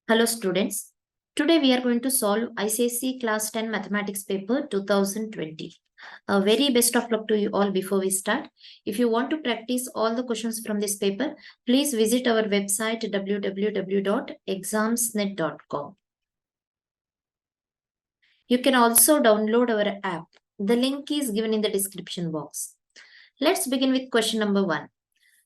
Hello students, today we are going to solve ICSE class 10 mathematics paper 2020. A very best of luck to you all before we start. If you want to practice all the questions from this paper, please visit our website www.examsnet.com. You can also download our app. The link is given in the description box. Let's begin with question number 1.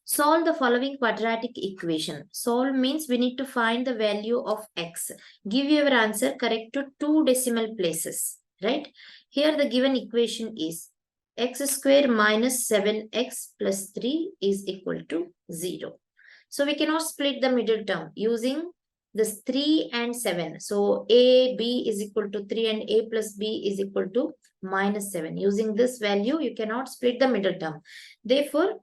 Solve the following quadratic equation. Solve means we need to find the value of x. Give your answer correct to 2 decimal places, right? Here the given equation is x square minus 7x plus 3 is equal to 0. So we cannot split the middle term using this 3 and 7. So ab is equal to 3 and a plus b is equal to minus 7. Using this value, you cannot split the middle term. Therefore,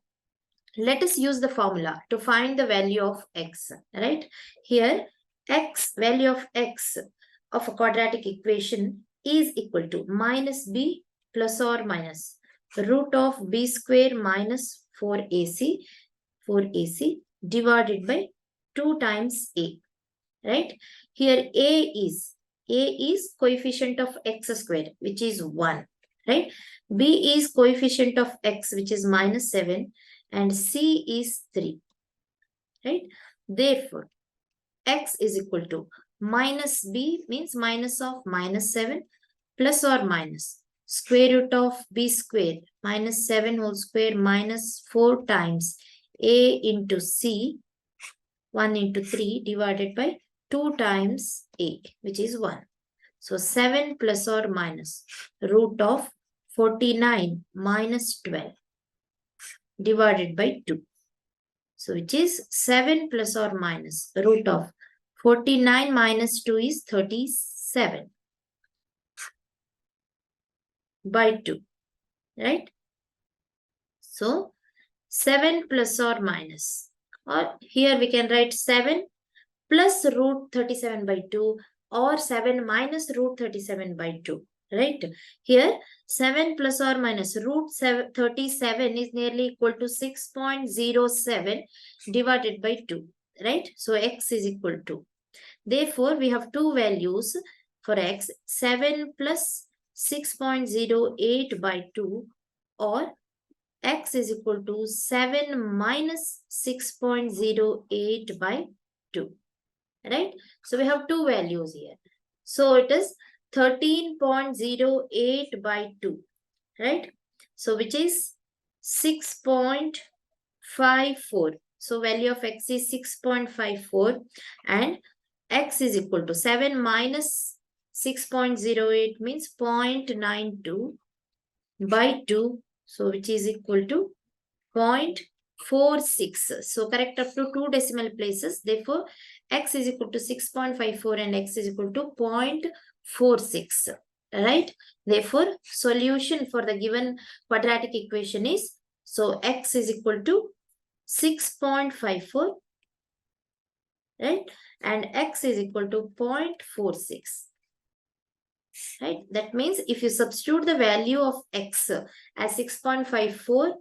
let us use the formula to find the value of x, right? Here, value of x of a quadratic equation is equal to minus b plus or minus root of b square minus 4ac divided by 2 times a, right? Here a is coefficient of x square, which is 1, right? B is coefficient of x, which is minus 7, and C is 3, right? Therefore, x is equal to minus b means minus of minus 7 plus or minus square root of b square minus 7 whole square minus 4 times a into c 1 into 3 divided by 2 times a, which is 1. So 7 plus or minus root of 49 minus 12 divided by 2. So which is 7 plus or minus root of 49 minus 2 is 37 by 2, right? So 7 plus or minus, or here we can write 7 plus root 37 by 2 or 7 minus root 37 by 2. Right? Here, 7 plus or minus root 37 is nearly equal to 6.07 divided by 2. Right? So, x is equal to. Therefore, we have two values for x. 7 plus 6.08 by 2 or x is equal to 7 minus 6.08 by 2. Right? So, we have two values here. So, it is 13.08 by 2, right? So, which is 6.54. So, value of x is 6.54 and x is equal to 7 minus 6.08 means 0.92 by 2. So, which is equal to 0.46. So, correct up to 2 decimal places. Therefore, x is equal to 6.54 and x is equal to 0.46, right? Therefore, solution for the given quadratic equation is, so x is equal to 6.54, right? And x is equal to 0.46, right? That means if you substitute the value of x as 6.54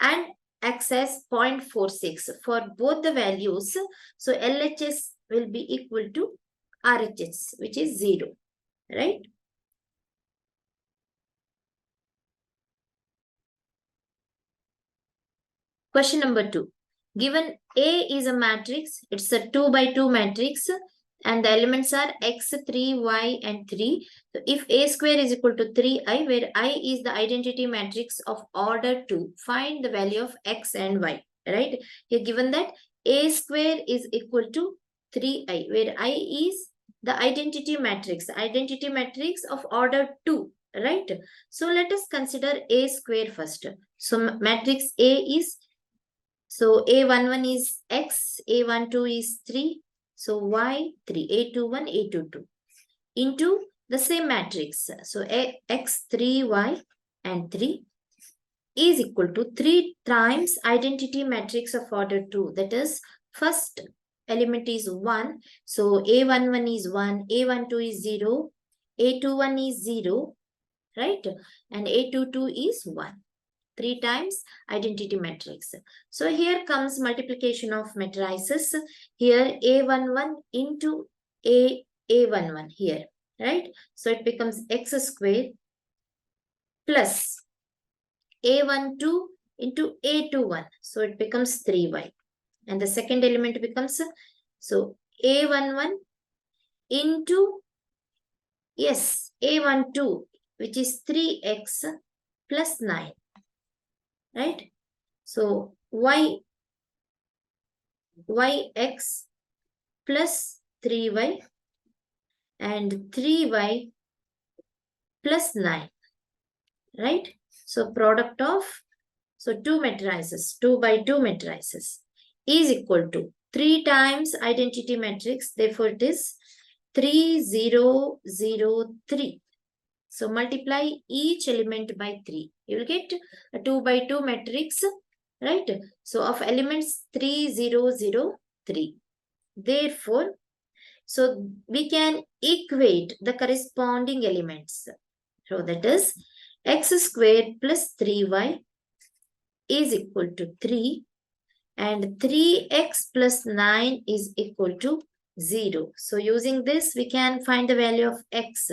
and x as 0.46 for both the values, so LHS will be equal to RHS, which is 0. Right? Question number 2. Given A is a matrix, it's a 2 by 2 matrix and the elements are x, 3, y and 3. So if A square is equal to 3i, where I is the identity matrix of order 2, find the value of x and y. Right? Here given that A square is equal to 3i, where I is the identity matrix of order 2. Right? So let us consider A square first. So matrix A is, so A11 is x, A12 is 3, so y 3, A21, A22 into the same matrix. So x, 3, y and 3 is equal to 3 times identity matrix of order 2. That is, first element is 1. So A11 is 1, A12 is 0, A21 is 0, right? And A22 is 1. 3 times identity matrix. So here comes multiplication of matrices. Here A11 into A11 here, right? So it becomes x square plus A12 into A21. So it becomes 3y. And the second element becomes, so A11 into, yes, A12, which is 3x plus 9, right? So yx plus 3y and 3y plus 9, right? So product of, so two matrices, 2 by 2 matrices is equal to 3 times identity matrix. Therefore, it is 3, 0, 0, 3. So multiply each element by 3. You will get a 2 by 2 matrix, right? So of elements 3, 0, 0, 3. Therefore, so we can equate the corresponding elements. So that is x squared plus 3y is equal to 3 and 3x plus 9 is equal to 0. So using this, we can find the value of x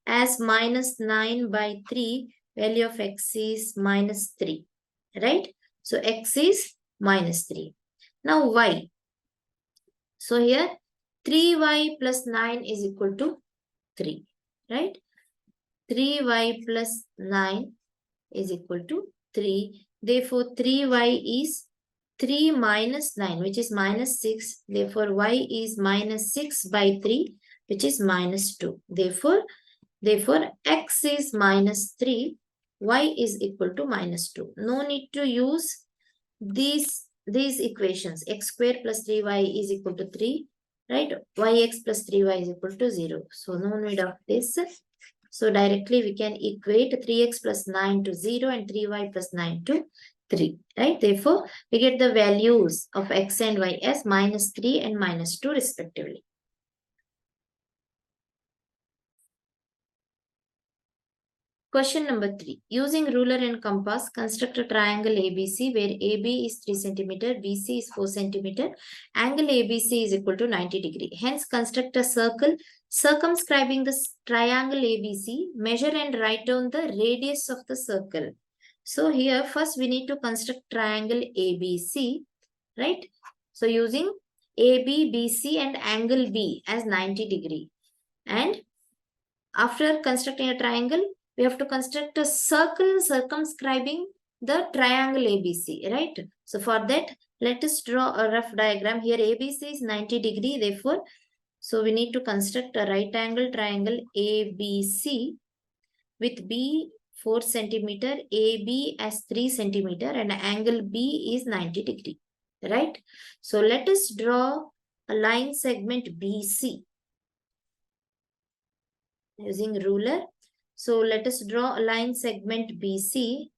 as minus 9 by 3. Value of x is minus 3, right? So x is minus 3. Now y. So here 3y plus 9 is equal to 3, right? 3y plus 9 is equal to 3. Therefore, 3y is 3 minus 9, which is minus 6. Therefore, y is minus 6 by 3, which is minus 2. Therefore, x is minus 3, y is equal to minus 2. No need to use these equations. X square plus 3y is equal to 3, right? Yx plus 3y is equal to 0. So, no need of this. So directly we can equate 3x plus 9 to 0 and 3y plus 9 to 3, right? Therefore, we get the values of x and y as minus 3 and minus 2 respectively. Question number 3. Using ruler and compass, construct a triangle ABC where AB is 3 cm, BC is 4 cm. Angle ABC is equal to 90 degree. Hence, construct a circle circumscribing the triangle ABC. Measure and write down the radius of the circle. So here, first we need to construct triangle ABC, right? So using AB, BC and angle B as 90 degree. And after constructing a triangle, we have to construct a circle circumscribing the triangle ABC, right? So for that, let us draw a rough diagram. Here ABC is 90 degree. Therefore, so we need to construct a right angle triangle ABC with B 4 centimeter, AB as 3 centimeter and angle B is 90 degree, right? So let us draw a line segment BC using ruler. So let us draw a line segment BC,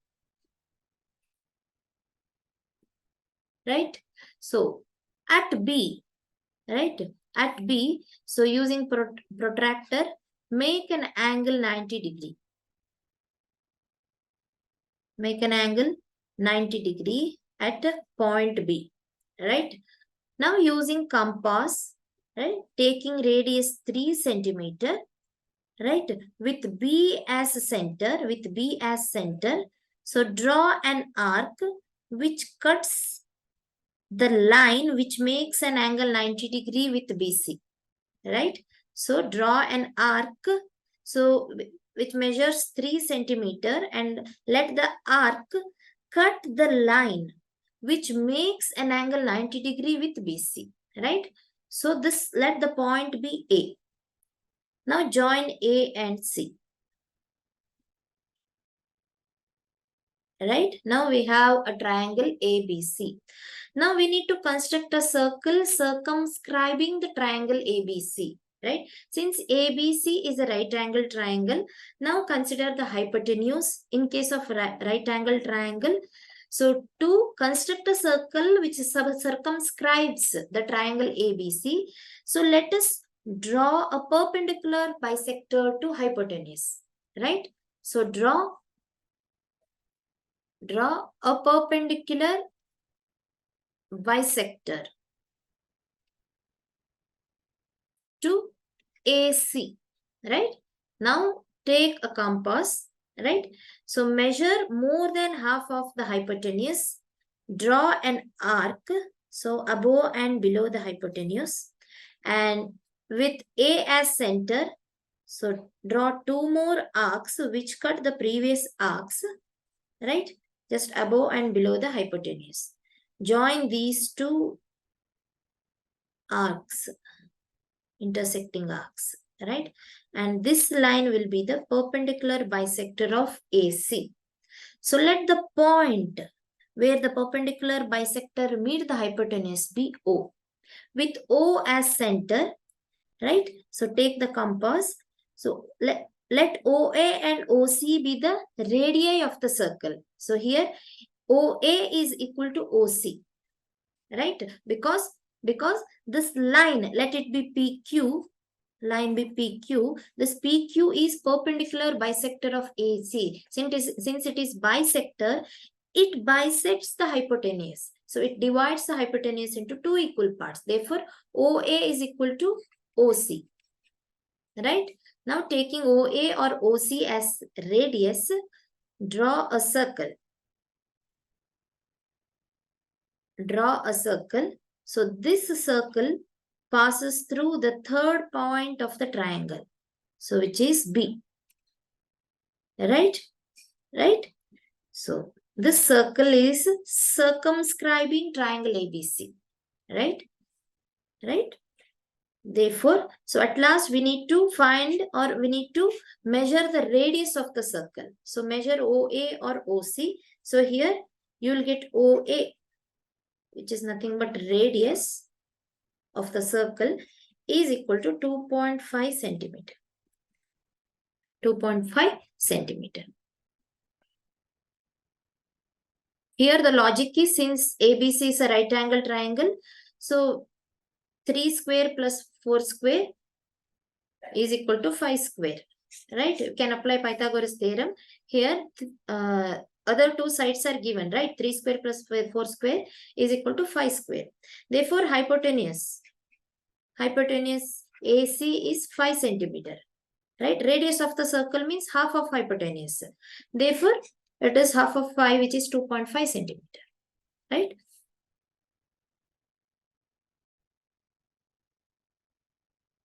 right? So at B, right? At B, so using protractor, make an angle 90 degree. Make an angle 90 degree at point B, right? Now using compass, right? Taking radius 3 centimeter, right? With B as center, so draw an arc which cuts the line which makes an angle 90 degree with BC, right? So draw an arc, so which measures 3 centimeter and let the arc cut the line which makes an angle 90 degree with BC, right? So this, let the point be A. Now join A and C. Right? Now we have a triangle ABC. Now we need to construct a circle circumscribing the triangle ABC. Right? Since ABC is a right angle triangle, now consider the hypotenuse in case of right angle triangle. So to construct a circle which circumscribes the triangle ABC, so let us draw a perpendicular bisector to hypotenuse. Right? So draw a perpendicular bisector to AC, right? Now take a compass, right? So measure more than half of the hypotenuse. Draw an arc, so above and below the hypotenuse. And with A as center, so draw two more arcs which cut the previous arcs, right? Just above and below the hypotenuse. Join these two arcs, intersecting arcs, right? And this line will be the perpendicular bisector of AC. So let the point where the perpendicular bisector meet the hypotenuse be O. With O as center, right? So take the compass. So let OA and OC be the radii of the circle. So here OA is equal to OC, right? Because this line, let it be PQ, line be PQ. This PQ is perpendicular bisector of AC. Since it is bisector, it bisects the hypotenuse. So it divides the hypotenuse into two equal parts. Therefore, OA is equal to OC. Right? Now taking OA or OC as radius, draw a circle. Draw a circle. So this circle passes through the third point of the triangle. So which is B. Right? Right? So this circle is circumscribing triangle ABC. Right? Right? Therefore, so at last we need to find or we need to measure the radius of the circle. So measure OA or OC. So here you will get OA, which is nothing but radius of the circle, is equal to 2.5 centimeter. 2.5 centimeter. Here the logic is, since ABC is a right angle triangle, so 3 square plus 4 square is equal to 5 square, right? You can apply Pythagoras theorem. Here, other two sides are given, right? 3 square plus 4 square is equal to 5 square. Therefore, hypotenuse AC is 5 centimeter, right? Radius of the circle means half of hypotenuse. Therefore, it is half of 5, which is 2.5 centimeter, right?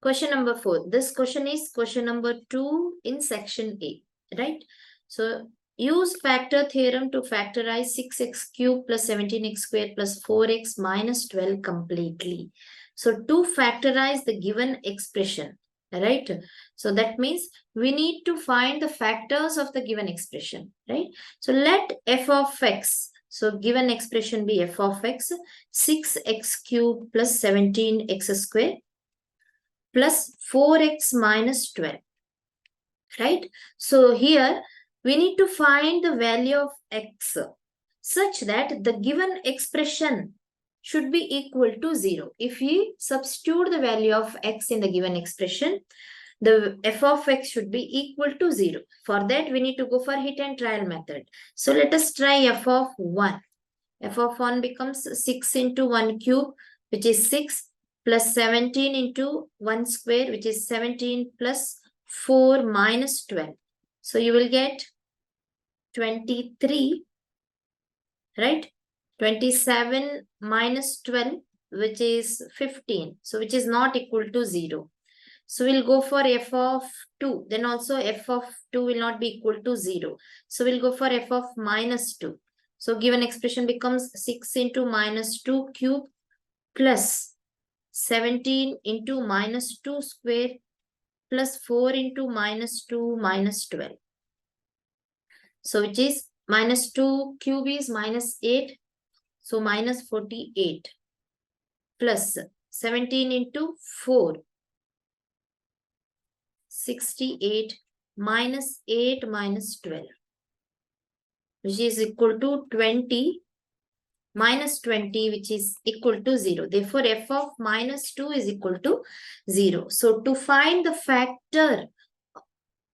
Question number 4. This question is question number 2 in section A, right? So use factor theorem to factorize 6x cubed plus 17x squared plus 4x minus 12 completely. So to factorize the given expression, right? So that means we need to find the factors of the given expression, right? So let f of x, so given expression be f of x, 6x cubed plus 17x squared plus 4x minus 12, right? So here we need to find the value of x such that the given expression should be equal to 0. If we substitute the value of x in the given expression, the f of x should be equal to 0. For that, we need to go for hit and trial method. So let us try f of 1. F of 1 becomes 6 into 1 cube, which is 6, plus 17 into 1 square, which is 17 plus 4 minus 12. So you will get 23, right? 27 minus 12, which is 15. So which is not equal to 0. So we'll go for f of 2. Then also f of 2 will not be equal to 0. So we'll go for f of minus 2. So given expression becomes 6 into minus 2 cube plus 17 into minus 2 square plus 4 into minus 2 minus 12. So which is minus 2 cube is minus 8. So minus 48 plus 17 into 4. 68 minus 8 minus 12. Which is equal to 20 minus 20, which is equal to 0. Therefore, f of minus 2 is equal to 0. So, to find the factor,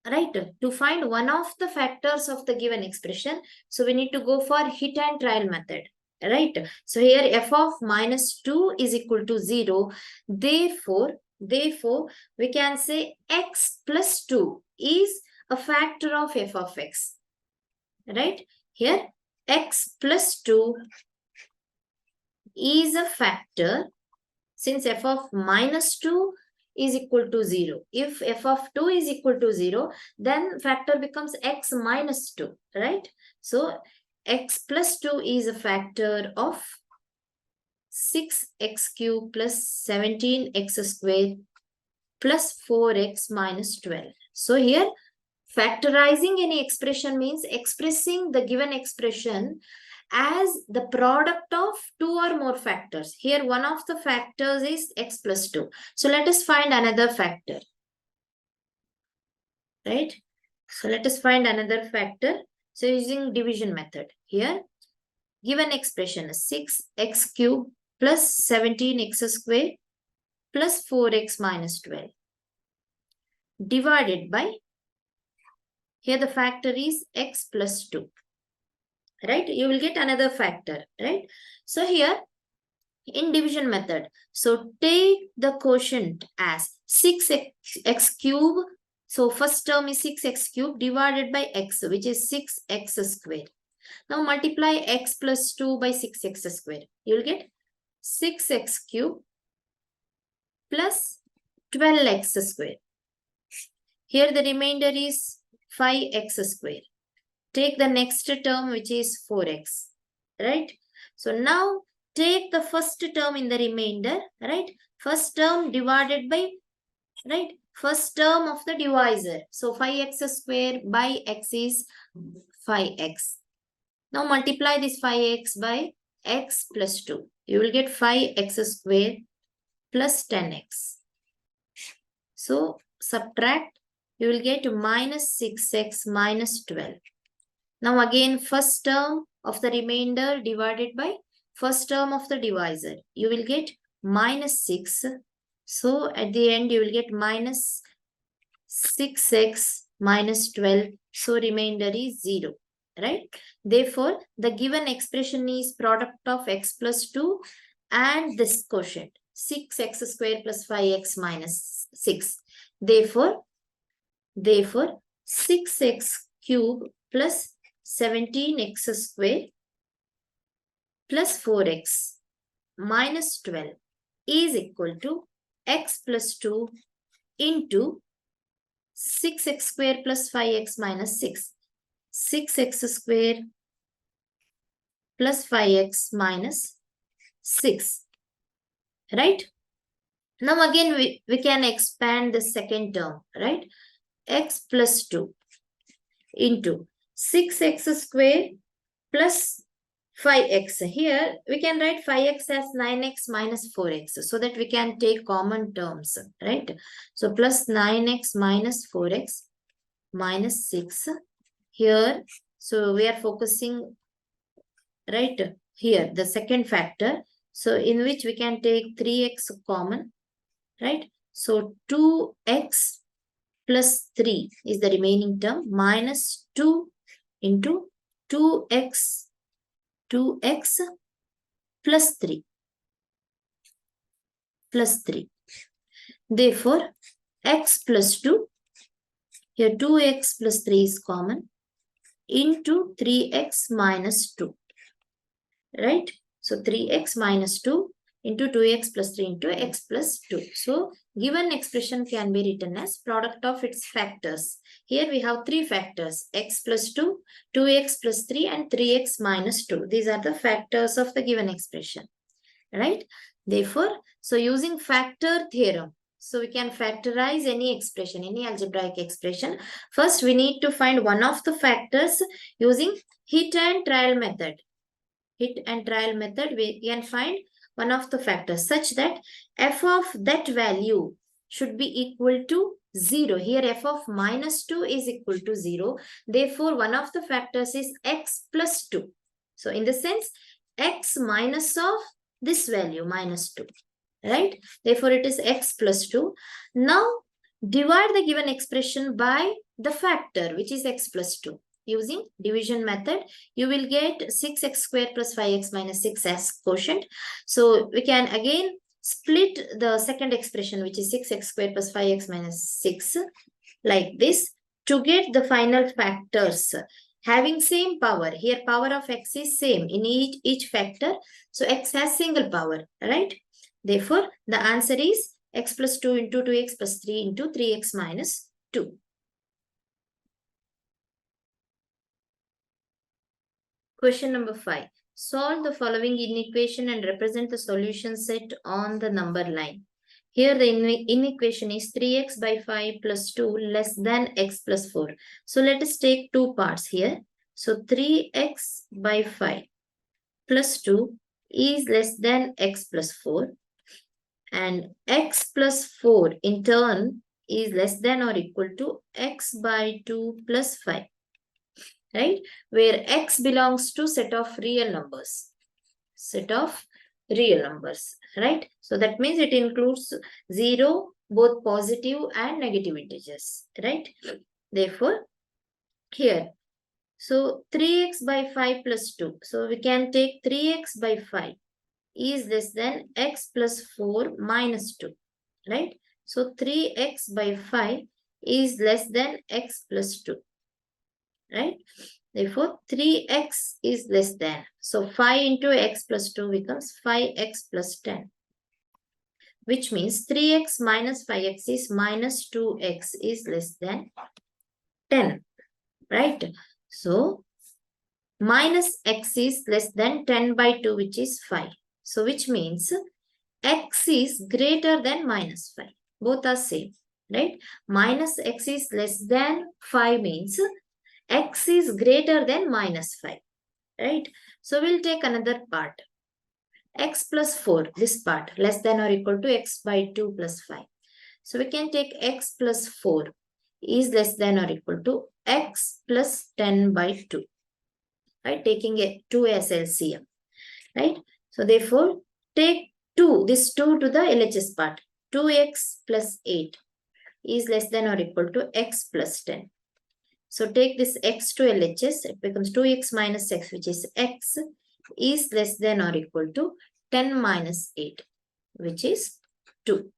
right, to find one of the factors of the given expression, so we need to go for hit and trial method, right? So, here f of minus 2 is equal to 0. Therefore, Therefore, we can say x plus 2 is a factor of f of x. Right? Here, x plus 2 is a factor since f of minus 2 is equal to 0. If f of 2 is equal to 0, then factor becomes x minus 2. Right? So, x plus 2 is a factor of 6x cube plus 17x squared plus 4x minus 12. So here, factorizing any expression means expressing the given expression as the product of two or more factors. Here, one of the factors is x plus 2. So let us find another factor. Right? So let us find another factor. So using division method. Here, given expression is 6x cube plus 17x squared plus 4x minus 12 divided by, here the factor is x plus 2. Right? You will get another factor. Right? So here, in division method, so take the quotient as 6x cube. So first term is 6x cube divided by x, which is 6x squared. Now multiply x plus 2 by 6x squared. You will get 6x cube plus 12x squared. Here the remainder is 5x squared. Take the next term, which is 4x. Right? So now take the first term in the remainder. Right? First term divided by, right? First term of the divisor. So 5x squared by x is 5x. Now multiply this 5x by x plus 2. You will get 5x squared plus 10x. So subtract, you will get minus 6x minus 12. Now again, first term of the remainder divided by first term of the divisor. You will get minus 6. So at the end, you will get minus 6x minus 12. So remainder is 0. Right? Therefore, the given expression is product of x plus 2 and this quotient. 6x squared plus 5x minus 6. Therefore 6x cube plus 17x squared plus 4x minus 12 is equal to x plus 2 into 6x squared plus 5x minus 6. 6x squared plus 5x minus 6. Right? Now again, we can expand the second term. Right? X plus 2 into 6x squared plus 5x. Here, we can write 5x as 9x minus 4x so that we can take common terms. Right? So plus 9x minus 4x minus 6. Here, so we are focusing right here, the second factor. So in which we can take 3x common, right? So 2x plus 3 is the remaining term minus 2 into 2x plus 3 plus 3. Therefore, x plus 2, here 2x plus 3 is common into 3x minus 2. Right? So 3x minus 2 into 2x plus 3 into x plus 2. So given expression can be written as product of its factors. Here we have three factors, x plus 2, 2x plus 3 and 3x minus 2. These are the factors of the given expression. Right? Therefore, so using factor theorem, so we can factorize any expression, any algebraic expression. First, we need to find one of the factors using hit and trial method. Hit and trial method, we can find one of the factors such that f of that value should be equal to 0. Here f of minus 2 is equal to 0. Therefore, one of the factors is x plus 2. So in the sense, x minus of this value minus 2. Right? Therefore, it is x plus 2. Now, divide the given expression by the factor which is x plus 2. Using division method, you will get 6x squared plus 5x minus 6 as quotient. So we can again split the second expression, which is 6x squared plus 5x minus 6, like this, to get the final factors having same power. Here power of x is same in each factor. So x has single power, right? Therefore, the answer is x plus 2 into 2x plus 3 into 3x minus 2. Question number 5. Solve the following inequation and represent the solution set on the number line. Here the inequation is 3x by 5 plus 2 less than x plus 4. So let us take two parts here. So 3x by 5 plus 2 is less than x plus 4. And x plus 4 in turn is less than or equal to x by 2 plus 5. Right? Where x belongs to set of real numbers. Set of real numbers, right? So that means it includes 0, both positive and negative integers, right? Therefore, here, so 3x by 5 plus 2. So we can take 3x by 5 is less than x plus 4 minus 2, right? So 3x by 5 is less than x plus 2, right? Therefore, 3x is less than. So 5 into x plus 2 becomes 5x plus 10. Which means 3x minus 5x is minus 2x is less than 10. Right? So, minus x is less than 10 by 2, which is 5. So, which means x is greater than minus 5. Both are same. Right? Minus x is less than 5 means x is greater than minus 5, right? So we'll take another part. X plus 4, this part, less than or equal to x by 2 plus 5. So we can take x plus 4 is less than or equal to x plus 10 by 2, right? Taking a 2 as LCM, right? So therefore, take 2, this 2 to the LHS part. 2x plus 8 is less than or equal to x plus 10. So take this x to LHS, it becomes 2x minus x, which is x, is less than or equal to 10 minus 8, which is 2.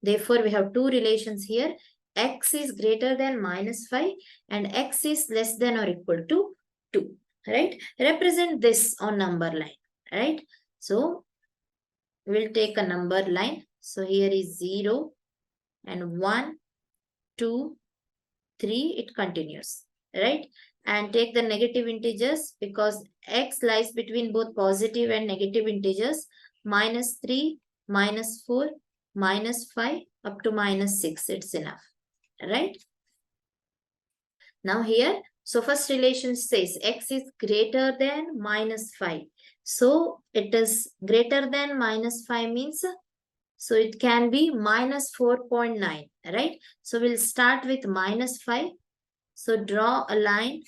Therefore, we have two relations here. X is greater than minus 5 and x is less than or equal to 2, right? Represent this on number line, right? So, we'll take a number line. So, here is 0 and 1, 2, 3, it continues, right? And take the negative integers because x lies between both positive and negative integers. Minus 3, minus 4, minus 5, up to minus 6, it's enough, right? Now here, so first relation says x is greater than minus 5. So it is greater than minus 5 means, so it can be minus 4.9, right? So we'll start with minus 5. So draw a line,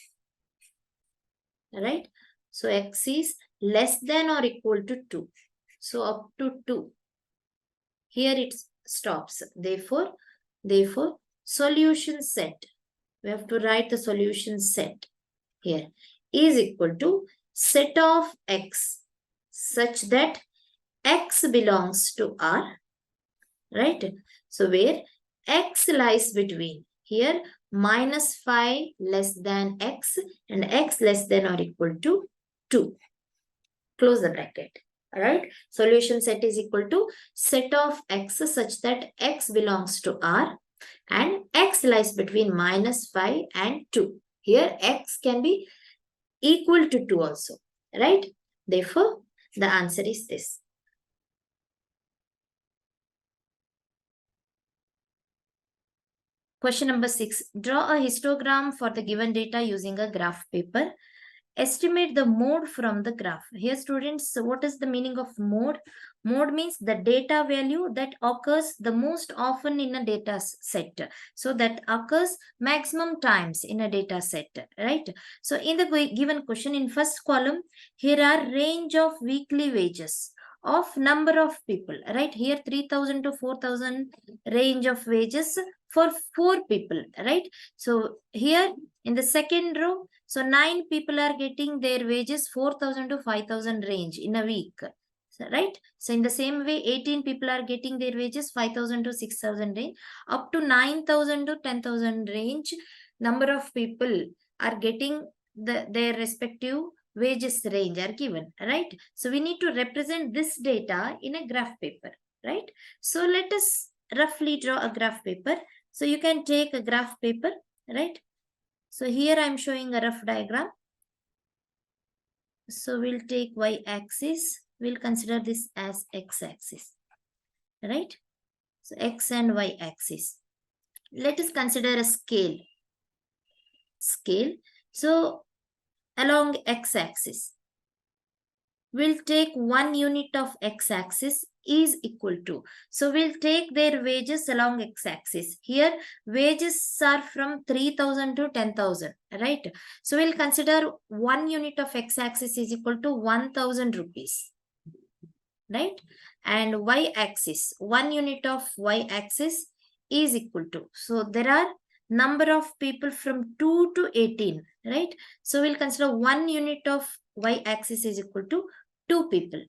right? So x is less than or equal to 2. So up to 2. Here it stops. Therefore, solution set. We have to write the solution set here is equal to set of x such that x belongs to R, right? So where x lies between here minus 5 less than x and x less than or equal to 2. Close the bracket. Alright. Solution set is equal to set of x such that x belongs to R and x lies between minus 5 and 2. Here x can be equal to 2 also. Right. Therefore, the answer is this. Question number 6. Draw a histogram for the given data using a graph paper. Estimate the mode from the graph. Here, students, what is the meaning of mode? Mode means the data value that occurs the most often in a data set. So that occurs maximum times in a data set, right? So in the given question, in first column, here are range of weekly wages of number of people, right? Here 3,000 to 4,000 range of wages for 4 people, right? So here in the second row, so 9 people are getting their wages 4,000 to 5,000 range in a week. right? So in the same way, 18 people are getting their wages 5,000 to 6,000 range. Up to 9,000 to 10,000 range, number of people are getting their respective wages range are given, right? So we need to represent this data in a graph paper, right? So let us roughly draw a graph paper. So you can take a graph paper, right? So here I'm showing a rough diagram. So we'll take y-axis. We'll consider this as x-axis, right? So x and y-axis. Let us consider a scale. So along x-axis, we'll take 1 unit of x-axis is equal to. So we'll take their wages along x-axis. Here wages are from 3,000 to 10,000, right? So we'll consider 1 unit of x-axis is equal to 1,000 rupees, right? And y-axis, 1 unit of y-axis is equal to. So there are number of people from 2 to 18, right? So we'll consider 1 unit of y-axis is equal to 2 people.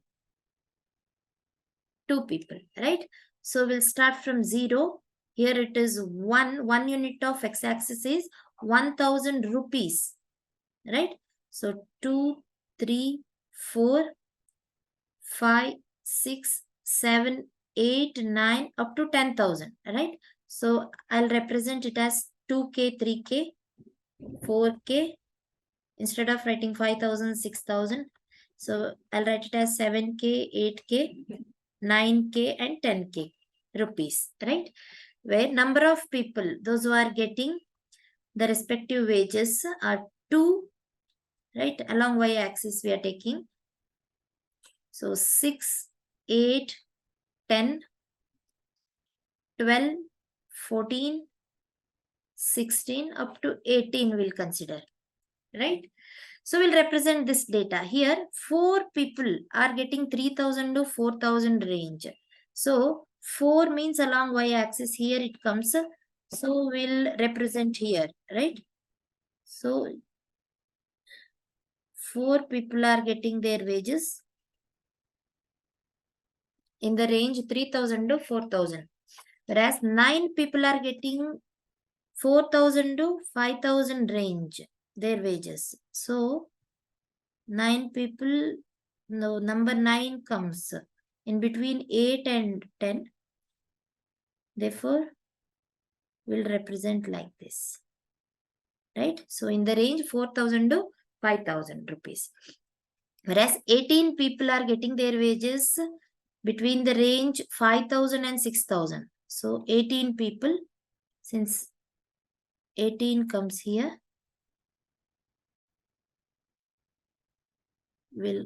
2 people, right? So we'll start from 0. Here it is 1 unit of x-axis is 1,000 rupees, right? So 2, 3, 4, 5, 6, 7, 8, 9, up to 10,000, right? So I'll represent it as 2K, 3K, 4K. Instead of writing 5,000, 6,000. So I'll write it as 7K, 8K, 9K and 10K rupees, right? Where number of people, those who are getting the respective wages are 2, right? Along y-axis we are taking. So 6, 8, 10, 12, 14, 16, up to 18 we'll consider, right? So we'll represent this data. Here, 4 people are getting 3,000 to 4,000 range. So 4 means along y-axis, here it comes. So we'll represent here, right? So 4 people are getting their wages in the range 3,000 to 4,000. Whereas 9 people are getting 4,000 to 5,000 range, their wages. So 9 people, no, number 9 comes in between 8 and 10. Therefore, we'll represent like this, right? So in the range 4,000 to 5,000 rupees. Whereas 18 people are getting their wages between the range 5,000 and 6,000. So 18 people, since 18 comes here, will,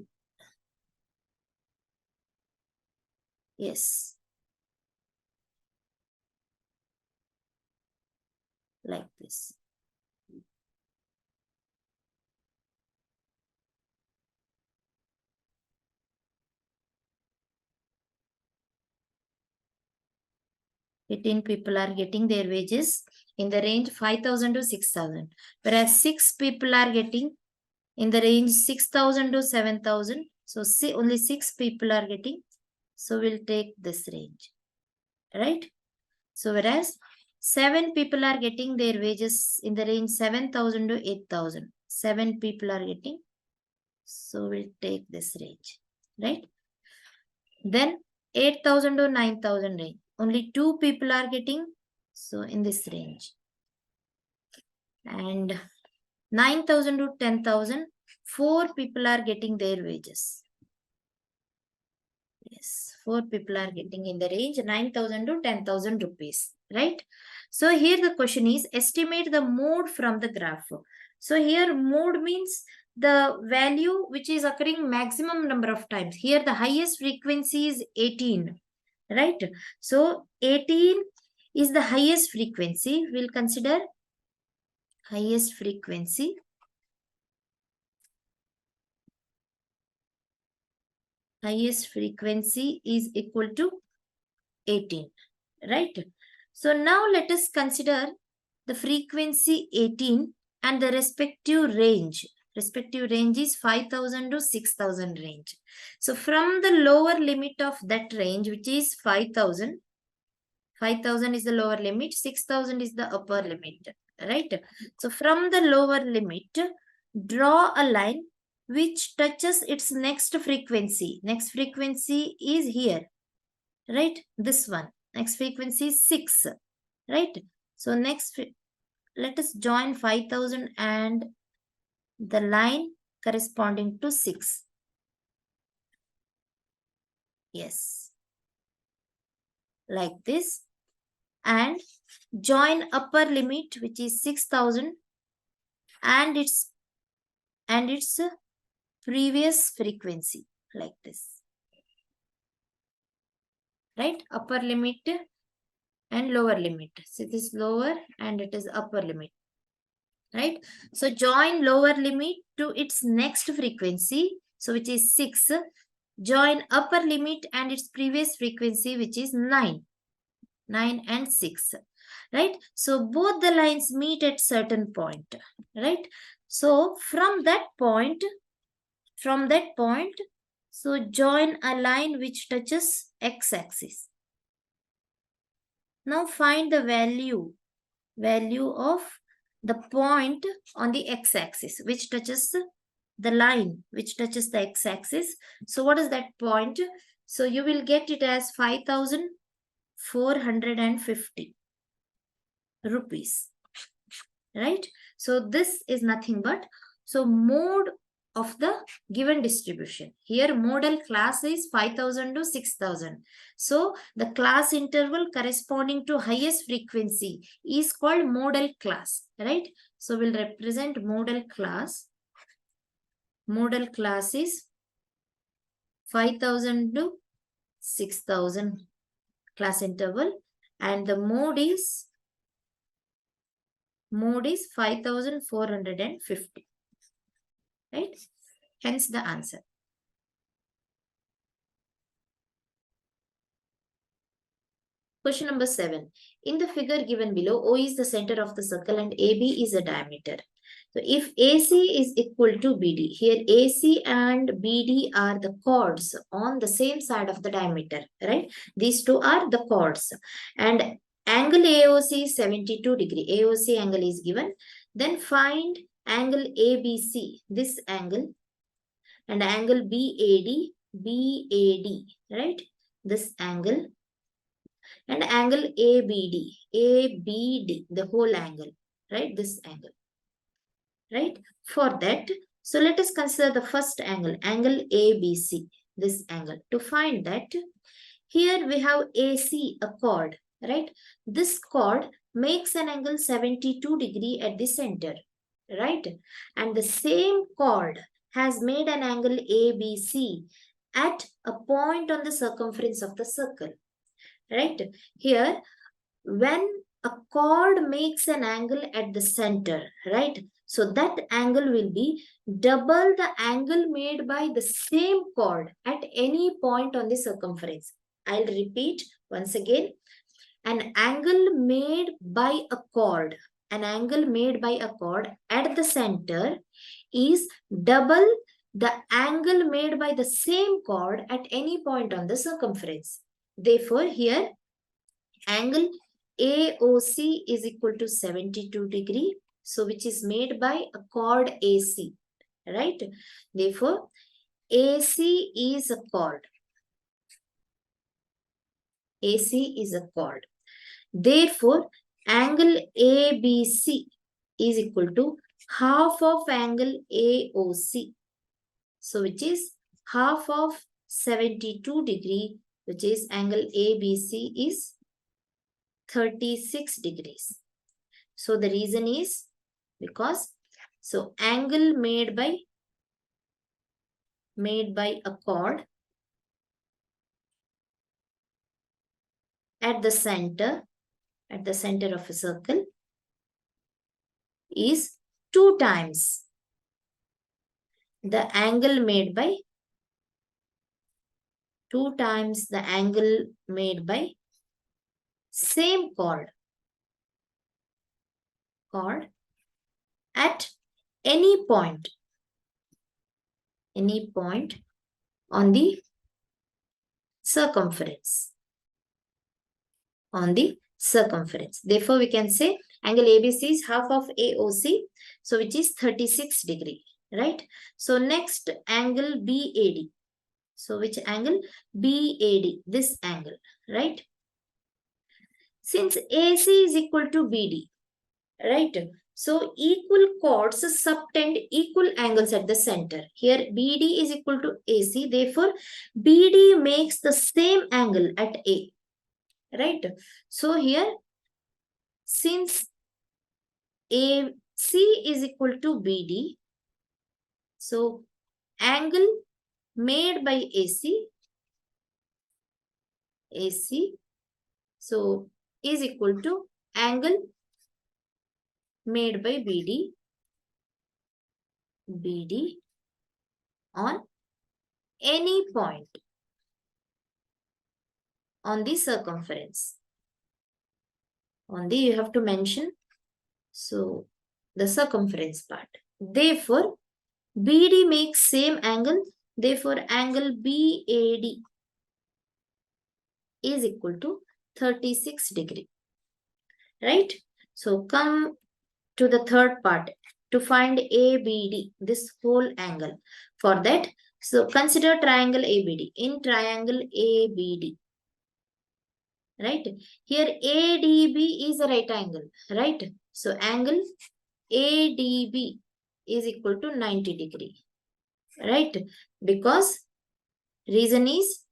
yes, like this. Eighteen people are getting their wages in the range 5,000 to 6,000. Whereas 6 people are getting in the range 6,000 to 7,000. So only 6 people are getting. So we'll take this range, right? So whereas 7 people are getting their wages in the range 7,000 to 8,000. 7 people are getting. So we'll take this range, right? Then 8,000 to 9,000 range. Only 2 people are getting. So in this range. And 9,000 to 10,000, 4 people are getting their wages. Yes, 4 people are getting in the range 9,000 to 10,000 rupees, right? So here the question is estimate the mode from the graph. So here mode means the value which is occurring maximum number of times. Here the highest frequency is 18, right? So 18 is the highest frequency. We'll consider highest frequency. Highest frequency is equal to 18, right? So now let us consider the frequency 18 and the respective range. Respective range is 5,000 to 6,000 range. So from the lower limit of that range, which is 5,000, 5,000 is the lower limit, 6,000 is the upper limit, right? So from the lower limit, draw a line which touches its next frequency. Next frequency is here, right? This one. Next frequency is 6, right? So next, let us join 5,000 and the line corresponding to 6. Yes. Like this. And join upper limit, which is 6,000, and its previous frequency, like this, right? Upper limit and lower limit. So this is lower and it is upper limit, right? So join lower limit to its next frequency, so which is 6. Join upper limit and its previous frequency, which is 9 and 6, right? So both the lines meet at certain point, right? So from that point, so join a line which touches x-axis. Now find the value of the point on the x-axis which touches the line which touches the x-axis. So what is that point? So you will get it as 5,450 rupees, right? So this is nothing but, so mode of the given distribution. Here modal class is 5,000 to 6,000. So the class interval corresponding to highest frequency is called modal class, right? So we'll represent modal class. Modal class is 5,000 to 6,000 class interval, and the mode is 5,450, right? Hence the answer. Question number 7. In the figure given below, O is the center of the circle and AB is the diameter. So if AC is equal to BD, here AC and BD are the chords on the same side of the diameter, right? These two are the chords. And angle AOC is 72 degree. AOC angle is given. Then find angle ABC, this angle, and angle BAD, right? This angle, and angle ABD, the whole angle, right? This angle, right? For that, so let us consider the first angle, angle ABC, this angle. To find that, here we have AC, a chord, right? This chord makes an angle 72 degree at the center, right? And the same chord has made an angle ABC at a point on the circumference of the circle, right? Here, when a chord makes an angle at the center, right? So that angle will be double the angle made by the same chord at any point on the circumference. I'll repeat once again. An angle made by a chord, at the center is double the angle made by the same chord at any point on the circumference. Therefore, here angle AOC is equal to 72 degree. So which is made by a chord AC, right? Therefore, AC is a chord. AC is a chord. Therefore, angle ABC is equal to half of angle AOC. So which is half of 72 degree, which is angle ABC is 36 degrees. So the reason is because, so angle made by a chord at the center of a circle is 2 times the angle made by same chord at any point any point on the circumference. On the circumference. Therefore, we can say angle ABC is half of AOC, so which is 36 degree, right? So next angle BAD. So which angle? BAD, this angle, right? Since AC is equal to BD, right? So equal chords subtend equal angles at the center. Here BD is equal to AC. Therefore, BD makes the same angle at A, right? So here, since AC is equal to BD, so angle made by AC, so is equal to angle made by BD on any point on the circumference. On the, you have to mention, so the circumference part. Therefore, BD makes same angle. Therefore, angle BAD is equal to 36 degree, right? So come to the third part to find ABD, this whole angle. For that, so consider triangle ABD. In triangle ABD, right? Here ADB is a right angle, right? So angle ADB is equal to 90 degree, right? Because reason is,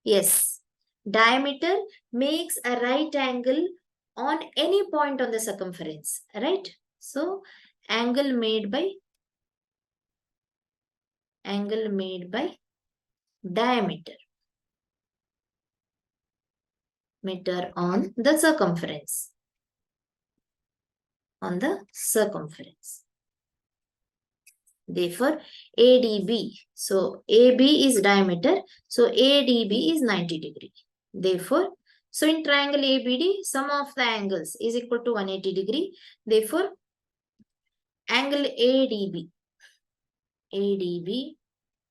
yes, diameter makes a right angle on any point on the circumference, right? So angle made by diameter meter on the circumference. Therefore, ADB. So AB is diameter. So ADB is 90 degree. Therefore, so in triangle ABD, sum of the angles is equal to 180 degree. Therefore, angle ADB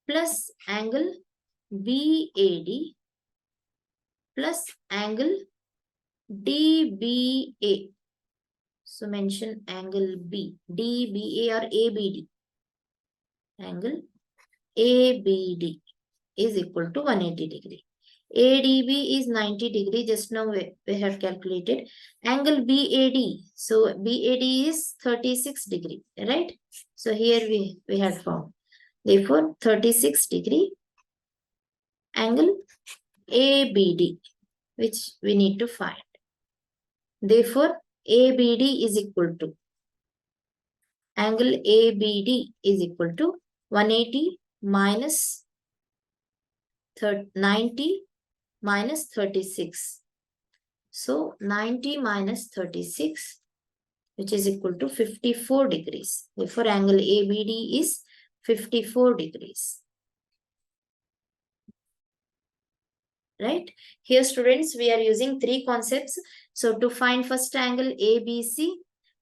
plus angle BAD plus angle DBA. So mention angle B, DBA or ABD. Angle ABD is equal to 180 degree. ADB is 90 degree. Just now we have calculated. Angle BAD. So BAD is 36 degree, right? So here we have found. Therefore, 36 degree angle ABD, which we need to find. Therefore, ABD is equal to angle ABD is equal to 180 minus 90 minus 36. So 90 minus 36, which is equal to 54 degrees. Therefore, angle ABD is 54 degrees. Right? Here, students, we are using three concepts. So to find first angle ABC,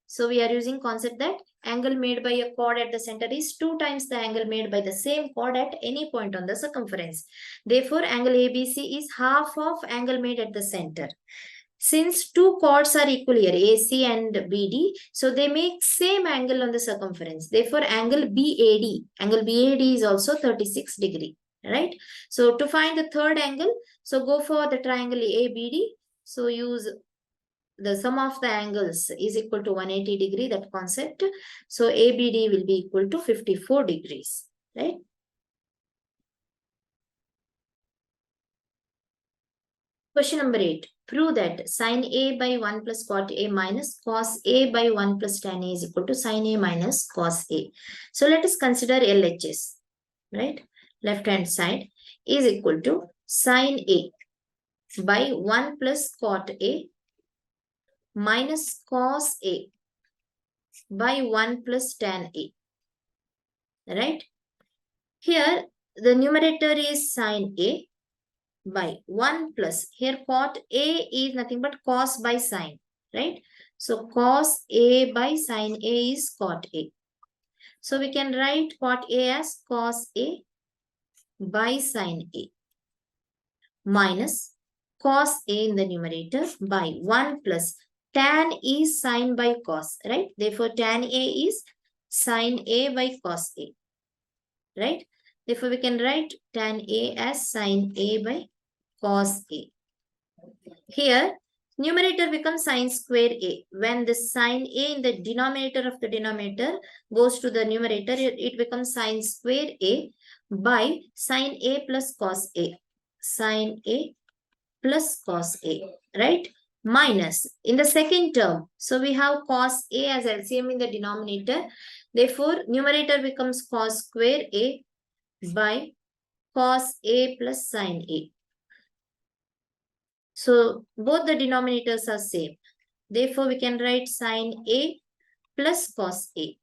so we are using concept that angle made by a chord at the center is 2 times the angle made by the same chord at any point on the circumference. Therefore, angle ABC is half of angle made at the center. Since two chords are equal here, AC and BD, so they make same angle on the circumference. Therefore, angle BAD is also 36 degree, right? So to find the third angle, so go for the triangle ABD. So use the sum of the angles is equal to 180 degree, that concept. So ABD will be equal to 54 degrees, right? Question number 8. Prove that sin A by 1 plus cot A minus cos A by 1 plus tan A is equal to sin A minus cos A. So let us consider LHS, right? Left hand side is equal to sin A by 1 plus cot A minus cos A by 1 plus tan A, right? Here the numerator is sin A by 1 plus, here cot A is nothing but cos by sin, right? So cos A by sin A is cot A. So we can write cot A as cos A by sin A minus cos A in the numerator by 1 plus tan is sin by cos, right? Therefore, tan A is sin A by cos A, right? Therefore, we can write tan A as sin A by cos A. Here, numerator becomes sin square A. When the sin A in the denominator of the denominator goes to the numerator, it becomes sin square A by sin A plus cos A. Sin A plus cos A, right? Minus in the second term. So we have cos A as LCM in the denominator. Therefore, numerator becomes cos square A by cos A plus sin A. So both the denominators are same. Therefore, we can write sin A plus cos A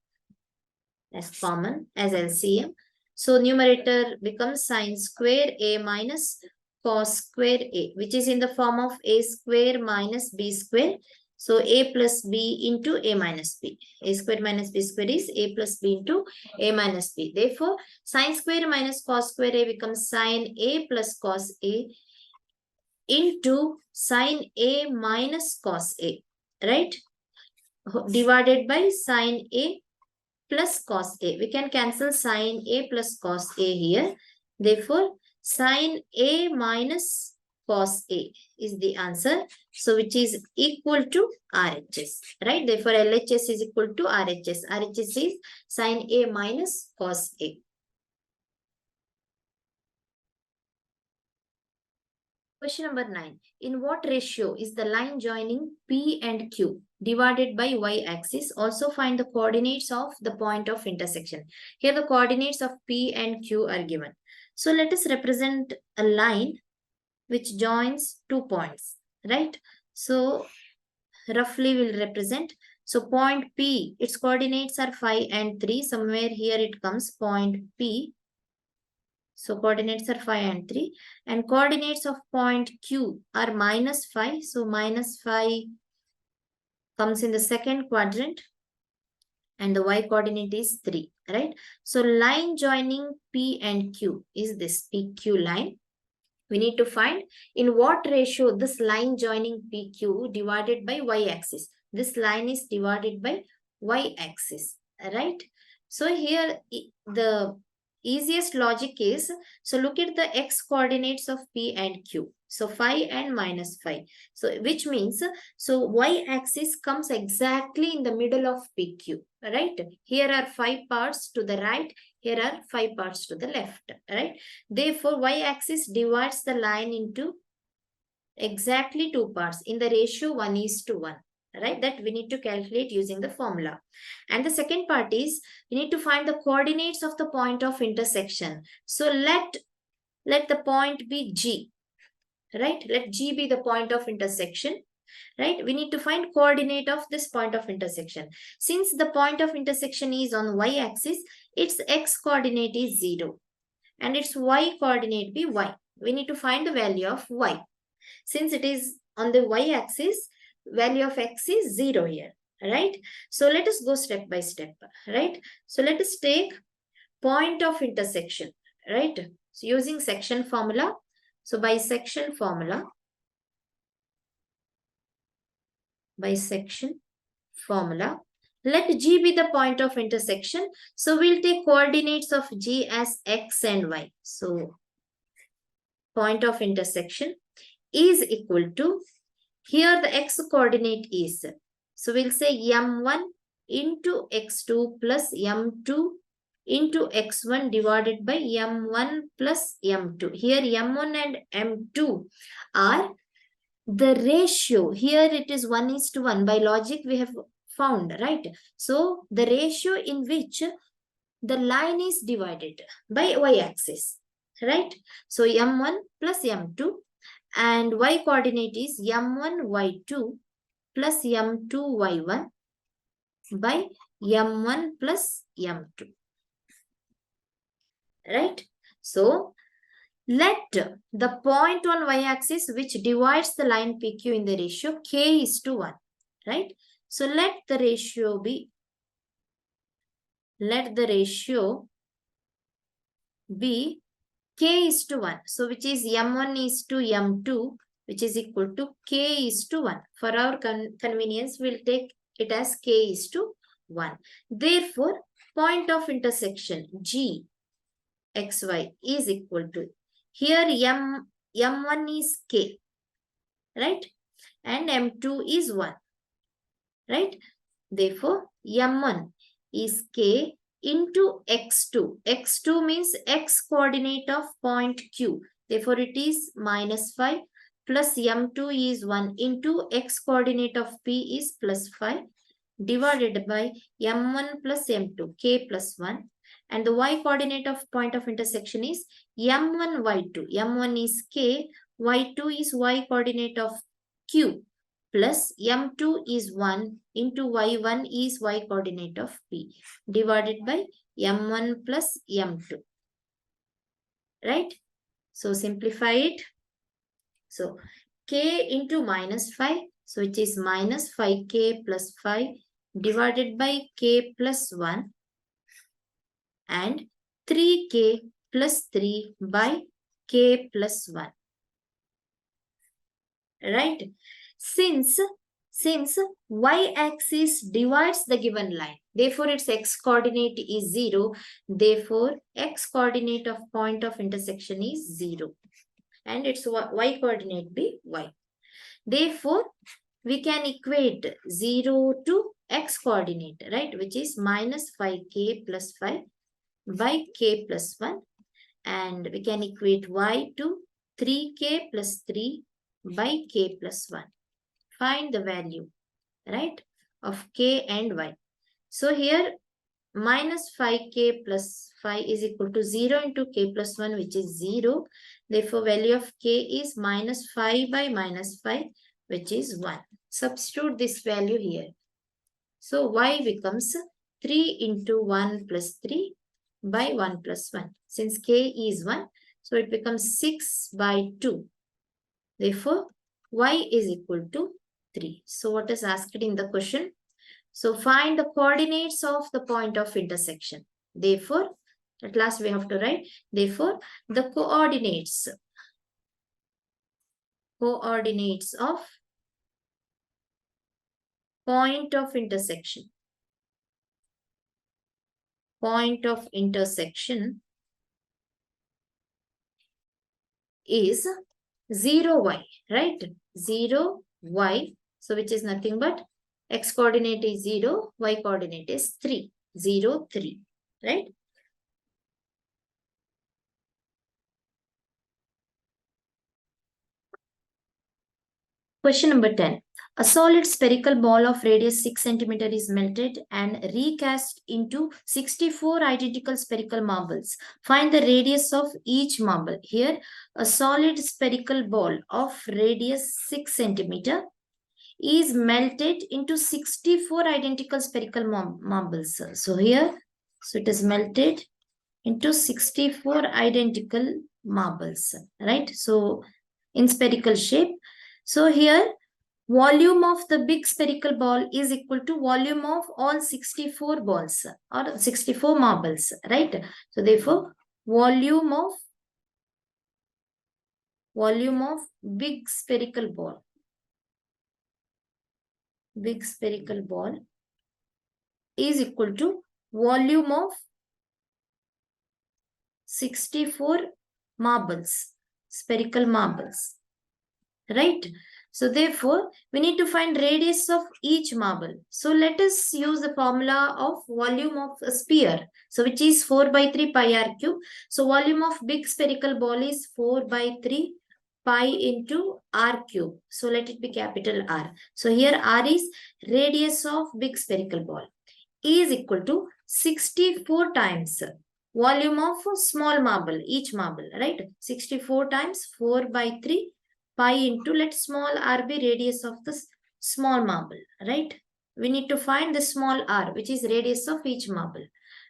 as common as LCM. So numerator becomes sin square A minus cos square A, which is in the form of A square minus B square. So A plus B into A minus B. A square minus B square is A plus B into A minus B. Therefore, sin square minus cos square A becomes sin A plus cos A into sin A minus cos A, right? Divided by sin A plus cos A. We can cancel sin A plus cos A here. Therefore, sin A minus cos A is the answer. So, which is equal to RHS, right? Therefore, LHS is equal to RHS. RHS is sin A minus cos A. Question number 9. In what ratio is the line joining P and Q divided by y-axis? Also find the coordinates of the point of intersection. Here the coordinates of P and Q are given. So let us represent a line which joins 2 points, right? So roughly we'll represent. So point P, its coordinates are 5 and 3. Somewhere here it comes point P. So coordinates are 5 and 3. And coordinates of point Q are minus 5. So minus 5 comes in the second quadrant. And the y coordinate is 3, right? So line joining P and Q is this PQ line. We need to find in what ratio this line joining PQ divided by y-axis. This line is divided by y-axis, right? So here the easiest logic is, so look at the x coordinates of P and Q. So 5 and minus 5. So which means, so y-axis comes exactly in the middle of PQ, right? Here are 5 parts to the right. Here are 5 parts to the left, right? Therefore, y-axis divides the line into exactly 2 parts in the ratio 1:1. Right, that we need to calculate using the formula. And the second part is we need to find the coordinates of the point of intersection. So let the point be G, right? Let G be the point of intersection, right? We need to find coordinate of this point of intersection. Since the point of intersection is on y-axis, its x coordinate is 0 and its y coordinate be y. We need to find the value of y. Since it is on the y-axis, value of x is 0 here, right? So let us go step by step, right? So let us take point of intersection, right? So using section formula. So by section formula, let G be the point of intersection. So we'll take coordinates of G as x and y. So point of intersection is equal to, here the x coordinate is, so we'll say m1 into x2 plus m2 into x1 divided by m1 plus m2. Here m1 and m2 are the ratio. Here it is 1:1. By logic we have found, right? So the ratio in which the line is divided by y-axis, right? So m1 plus m2 and y coordinate is m1 y2 plus m2 y1 by m1 plus m2, right? So let the point on y-axis which divides the line PQ in the ratio k:1, right? So let the ratio be let the ratio be k is to 1. So which is m1 is to m2, which is equal to k is to 1. For our convenience, we'll take it as k is to 1. Therefore, point of intersection G xy is equal to, here m1 is k, right? And m2 is 1, right? Therefore, m1 is k into x2. x2 means x coordinate of point Q. Therefore, it is minus 5 plus m2 is 1 into x coordinate of P is plus 5 divided by m1 plus m2, k plus 1. And the y coordinate of point of intersection is m1, y2. m1 is k, y2 is y coordinate of Q plus m2 is 1 into y1 is y coordinate of P divided by m1 plus m2. Right? So simplify it. So k into minus 5. So it is minus 5k plus 5 divided by k plus 1 and 3k plus 3 by k plus 1. Right? Since y-axis divides the given line, therefore its x-coordinate is 0. Therefore, x-coordinate of point of intersection is 0. And its y-coordinate be y. Therefore, we can equate 0 to x-coordinate, right? Which is minus 5k plus 5 by k plus 1. And we can equate y to 3k plus 3 by k plus 1. Find the value, right, of k and y. So here minus 5k plus 5 is equal to 0 into k plus 1, which is 0. Therefore, value of k is minus 5 by minus 5, which is 1. Substitute this value here. So y becomes 3 into 1 plus 3 by 1 plus 1. Since k is 1, so it becomes 6 by 2. Therefore, y is equal to 3. So what is asked in the question? So find the coordinates of the point of intersection. Therefore, at last we have to write, therefore, the coordinates of point of intersection is 0y, right? 0y. So which is nothing but x coordinate is 0, y coordinate is 3. 0, 3, right? Question number 10. A solid spherical ball of radius 6 cm is melted and recast into 64 identical spherical marbles. Find the radius of each marble. Here, a solid spherical ball of radius 6 cm is melted into 64 identical spherical marbles. So here, so it is melted into 64 identical marbles, right? So in spherical shape. So here, volume of the big spherical ball is equal to volume of all 64 balls or 64 marbles, right? So therefore, volume of big spherical ball is equal to volume of 64 marbles, spherical marbles, right? So therefore, we need to find radius of each marble. So let us use the formula of volume of a sphere. So which is 4 by 3 pi r cube. So volume of big spherical ball is 4 by 3 pi into r cube. So let it be capital R. So here R is radius of big spherical ball is equal to 64 times volume of small marble, each marble, right? 64 times 4 by 3 pi into, let small r be radius of the small marble, right? We need to find the small r, which is radius of each marble,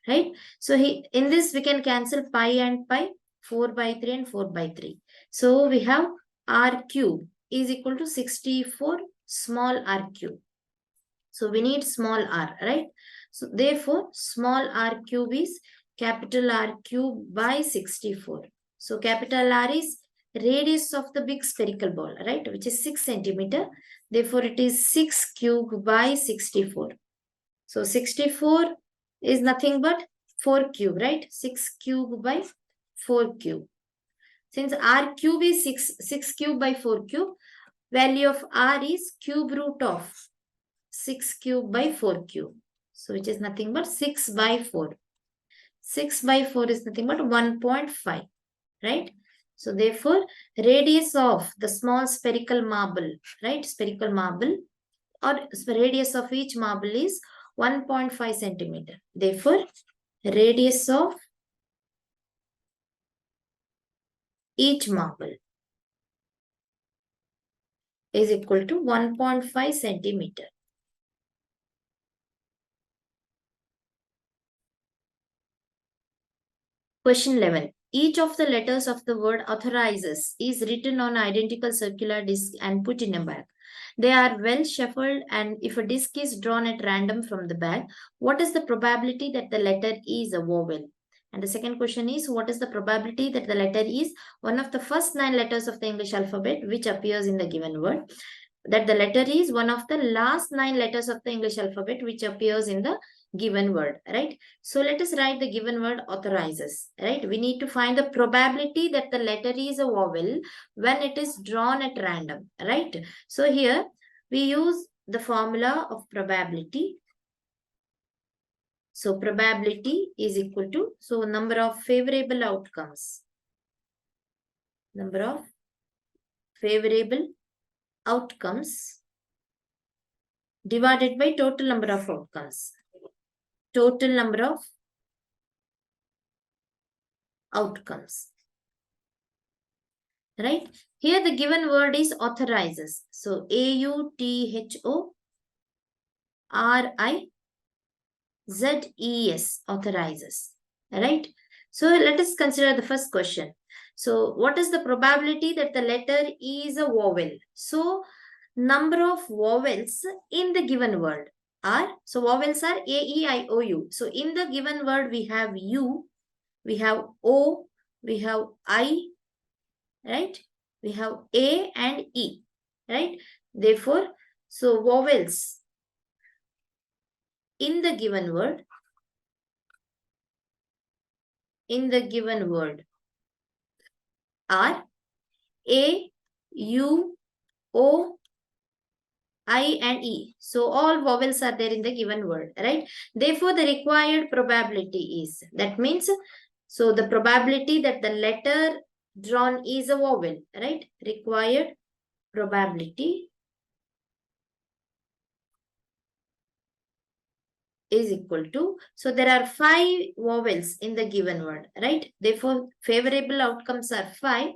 right? So in this, we can cancel pi and pi, 4 by 3 and 4 by 3. So we have r cube is equal to 64 small r cube. So we need small r, right? So therefore, small r cube is capital R cube by 64. So capital R is radius of the big spherical ball, right, which is 6 centimeter. Therefore, it is 6 cube by 64. So 64 is nothing but 4 cube, right? 6 cube by 4 cube. Since R cube is 6 cube by 4 cube, value of R is cube root of 6 cube by 4 cube. So which is nothing but 6 by 4. 6 by 4 is nothing but 1.5, right? So therefore, radius of the small spherical marble, right? Spherical marble or radius of each marble is 1.5 centimeter. Therefore, radius of each marble is equal to 1.5 centimeter. Question 11. Each of the letters of the word authorizes is written on identical circular disc and put in a bag. They are well shuffled, and if a disc is drawn at random from the bag, what is the probability that the letter is a vowel? And the second question is, what is the probability that the letter is one of the first 9 letters of the English alphabet which appears in the given word? That the letter is one of the last 9 letters of the English alphabet which appears in the given word, right? So let us write the given word authorizes, right? We need to find the probability that the letter is a vowel when it is drawn at random, right? So here we use the formula of probability. So probability is equal to, so number of favorable outcomes. Number of favorable outcomes divided by total number of outcomes. Total number of outcomes. Right? Here the given word is authorizes. So AUTHORIZES, authorizes. Right? So let us consider the first question. So what is the probability that the letter is a vowel? So number of vowels in the given word are, so vowels are A, E, I, O, U. So in the given word we have U, we have O, we have I, right? We have A and E, right? Therefore, so vowels in the given word, are A, U, O, I and E. So all vowels are there in the given word, right? Therefore, the required probability is, that means, so the probability that the letter drawn is a vowel, right? Required probability is equal to, so there are 5 vowels in the given word, right? Therefore, favorable outcomes are 5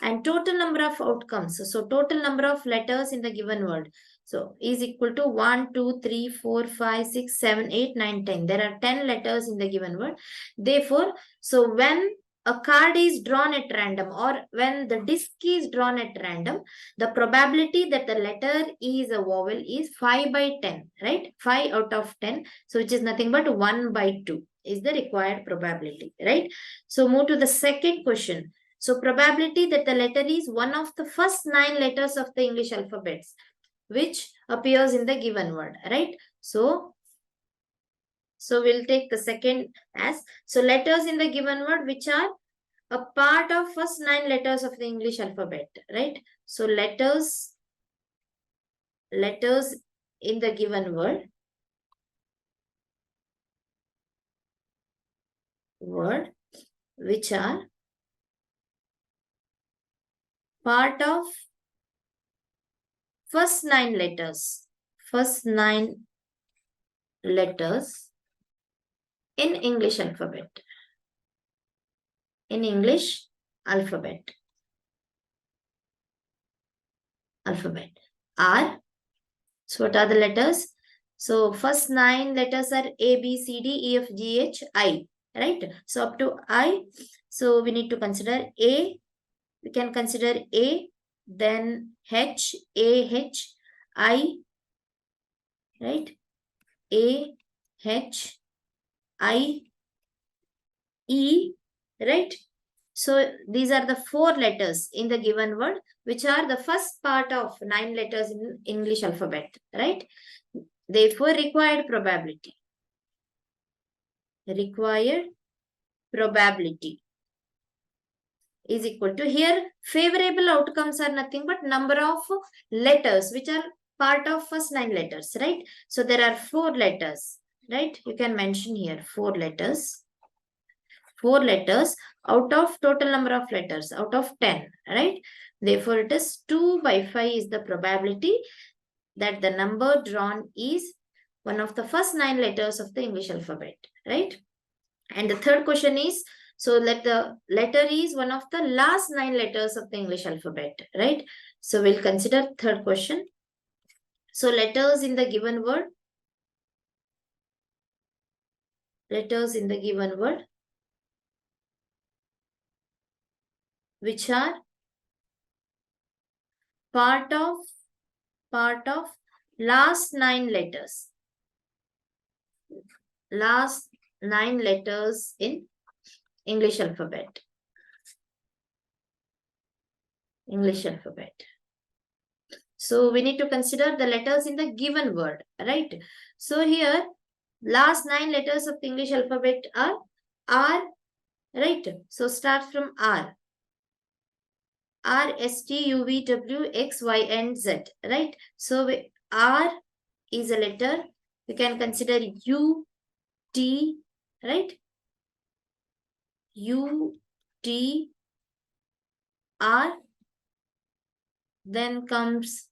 and total number of outcomes, so total number of letters in the given word, so is equal to 1, 2, 3, 4, 5, 6, 7, 8, 9, 10. There are 10 letters in the given word. Therefore, so when a card is drawn at random or when the disc is drawn at random, the probability that the letter is a vowel is 5 by 10, right? 5 out of 10. So which is nothing but 1 by 2 is the required probability, right? So move to the second question. So probability that the letter is one of the first 9 letters of the English alphabets which appears in the given word, right? So we'll take the second as, so letters in the given word which are a part of first 9 letters of the English alphabet, right? So letters in the given word which are part of first 9 letters in English alphabet. Are, so what are the letters? So first 9 letters are A, B, C, D, E, F, G, H, I, right? So up to I, so we need to consider A, we can consider A, then H, A, H, I, right? A, H, I, E, right? So these are the 4 letters in the given word, which are the first part of 9 letters in English alphabet, right? Therefore, required probability. Required probability is equal to, here favorable outcomes are nothing but number of letters which are part of first 9 letters, right? So there are 4 letters, right? You can mention here 4 letters. 4 letters out of total number of letters out of 10, right? Therefore, it is 2 by 5 is the probability that the number drawn is one of the first 9 letters of the English alphabet, right? And the third question is, so let the letter is one of the last 9 letters of the English alphabet, right? So we'll consider third question. So letters in the given word, which are part of last 9 letters. Last 9 letters in English alphabet. So we need to consider the letters in the given word, right? So here, last 9 letters of the English alphabet are R, right? So start from R. R, S, T, U, V, W, X, Y, and Z, right? So R is a letter. We can consider U, T, right? U, T, R. Then comes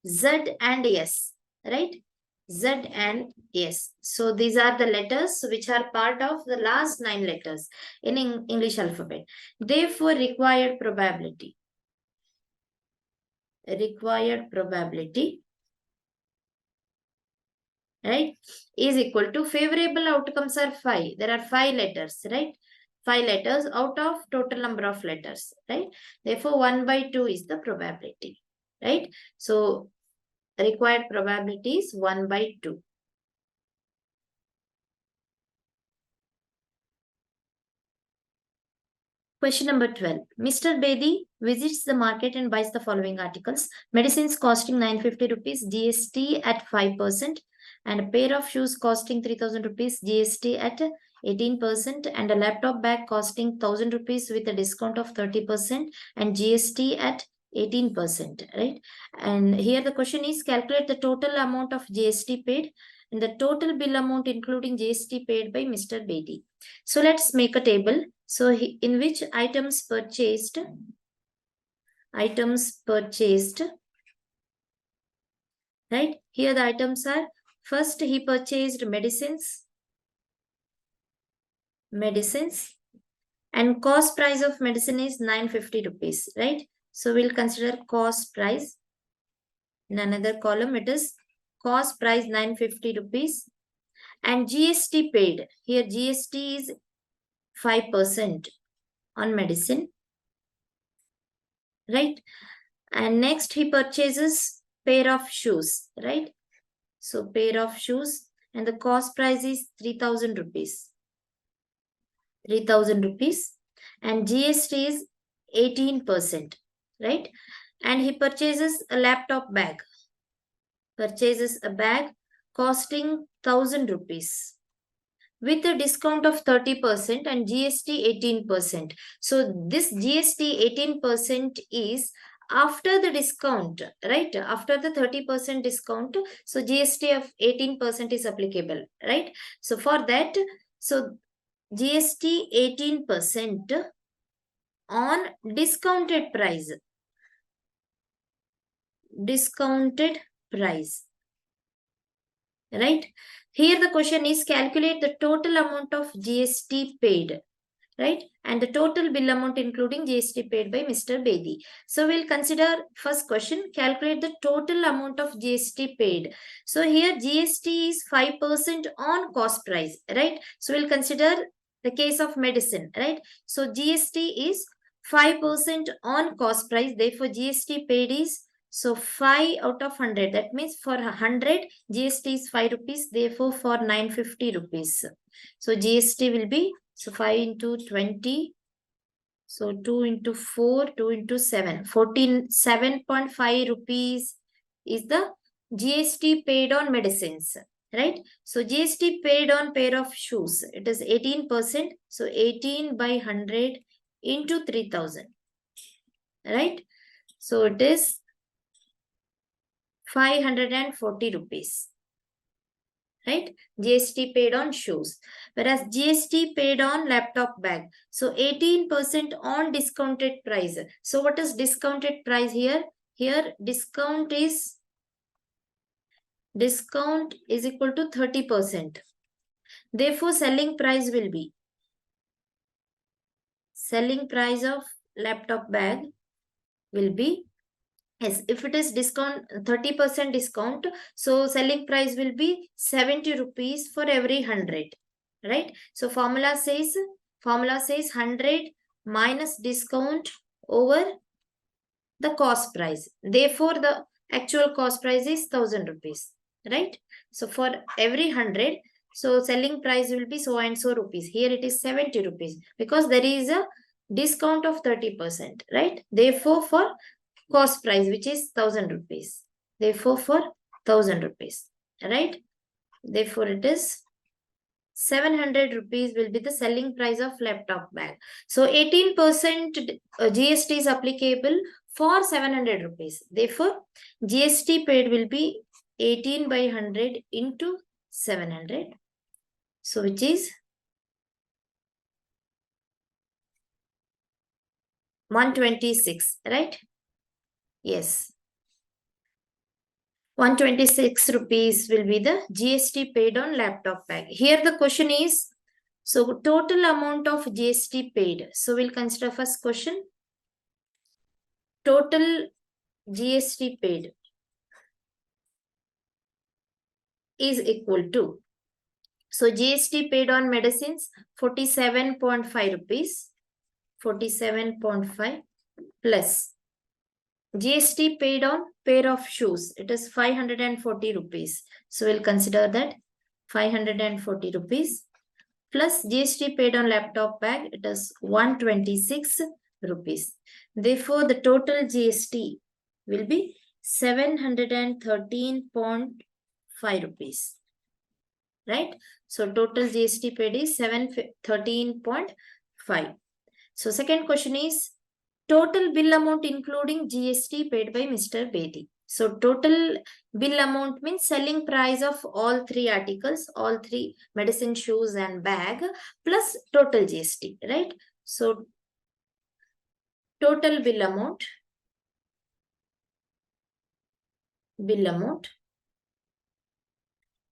Z and S, right? Z and S. So these are the letters which are part of the last 9 letters in English alphabet. Therefore, required probability right, is equal to favorable outcomes are 5. There are 5 letters, right? 5 letters out of total number of letters, right? Therefore, 1 by 2 is the probability, right? So required probability is 1 by 2. Question number 12. Mr. Bedi visits the market and buys the following articles. Medicines costing 950 rupees, GST at 5%, and a pair of shoes costing 3000 rupees, GST at 18%, and a laptop bag costing 1000 rupees with a discount of 30% and GST at 18%, right? And here the question is, calculate the total amount of GST paid and the total bill amount including GST paid by Mr. Bedi. So let's make a table. So in which items purchased, right? Here the items are, first he purchased medicines, and cost price of medicine is 950 rupees, right? So we'll consider cost price. In another column, it is cost price 950 rupees and GST paid. Here GST is 5% on medicine, right? And next he purchases pair of shoes, right? So pair of shoes and the cost price is 3000 rupees. 3000 rupees and GST is 18%, right? And he purchases a laptop bag. Purchases a bag costing 1000 rupees with a discount of 30% and GST 18%. So this GST 18% is after the discount, right? After the 30% discount, so GST of 18% is applicable, right? So for that, so GST 18% on discounted price. Right? Here the question is, calculate the total amount of GST paid, right? And the total bill amount including GST paid by Mr. Bedi. So we'll consider first question, calculate the total amount of GST paid. So here GST is 5% on cost price, right? So we'll consider the case of medicine, right? So GST is 5% on cost price. Therefore, GST paid is So 5 out of 100. That means for 100, GST is 5 rupees. Therefore, for 950 rupees. So GST will be, so 5 into 20. So 2 into 4, 2 into 7. 7.5 rupees is the GST paid on medicines. Right? So GST paid on pair of shoes. It is 18%. So 18 by 100 into 3000. Right? So it is 540 rupees. Right? GST paid on shoes. Whereas GST paid on laptop bag. So 18% on discounted price. So what is discounted price here? Here discount is equal to 30%. Therefore, selling price will be selling price of laptop bag will be, yes, if it is discount 30% discount, so selling price will be 70 rupees for every 100. Right? So formula says 100 minus discount over the cost price. Therefore, the actual cost price is 1000 rupees. Right? So for every 100, so selling price will be so and so rupees. Here it is 70 rupees because there is a discount of 30%. Right? Therefore, for cost price, which is 1000 rupees. Therefore, for 1000 rupees. Right? Therefore, it is 700 rupees will be the selling price of laptop bag. So 18% GST is applicable for 700 rupees. Therefore, GST paid will be 18 by 100 into 700. So which is 126, right? Yes. 126 rupees will be the GST paid on laptop bag. Here the question is, so total amount of GST paid. So we'll consider first question. Total GST paid is equal to, so GST paid on medicines 47.5 rupees, 47.5 plus GST paid on pair of shoes, it is 540 rupees. So we'll consider that 540 rupees plus GST paid on laptop bag, it is 126 rupees. Therefore, the total GST will be 713.5 rupees. Right? So total GST paid is 713.5. So second question is total bill amount including GST paid by Mr. Bedi. So total bill amount means selling price of all three articles, all three medicine, shoes and bag plus total GST, right? So total bill amount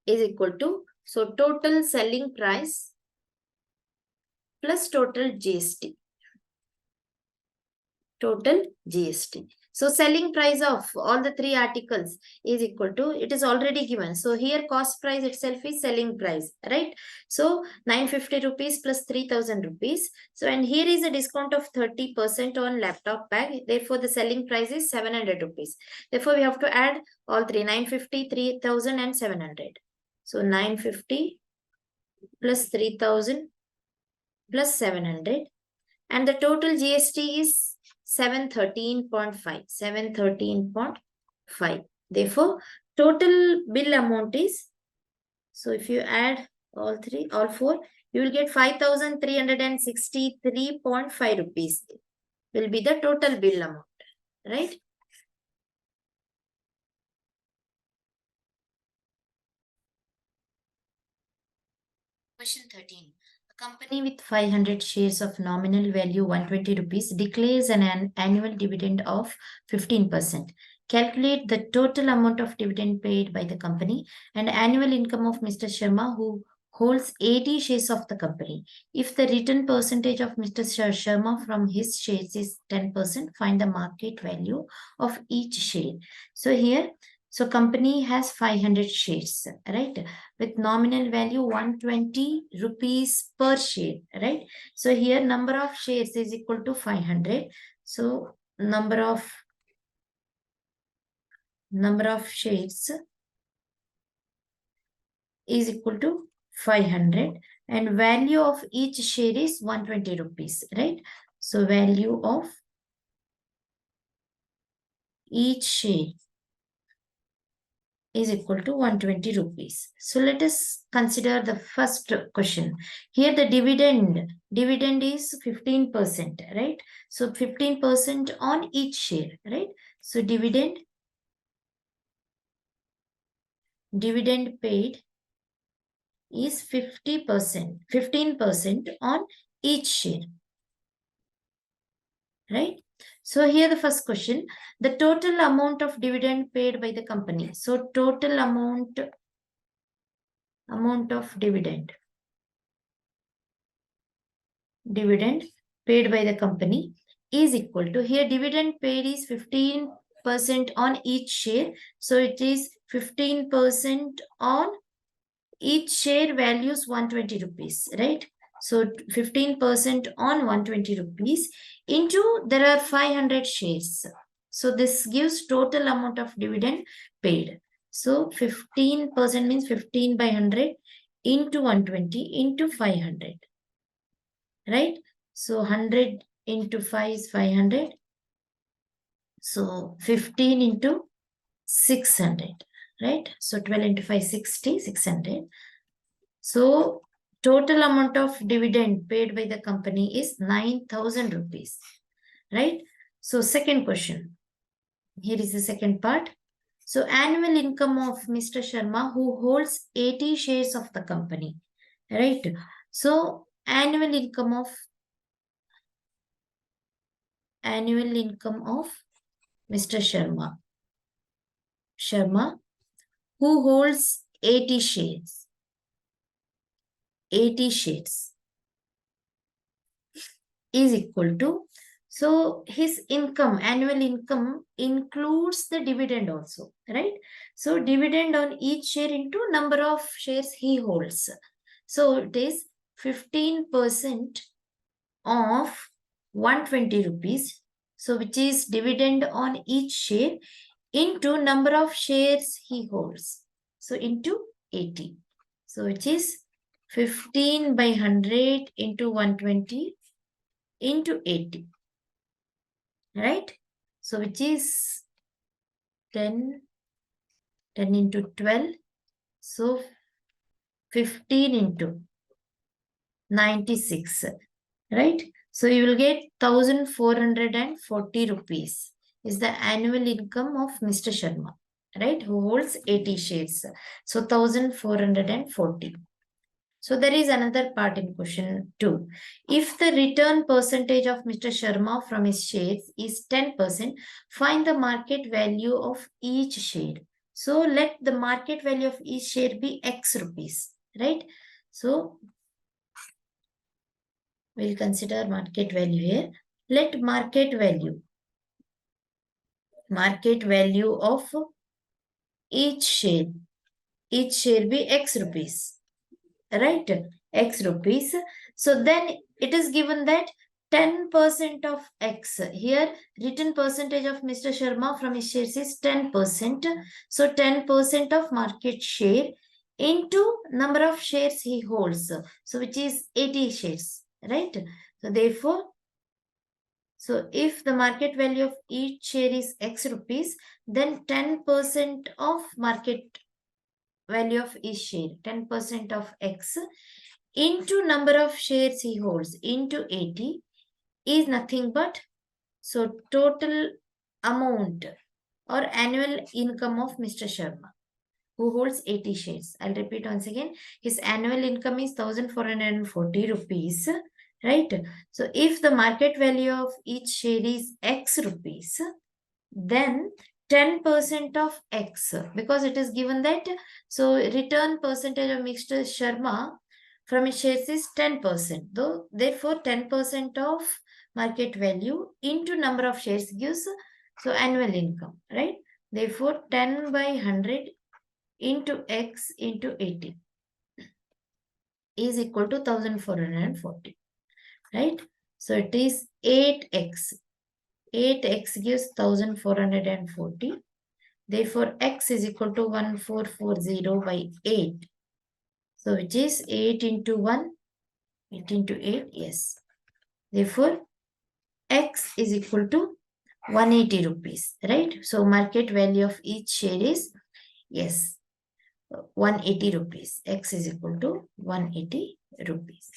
is equal to, so total selling price plus total GST. Total GST. So selling price of all the three articles is equal to, it is already given. So here cost price itself is selling price, right? So 950 rupees plus 3000 rupees. So and here is a discount of 30% on laptop bag. Therefore, the selling price is 700 rupees. Therefore, we have to add all three, 950, 3000 and 700. So 950 plus 3000 plus 700. And the total GST is 713.5. 713.5. Therefore, total bill amount is, so if you add all four, you will get 5363.5 rupees will be the total bill amount, right? Question 13. A company with 500 shares of nominal value 120 rupees declares an annual dividend of 15%. Calculate the total amount of dividend paid by the company and annual income of Mr. Sharma, who holds 80 shares of the company. If the return percentage of Mr. Sharma from his shares is 10%, find the market value of each share. So here, so company has 500 shares, right? With nominal value 120 rupees per share, right? So here number of shares is equal to 500. So number of number of shares is equal to 500 and value of each share is 120 rupees, right? So value of each share is equal to 120 rupees. So let us consider the first question. Here the dividend is 15%, right? So 15% on each share, right? So dividend paid is 50%, 15% on each share, right? So here the first question, the total amount of dividend paid by the company. So total amount of dividend paid by the company is equal to, here dividend paid is 15% on each share. So it is 15% on each share values 120 rupees, right? So 15% on 120 rupees into, there are 500 shares. So this gives total amount of dividend paid. So 15% means 15 by 100 into 120 into 500, right? So 100 into 5 is 500. So 15 into 600, right? So 12 into 5, 60, 600. So total amount of dividend paid by the company is 9,000 rupees, right? So second question. Here is the second part. So annual income of Mr. Sharma, who holds 80 shares of the company, right? So annual income of Mr. Sharma, who holds 80 shares. 80 shares is equal to, so his income, annual income includes the dividend also, right? So dividend on each share into number of shares he holds. So it is 15% of 120 rupees. So which is dividend on each share into number of shares he holds. So into 80. So which is 15 by 100 into 120 into 80, right? So which is 10 into 12. So 15 into 96, right? So you will get 1,440 rupees is the annual income of Mr. Sharma, right? Who holds 80 shares. So 1,440. So there is another part in question 2. If the return percentage of Mr. Sharma from his shares is 10%, find the market value of each share. So let the market value of each share be X rupees, right? So we'll consider market value here. Let market value of each share be X rupees, right? X rupees. So then it is given that 10% of X. Here written percentage of Mr. Sharma from his shares is 10%. So 10% of market share into number of shares he holds. So which is 80 shares, right? So therefore, so if the market value of each share is X rupees, then 10% of market value of each share, 10% of X into number of shares he holds into 80 is nothing but, so total amount or annual income of Mr. Sharma, who holds 80 shares. I'll repeat once again. His annual income is 1,440 rupees, right? So if the market value of each share is X rupees, then 10% of X, because it is given that, so return percentage of Mr. Sharma from his shares is 10%. Though, therefore, 10% of market value into number of shares gives, so annual income, right? Therefore, 10 by 100 into X into 80 is equal to 1,440, right? So it is 8X. 8X gives 1,440. Therefore, x is equal to 1440 by 8. So, which is 8 into 1, 8 into 8, yes. Therefore, x is equal to 180 rupees, right? So, market value of each share is, yes, 180 rupees. X is equal to 180 rupees.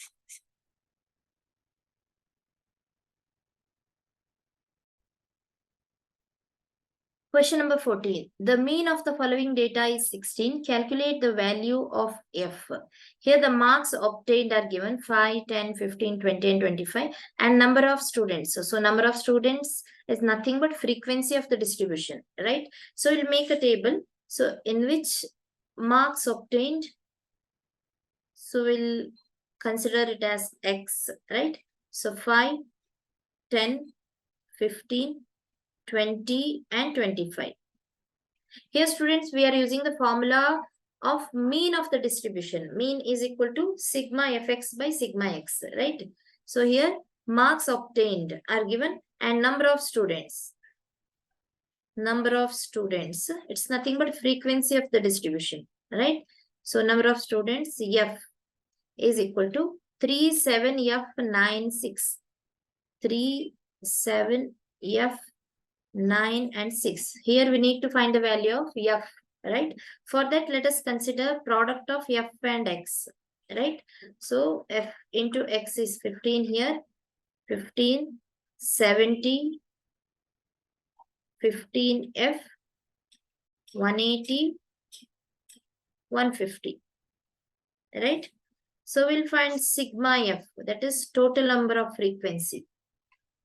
Question number 14. The mean of the following data is 16. Calculate the value of F. Here the marks obtained are given 5, 10, 15, 20 and 25 and number of students. So number of students is nothing but frequency of the distribution, right? So we'll make a table. So in which marks obtained, so we'll consider it as X, right? So 5, 10, 15, 20 and 25. Here students, we are using the formula of mean of the distribution. Mean is equal to sigma fx by sigma x, right? So here marks obtained are given and number of students. Number of students, it's nothing but frequency of the distribution, right? So number of students F is equal to 37F96. 37F 9 and 6. Here we need to find the value of F, right? For that, let us consider product of F and X, right? So F into X is 15 here, 15, 70, 15F, 180, 150, right? So we'll find sigma F, that is total number of frequency,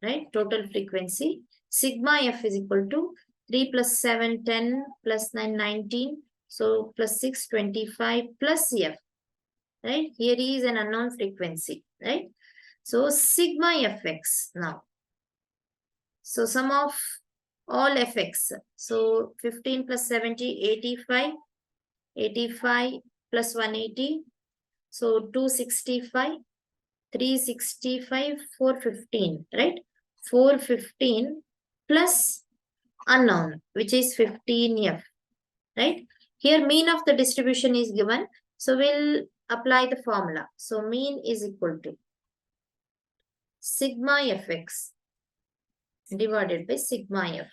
right? Total frequency. Sigma F is equal to 3 plus 7, 10, plus 9, 19. So plus 6, 25 plus F, right? Here is an unknown frequency, right? So sigma Fx now. So sum of all Fx. So 15 plus 70, 85. 85 plus 180. So 265. 365, 415, right? 415 plus unknown, which is 15F, right? Here mean of the distribution is given. So we'll apply the formula. So mean is equal to sigma Fx divided by sigma F,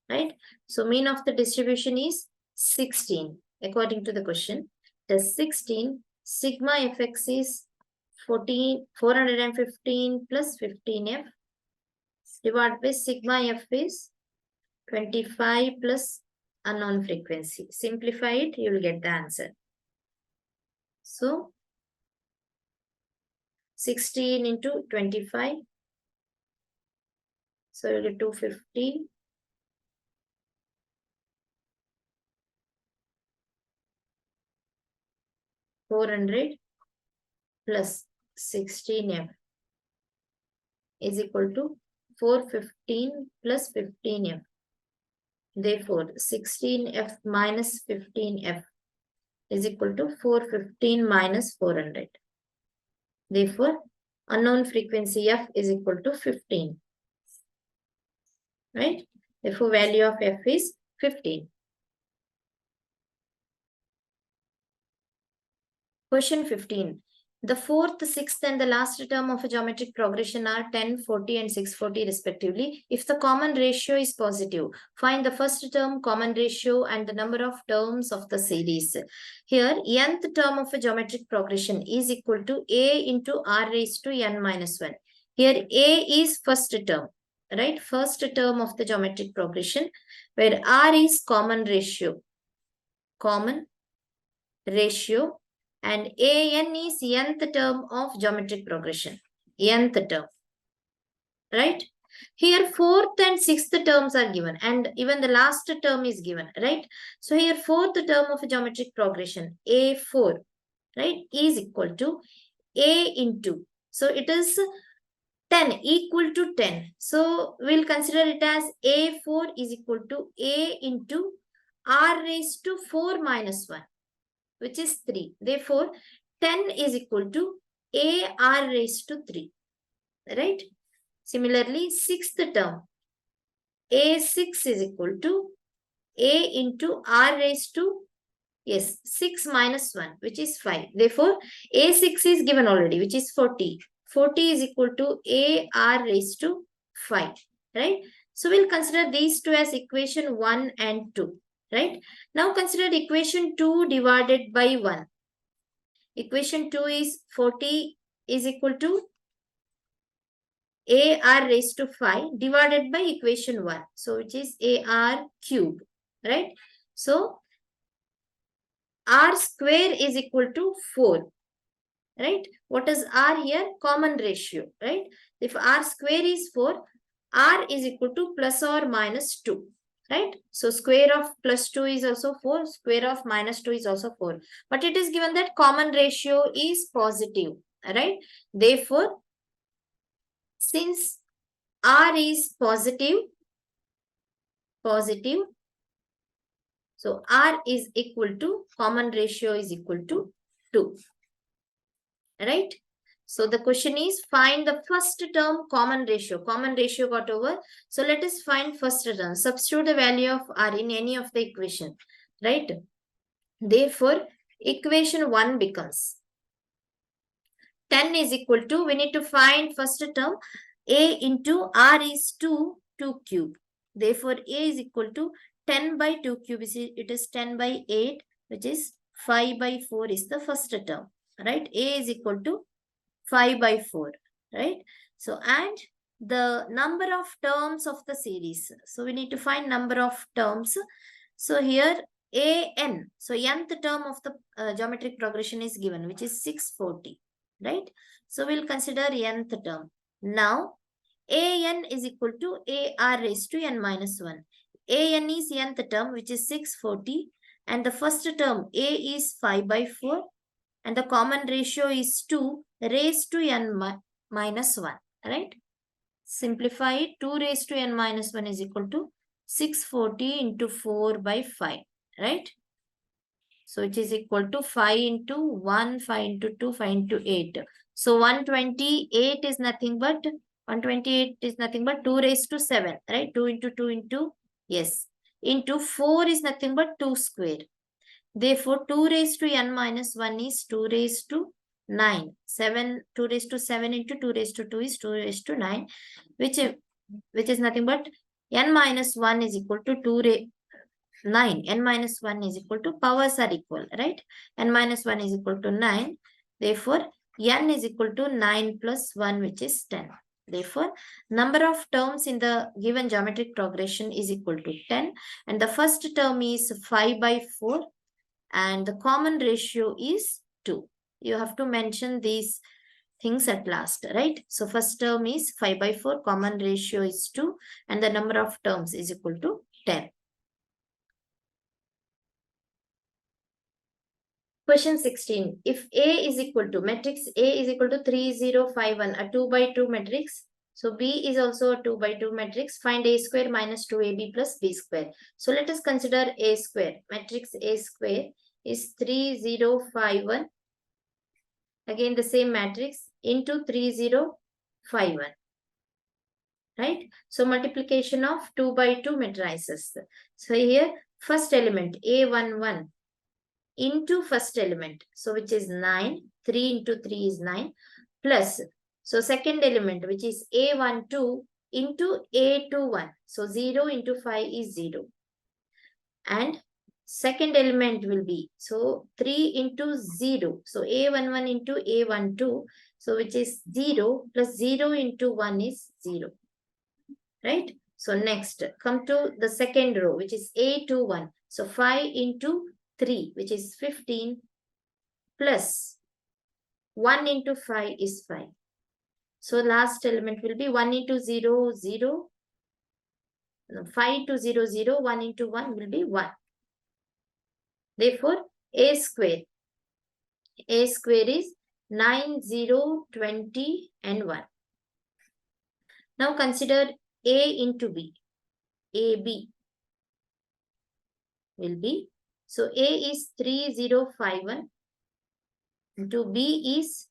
right? So mean of the distribution is 16 according to the question. The 16 sigma Fx is 415 plus 15F divided by sigma F is 25 plus unknown frequency. Simplify it, you will get the answer. So 16 into 25. So you get 250. $400 plus 16F is equal to 415 plus 15F. Therefore, 16F minus 15F is equal to 415 minus 400. Therefore, unknown frequency F is equal to 15. Right? Therefore, value of F is 15. Question 15. The fourth, sixth, and the last term of a geometric progression are 10, 40, and 640 respectively. If the common ratio is positive, find the first term, common ratio, and the number of terms of the series. Here, nth term of a geometric progression is equal to a into r raised to n minus 1. Here, a is first term, right? First term of the geometric progression, where r is common ratio. Common ratio. And an is nth term of geometric progression. Nth term. Right? Here fourth and sixth terms are given and even the last term is given. Right? So here fourth term of geometric progression, a4, right, is equal to a into. So it is 10 equal to 10. So we'll consider it as a4 is equal to a into r raised to 4 minus 1. Which is 3. Therefore, 10 is equal to AR raised to 3. Right? Similarly, sixth term, A6 is equal to A into R raised to, yes, 6 minus 1, which is 5. Therefore, A6 is given already, which is 40. 40 is equal to AR raised to 5, right? So, we'll consider these two as equation 1 and 2, right? Now, consider equation 2 divided by 1. Equation 2 is 40 is equal to AR raised to 5 divided by equation 1. So, which is AR cube, right? So, R square is equal to 4, right? What is R here? Common ratio, right? If R square is 4, R is equal to plus or minus 2, right? So, square of plus 2 is also 4, square of minus 2 is also 4. But it is given that common ratio is positive, right? Therefore, since R is positive, so R is equal to, common ratio is equal to 2, right? So the question is, find the first term common ratio. Common ratio got over. So let us find first term. Substitute the value of R in any of the equation, right? Therefore, equation 1 becomes 10 is equal to, we need to find first term, A into R is 2 cube. Therefore, A is equal to 10 by 2 cube. It is 10 by 8, which is 5 by 4 is the first term, right? A is equal to 5 by 4, right? So, and the number of terms of the series. So, we need to find number of terms. So, here AN, so nth term of the geometric progression is given, which is 640, right? So, we'll consider nth term. Now, AN is equal to AR raised to n minus 1. AN is nth term, which is 640, and the first term A is 5 by 4, and the common ratio is 2 raised to n minus 1, right? Simplify it. 2 raised to n minus 1 is equal to 640 into 4 by 5, right? So it is equal to 5 into 1, 5 into 2, 5 into 8. So 128 is nothing but 2 raised to 7, right? 2 into 2 into, yes, into 4 is nothing but 2 square. Therefore, 2 raised to n minus 1 is 2 raised to 9. 2 raised to 7 into 2 raised to 2 is 2 raised to 9, which is nothing but n minus 1 is equal to 9. N minus 1 is equal to, powers are equal, right? N minus 1 is equal to 9. Therefore, n is equal to 9 plus 1, which is 10. Therefore, number of terms in the given geometric progression is equal to 10. And the first term is 5 by 4. And the common ratio is 2. You have to mention these things at last, right? So first term is 5 by 4, common ratio is 2, and the number of terms is equal to 10. Question 16. If A is equal to, matrix A is equal to 3, 0, 5, 1, a 2 by 2 matrix. So B is also a 2 by 2 matrix. Find A square minus 2AB plus B square. So let us consider A square. Matrix A square is 3, 0, 5, 1. Again, the same matrix into 3, 0, 5, 1. Right? So, multiplication of 2 by 2 matrices. So, here, first element, A11 into first element. So, which is 9. 3 into 3 is 9. Plus, so second element, which is A12 into A21. So, 0 into 5 is 0. And second element will be, so 3 into 0. So A11 into A12. So which is 0 plus 0 into 1 is 0. Right? So next, come to the second row, which is A21. So 5 into 3, which is 15, plus 1 into 5 is 5. So last element will be 1 into 0, 0. 5 into 0, 0. 1 into 1 will be 1. Therefore, A square is 9, 0, 20 and 1. Now consider A into B. AB will be, so A is 3, 0, 5, 1 into B is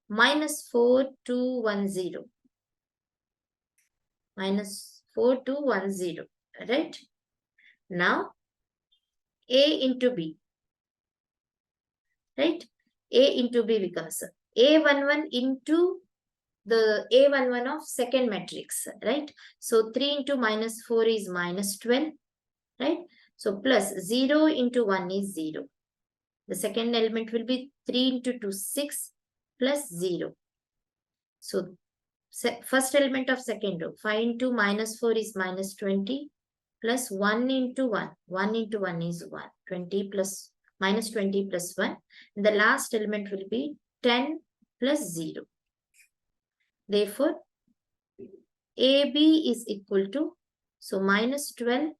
minus 4, 2, 1, 0. Minus 4, 2, 1, 0. Right? Now A into B, right? A into B becomes A11 into the A11 of second matrix, right? So 3 into minus 4 is minus 12, right? So plus 0 into 1 is 0. The second element will be 3 into 2, 6 plus 0. So first element of second row, 5 into minus 4 is minus 20 plus 1 into 1. 1 into 1 is 1. 20 plus minus 20 plus 1. And the last element will be 10 plus 0. Therefore, AB is equal to, so minus 12,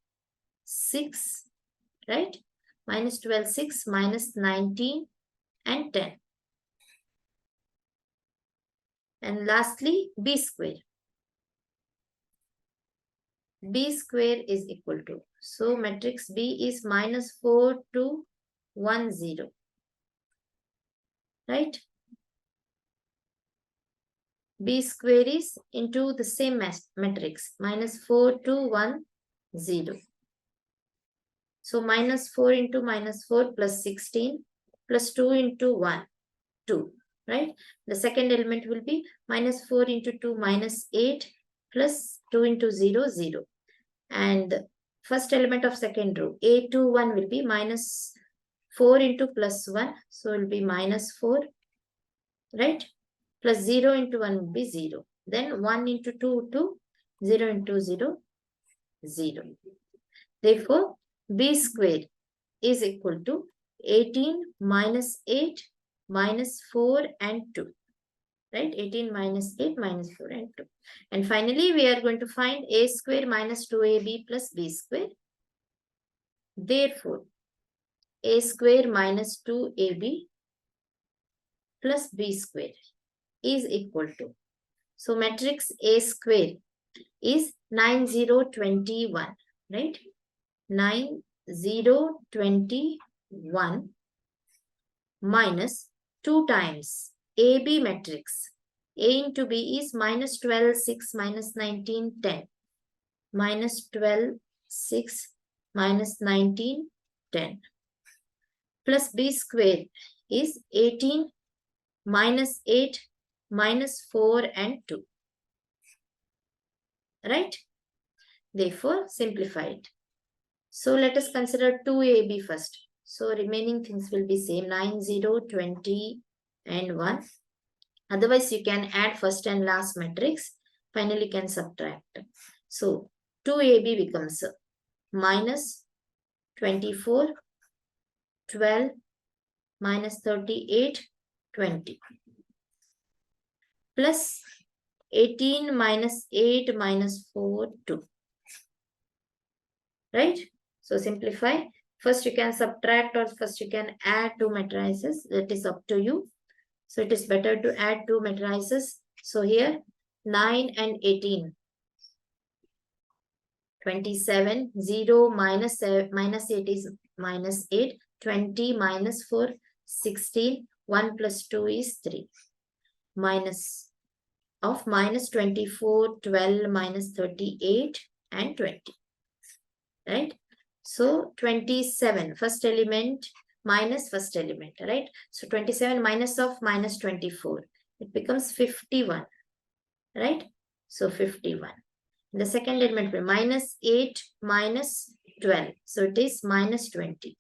6, right? Minus 12, 6, minus 19 and 10. And lastly, B square. B square is equal to, so matrix B is minus 4, 2, 1, 0. Right? B square is into the same matrix, minus 4, 2, 1, 0. So minus 4 into minus 4 plus 16 plus 2 into 1, 2. Right? The second element will be minus 4 into 2 minus 8 plus 2 into 0, 0. And first element of second row, A21 will be minus 4 into plus 1. So it will be minus 4, right? Plus 0 into 1 will be 0. Then 1 into 2, 2. 0 into 0, 0. Therefore, B square is equal to 18 minus 8 minus 4 and 2. Right? 18 minus 8 minus 4 and 2. And finally, we are going to find A square minus 2AB plus B square. Therefore, A square minus 2AB plus B square is equal to, so matrix A square is 9021, right? 9021 minus 2 times AB matrix. A into B is minus 12, 6, minus 19, 10. Minus 12, 6, minus 19, 10. Plus B square is 18, minus 8, minus 4 and 2. Right? Therefore, simplify it. So let us consider 2AB first. So remaining things will be same, 9, 0, 20 and 1. Otherwise, you can add first and last matrix. Finally, you can subtract. So 2AB becomes minus 24, 12, minus 38, 20. Plus 18 minus 8 minus 4, 2. Right? So simplify. First you can subtract or first you can add two matrices. That is up to you. So it is better to add two matrices. So here 9 and 18. 27, 0 minus 8 is minus 8. 20 minus 4, 16. 1 plus 2 is 3. Minus of minus 24, 12, minus 38 and 20. Right? So 27, first element minus first element, right? So 27 minus of minus 24, it becomes 51, right? So 51. The second element will be minus 8 minus 12, so it is minus 20.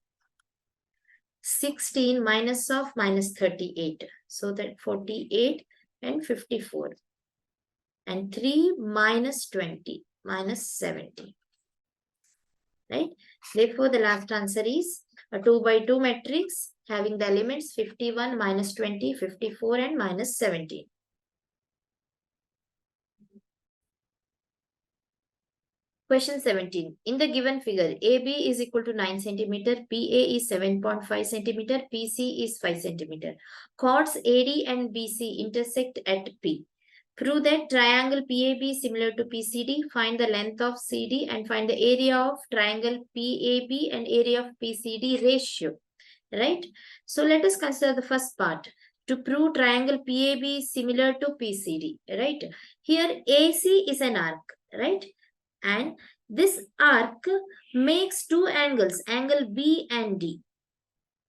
16 minus of minus 38, so that 48 and 54. And 3 minus 20, minus 70. Right? Therefore, the last answer is a 2 by 2 matrix having the elements 51, minus 20, 54 and minus 17. Question 17. In the given figure, AB is equal to 9 cm, PA is 7.5 cm, PC is 5 cm. Chords AD and BC intersect at P. Prove that triangle PAB is similar to PCD. Find the length of CD and find the area of triangle PAB and area of PCD ratio. Right? So let us consider the first part. To prove triangle PAB is similar to PCD. Right? Here AC is an arc. Right? And this arc makes two angles, angle B and D.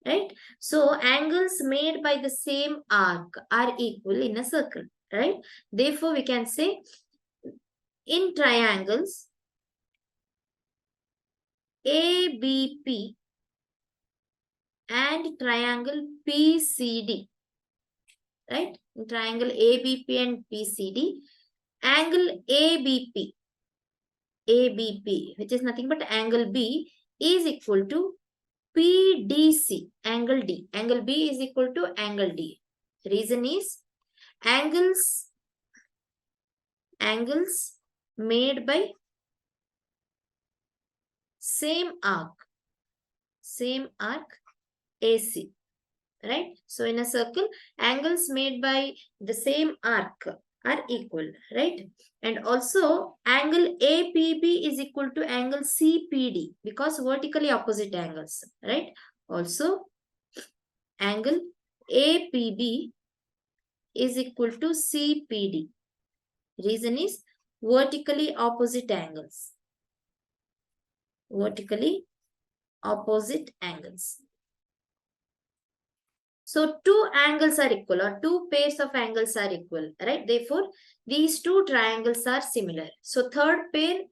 Right? So angles made by the same arc are equal in a circle. Right? Therefore, we can say in triangles ABP and triangle PCD. Right? In triangle ABP and PCD, angle ABP, which is nothing but angle B, is equal to PDC, angle D. Angle B is equal to angle D. Reason is angles made by same arc AC. Right? So in a circle, angles made by the same arc are equal, right? And also angle APB is equal to angle CPD because vertically opposite angles, right? Also angle APB is equal to CPD. Reason is vertically opposite angles. Vertically opposite angles. So two angles are equal or two pairs of angles are equal, right? Therefore, these two triangles are similar. So third pair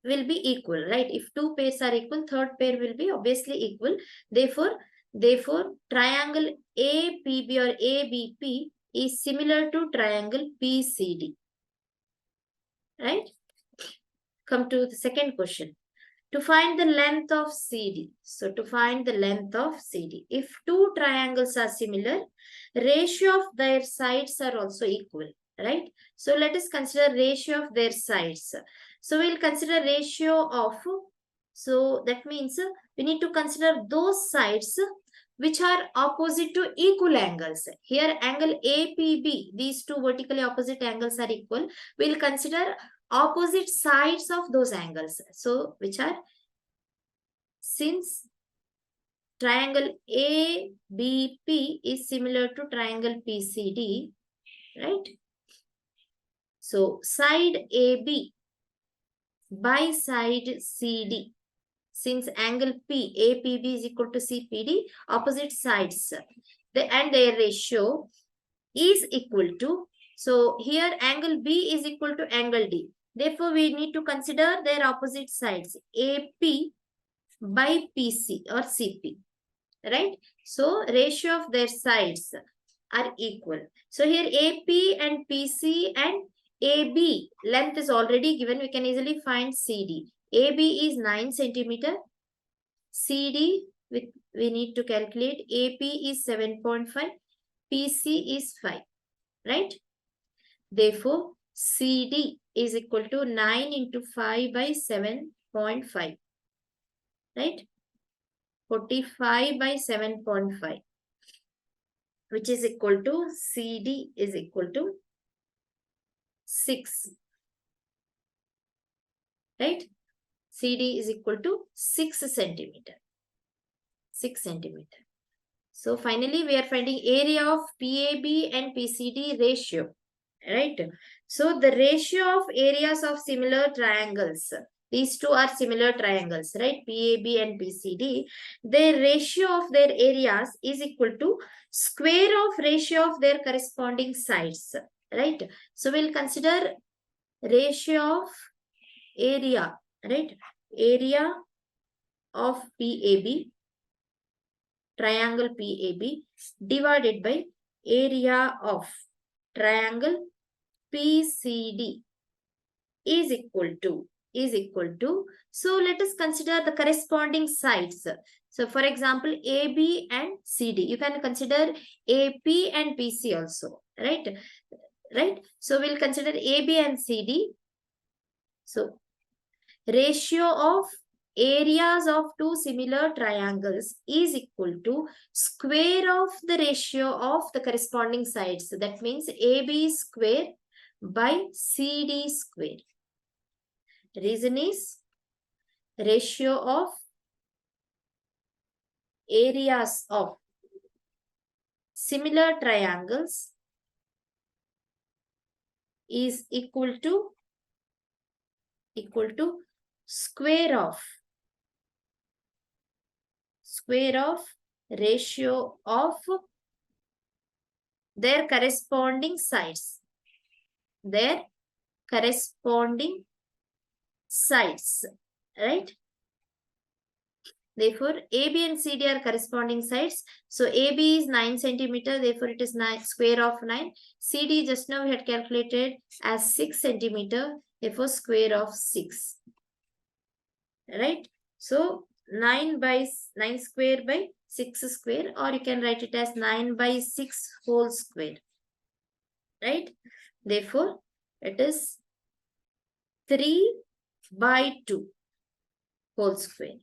will be equal, right? If two pairs are equal, third pair will be obviously equal. Therefore, triangle APB or ABP is similar to triangle PCD, right? Come to the second question. To find the length of CD. So to find the length of CD. If two triangles are similar, ratio of their sides are also equal, right? So let us consider ratio of their sides. So we'll consider ratio of, so that means we need to consider those sides which are opposite to equal angles. Here angle APB, these two vertically opposite angles are equal. We'll consider opposite sides of those angles. So which are, since triangle ABP is similar to triangle PCD, right? So side AB by side CD. Since angle APB is equal to CPD, opposite sides and their ratio is equal to, so here angle B is equal to angle D. Therefore, we need to consider their opposite sides, AP by PC or CP, right? So, ratio of their sides are equal. So, here AP and PC and AB length is already given. We can easily find CD. AB is 9 centimeter. CD, we need to calculate. AP is 7.5. PC is 5, right? Therefore, CD is equal to 9 into 5 by 7.5, right? 45 by 7.5, which is equal to CD is equal to 6, right? CD is equal to 6 centimeter. 6 centimeter. So finally, we are finding area of PAB and PCD ratio, right? So the ratio of areas of similar triangles, these two are similar triangles, right? PAB and PCD, their ratio of their areas is equal to square of ratio of their corresponding sides, right? So we'll consider ratio of area, right? Area of PAB, triangle PAB divided by area of triangle PCD is equal to, so let us consider the corresponding sides. So for example, AB and CD, you can consider AP and PC also, right? So we'll consider AB and CD. So ratio of areas of two similar triangles is equal to square of the ratio of the corresponding sides. So that means AB square by CD square. Reason is ratio of areas of similar triangles is equal to square of ratio of their corresponding sides. Their corresponding sides, right? Therefore, AB and CD are corresponding sides. So AB is 9 centimeter. Therefore, it is 9 square of 9. CD just now we had calculated as 6 centimeter. Therefore, square of 6. Right? So 9 square by 6 square, or you can write it as 9 by 6 whole square. Right? Therefore, it is 3 by 2 whole square,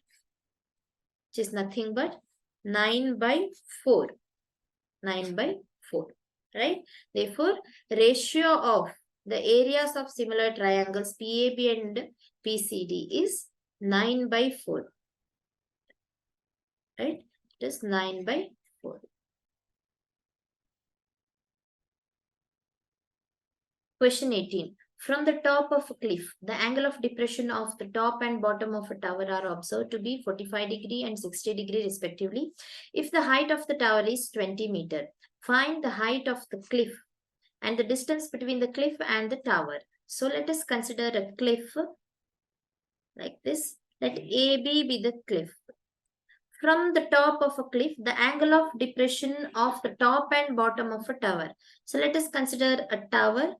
which is nothing but 9 by 4. 9 by 4. Right? Therefore, ratio of the areas of similar triangles PAB and PCD is 9 by 4. Right? It is 9 by 4. Question 18. From the top of a cliff, the angle of depression of the top and bottom of a tower are observed to be 45 degree and 60 degree respectively. If the height of the tower is 20 meter, find the height of the cliff and the distance between the cliff and the tower. So let us consider a cliff like this. Let AB be the cliff. From the top of a cliff, the angle of depression of the top and bottom of a tower. So let us consider a tower,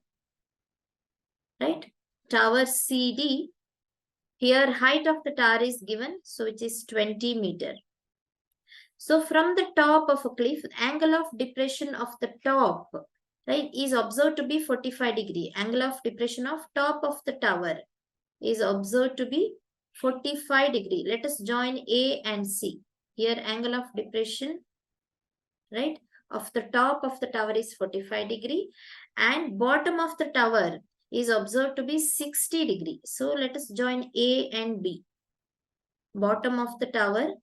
right? Tower CD. Here height of the tower is given, so it is 20 meter. So from the top of a cliff, angle of depression of the top, right, is observed to be 45 degree. Angle of depression of top of the tower is observed to be 45 degree. Let us join A and C. Here angle of depression, right, of the top of the tower is 45 degree and bottom of the tower is observed to be 60 degree. So let us join A and B. Bottom of the tower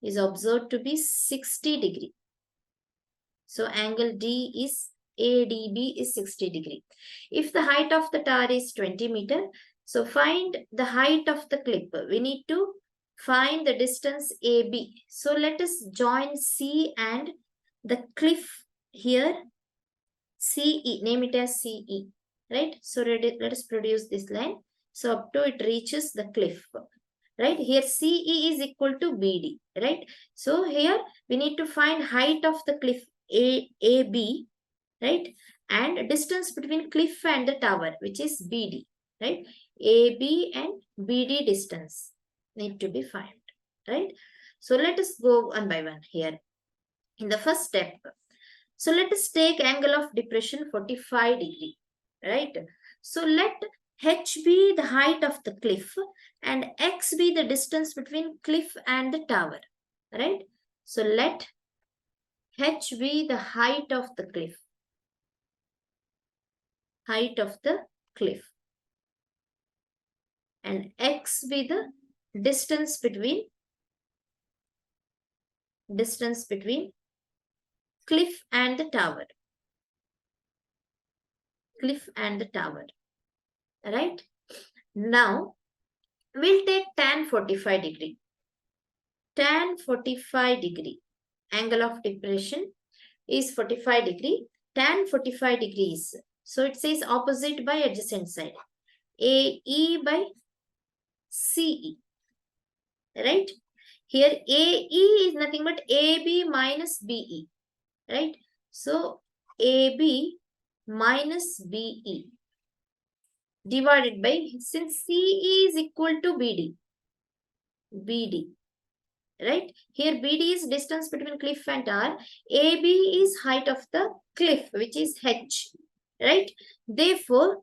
is observed to be 60 degree. So angle D is ADB is 60 degree. If the height of the tower is 20 meter, so find the height of the cliff. We need to find the distance AB. So let us join C and the cliff here, CE, name it as CE, right? So let us produce this line. So up to it reaches the cliff, right? Here CE is equal to BD, right? So here we need to find height of the cliff AB, right? And distance between cliff and the tower, which is BD, right? AB and BD distance need to be found, right? So let us go one by one here. In the first step, so let us take angle of depression 45 degree, right? So let H be the height of the cliff and X be the distance between cliff and the tower, right? So let H be the height of the cliff. Height of the cliff. And X be the distance between cliff and the tower. Cliff and the tower. Right? Now, we'll take tan 45 degree. Tan 45 degree. Angle of depression is 45 degree. Tan 45 degrees. So it says opposite by adjacent side. AE by CE. Right? Here AE is nothing but AB minus BE. Right? So AB minus BE divided by, since CE is equal to BD, right? Here BD is distance between cliff and tower. AB is height of the cliff, which is H, right? Therefore,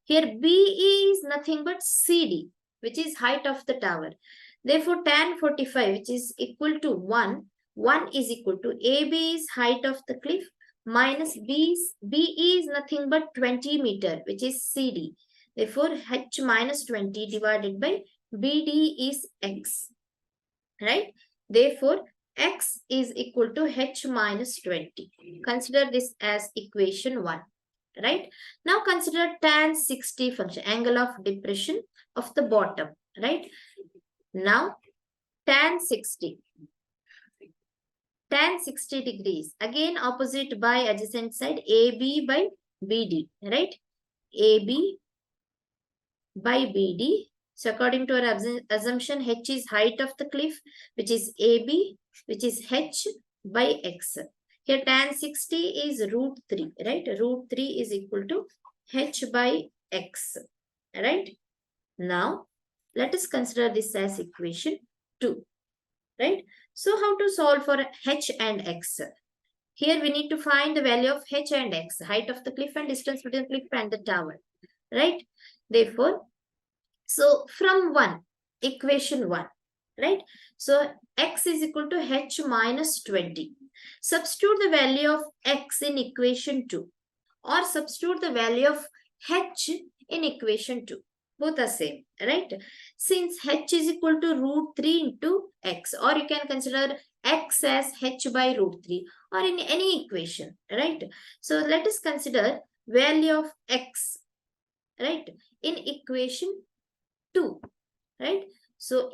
here BE is nothing but CD, which is height of the tower. Therefore, tan 45, which is equal to 1 is equal to AB is height of the cliff minus BE is nothing but 20 meter, which is CD. Therefore, H minus 20 divided by BD is X, right? Therefore, X is equal to H minus 20. Consider this as equation 1, right? Now consider tan 60 function, angle of depression of the bottom, right? Now, tan 60. Tan 60 degrees. Again, opposite by adjacent side, AB by BD, right? AB by BD. So according to our assumption, H is height of the cliff, which is AB, which is H by X. Here tan 60 is root 3, right? Root 3 is equal to H by X, right? Now, let us consider this as equation 2, right? So how to solve for H and X? Here we need to find the value of H and X, height of the cliff and distance between cliff and the tower, right? Therefore, so from 1, equation 1, right? So X is equal to H minus 20. Substitute the value of X in equation 2 or substitute the value of H in equation 2. Both are same, right? Since H is equal to root 3 into X, or you can consider X as H by root 3 or in any equation, right? So let us consider value of X, right? In equation 2, right? So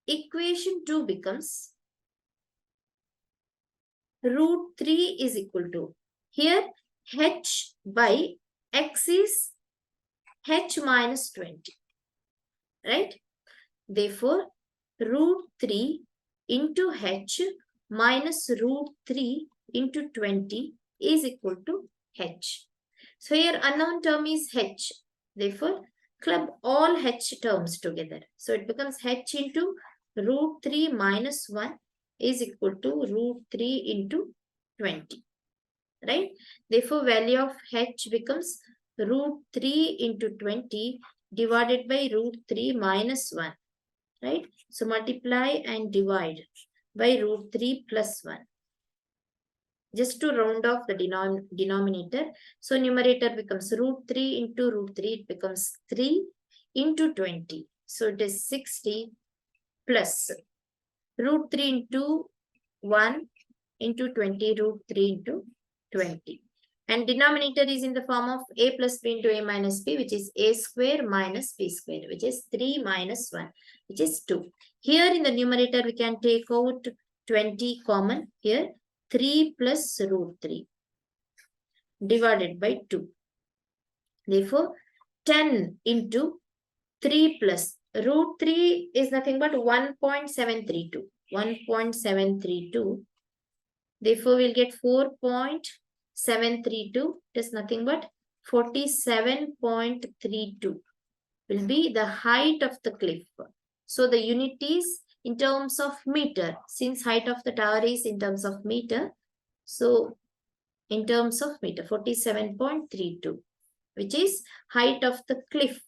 equation 2 becomes root 3 is equal to, here H by X is H minus 20, right? Therefore, root 3 into H minus root 3 into 20 is equal to H. So here unknown term is H. Therefore, club all H terms together. So it becomes H into root 3 minus 1 is equal to root 3 into 20, right? Therefore, value of H becomes root 3 into 20 divided by root 3 minus 1, right? So multiply and divide by root 3 plus 1. Just to round off the denominator. So numerator becomes root 3 into root 3. It becomes 3 into 20. So it is 60 plus root 3 into 1 into 20, root 3 into 20. And denominator is in the form of a plus b into a minus b, which is a square minus b square, which is 3 minus 1, which is 2. Here in the numerator, we can take out 20 common. Here 3 plus root 3 divided by 2. Therefore, 10 into 3 plus root 3 is nothing but 1.732. 1.732. Therefore, we'll get 4.732. It is nothing but 47.32 will be the height of the cliff. So the unit is in terms of meter. Since height of the tower is in terms of meter, so in terms of meter, 47.32, which is height of the cliff.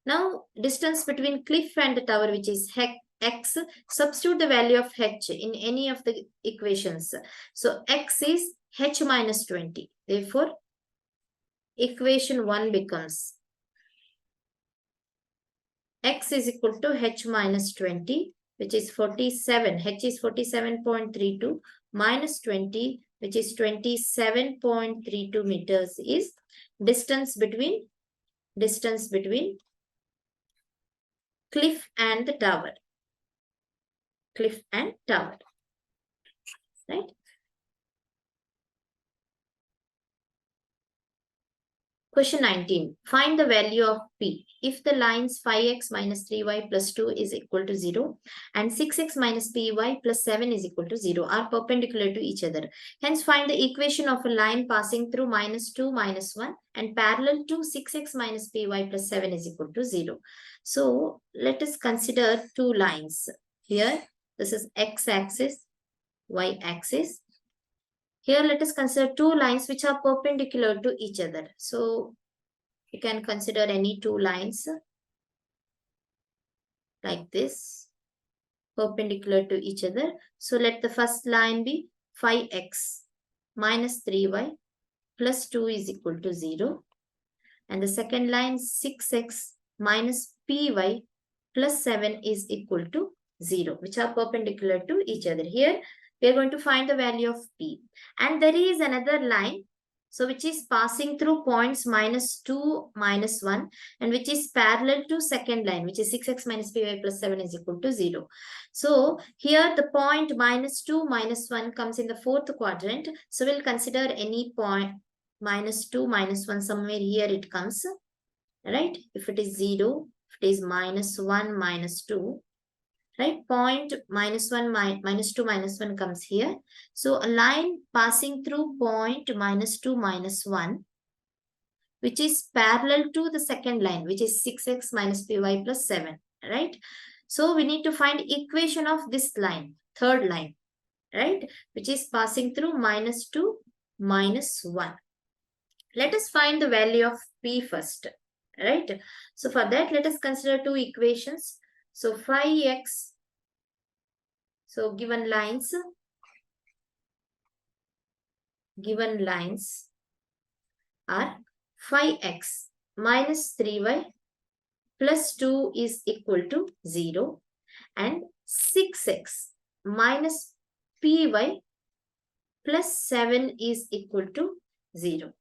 Now, distance between cliff and the tower, which is X, substitute the value of H in any of the equations. So X is H minus 20. Therefore, equation 1 becomes X is equal to H minus 20, which is 47. H is 47.32 minus 20, which is 27.32 meters is distance between cliff and the tower. Cliff and tower, right? Question 19. Find the value of P if the lines 5x minus 3y plus 2 is equal to 0 and 6x minus py plus 7 is equal to 0 are perpendicular to each other. Hence, find the equation of a line passing through minus 2 minus 1 and parallel to 6x minus py plus 7 is equal to 0. So, let us consider two lines. Here, this is x-axis, y-axis. Here, let us consider two lines which are perpendicular to each other. So, you can consider any two lines like this, perpendicular to each other. So, let the first line be 5x minus 3y plus 2 is equal to 0. And the second line 6x minus py plus 7 is equal to 0, which are perpendicular to each other. Here, we are going to find the value of P. And there is another line So which is passing through points -2, -1, and which is parallel to second line, which is 6x minus py plus 7 is equal to 0. So here the point -2, -1 comes in the fourth quadrant. So we'll consider any point -2, -1, somewhere here it comes, right? If it is 0, if it is -1, -2, right? Point -1, -2, -1 comes here. So a line passing through point -2, -1, which is parallel to the second line, which is 6x minus py plus 7, right? So we need to find equation of this line, third line, right? Which is passing through -2, -1. Let us find the value of p first, right? So for that, let us consider two equations. So phi x, so given lines are phi x minus 3y plus 2 is equal to 0 and 6x minus py plus 7 is equal to 0.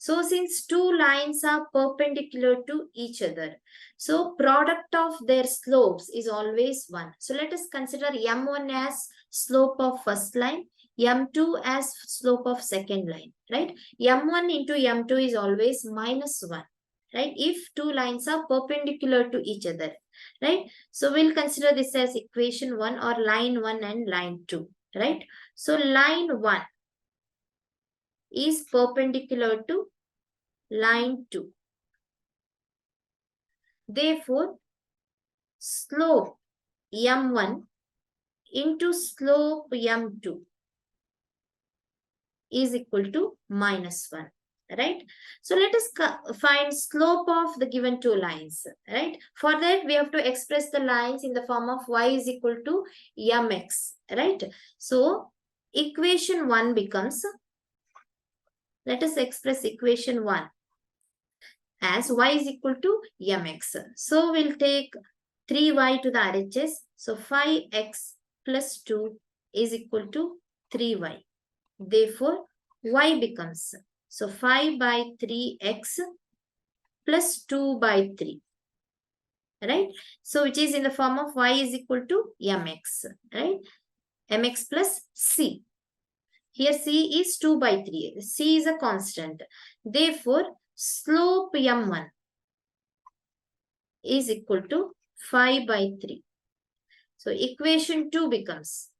So since two lines are perpendicular to each other, so product of their slopes is always 1. So let us consider m1 as slope of first line, m2 as slope of second line, right? m1 into m2 is always -1, right? If two lines are perpendicular to each other, right? So we'll consider this as equation 1 or line 1 and line 2, right? So line 1 is perpendicular to line 2. Therefore, slope m1 into slope m2 is equal to -1, right? So let us find slope of the given two lines, right? For that, we have to express the lines in the form of y is equal to mx, right? So equation 1 becomes, let us express equation 1 as y is equal to mx. So we'll take 3y to the RHS. So 5x plus 2 is equal to 3y. Therefore, y becomes, so 5 by 3x plus 2 by 3. Right? So which is in the form of y is equal to mx. Right? mx plus c. Here c is 2 by 3. C is a constant. Therefore, slope m1 is equal to 5 by 3. So equation 2 becomes,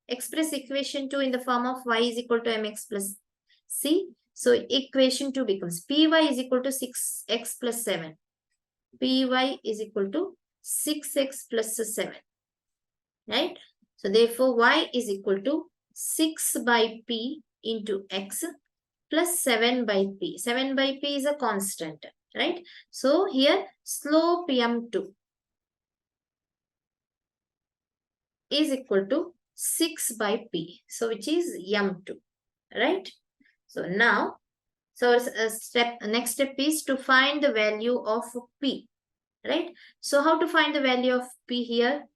express equation 2 in the form of y is equal to mx plus c. So equation 2 becomes py is equal to 6x plus 7. Py is equal to 6x plus 7. Right? So therefore y is equal to 6 by p into x plus 7 by p. 7 by p is a constant. Right? So here slope m2 is equal to 6 by p. So which is m2. Right? So now, so next step is to find the value of p. Right? So how to find the value of p here?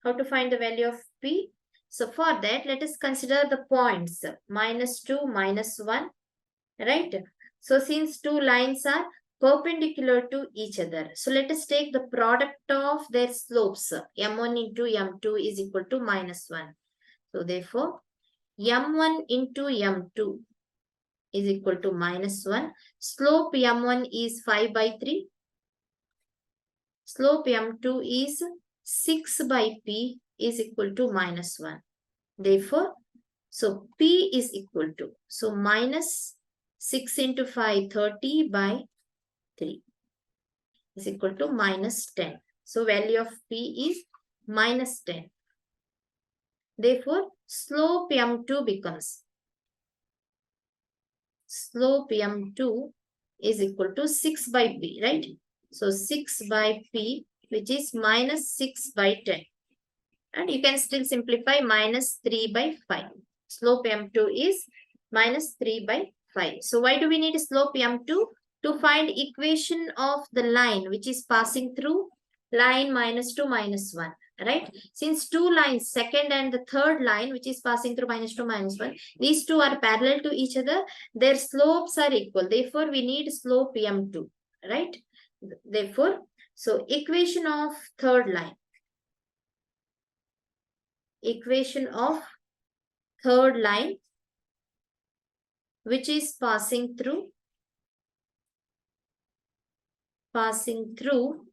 How to find the value of p? So for that, let us consider the points -2, -1. Right? So since two lines are perpendicular to each other, so let us take the product of their slopes. m1 into m2 is equal to -1. So therefore, m1 into m2 is equal to -1. Slope m1 is 5 by 3. Slope m2 is 6 by p is equal to -1. Therefore, so p is equal to, so -6 into 5, 30 by 3 is equal to -10. So value of p is -10. Therefore, slope m2 becomes, slope m2 is equal to 6 by p, right? So 6 by p, which is -6 by 10. And you can still simplify -3 by 5. Slope m2 is -3 by 5. So why do we need slope m2? To find equation of the line which is passing through line -2, -1. right? Since two lines, second and the third line, which is passing through -2, -1, these two are parallel to each other, their slopes are equal. Therefore, we need slope M2, right? Therefore, so equation of third line. Equation of third line, which is passing through -2,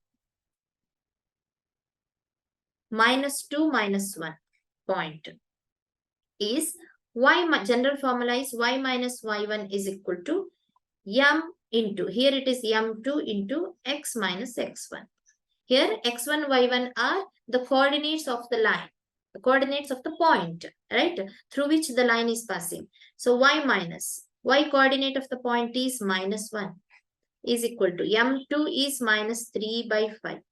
-1 point, is y, general formula is y minus y1 is equal to m into, here it is m2 into x minus x1. Here x1, y1 are the coordinates of the line, the coordinates of the point, right, through which the line is passing. So y coordinate of the point is -1 is equal to m2 is -3/5,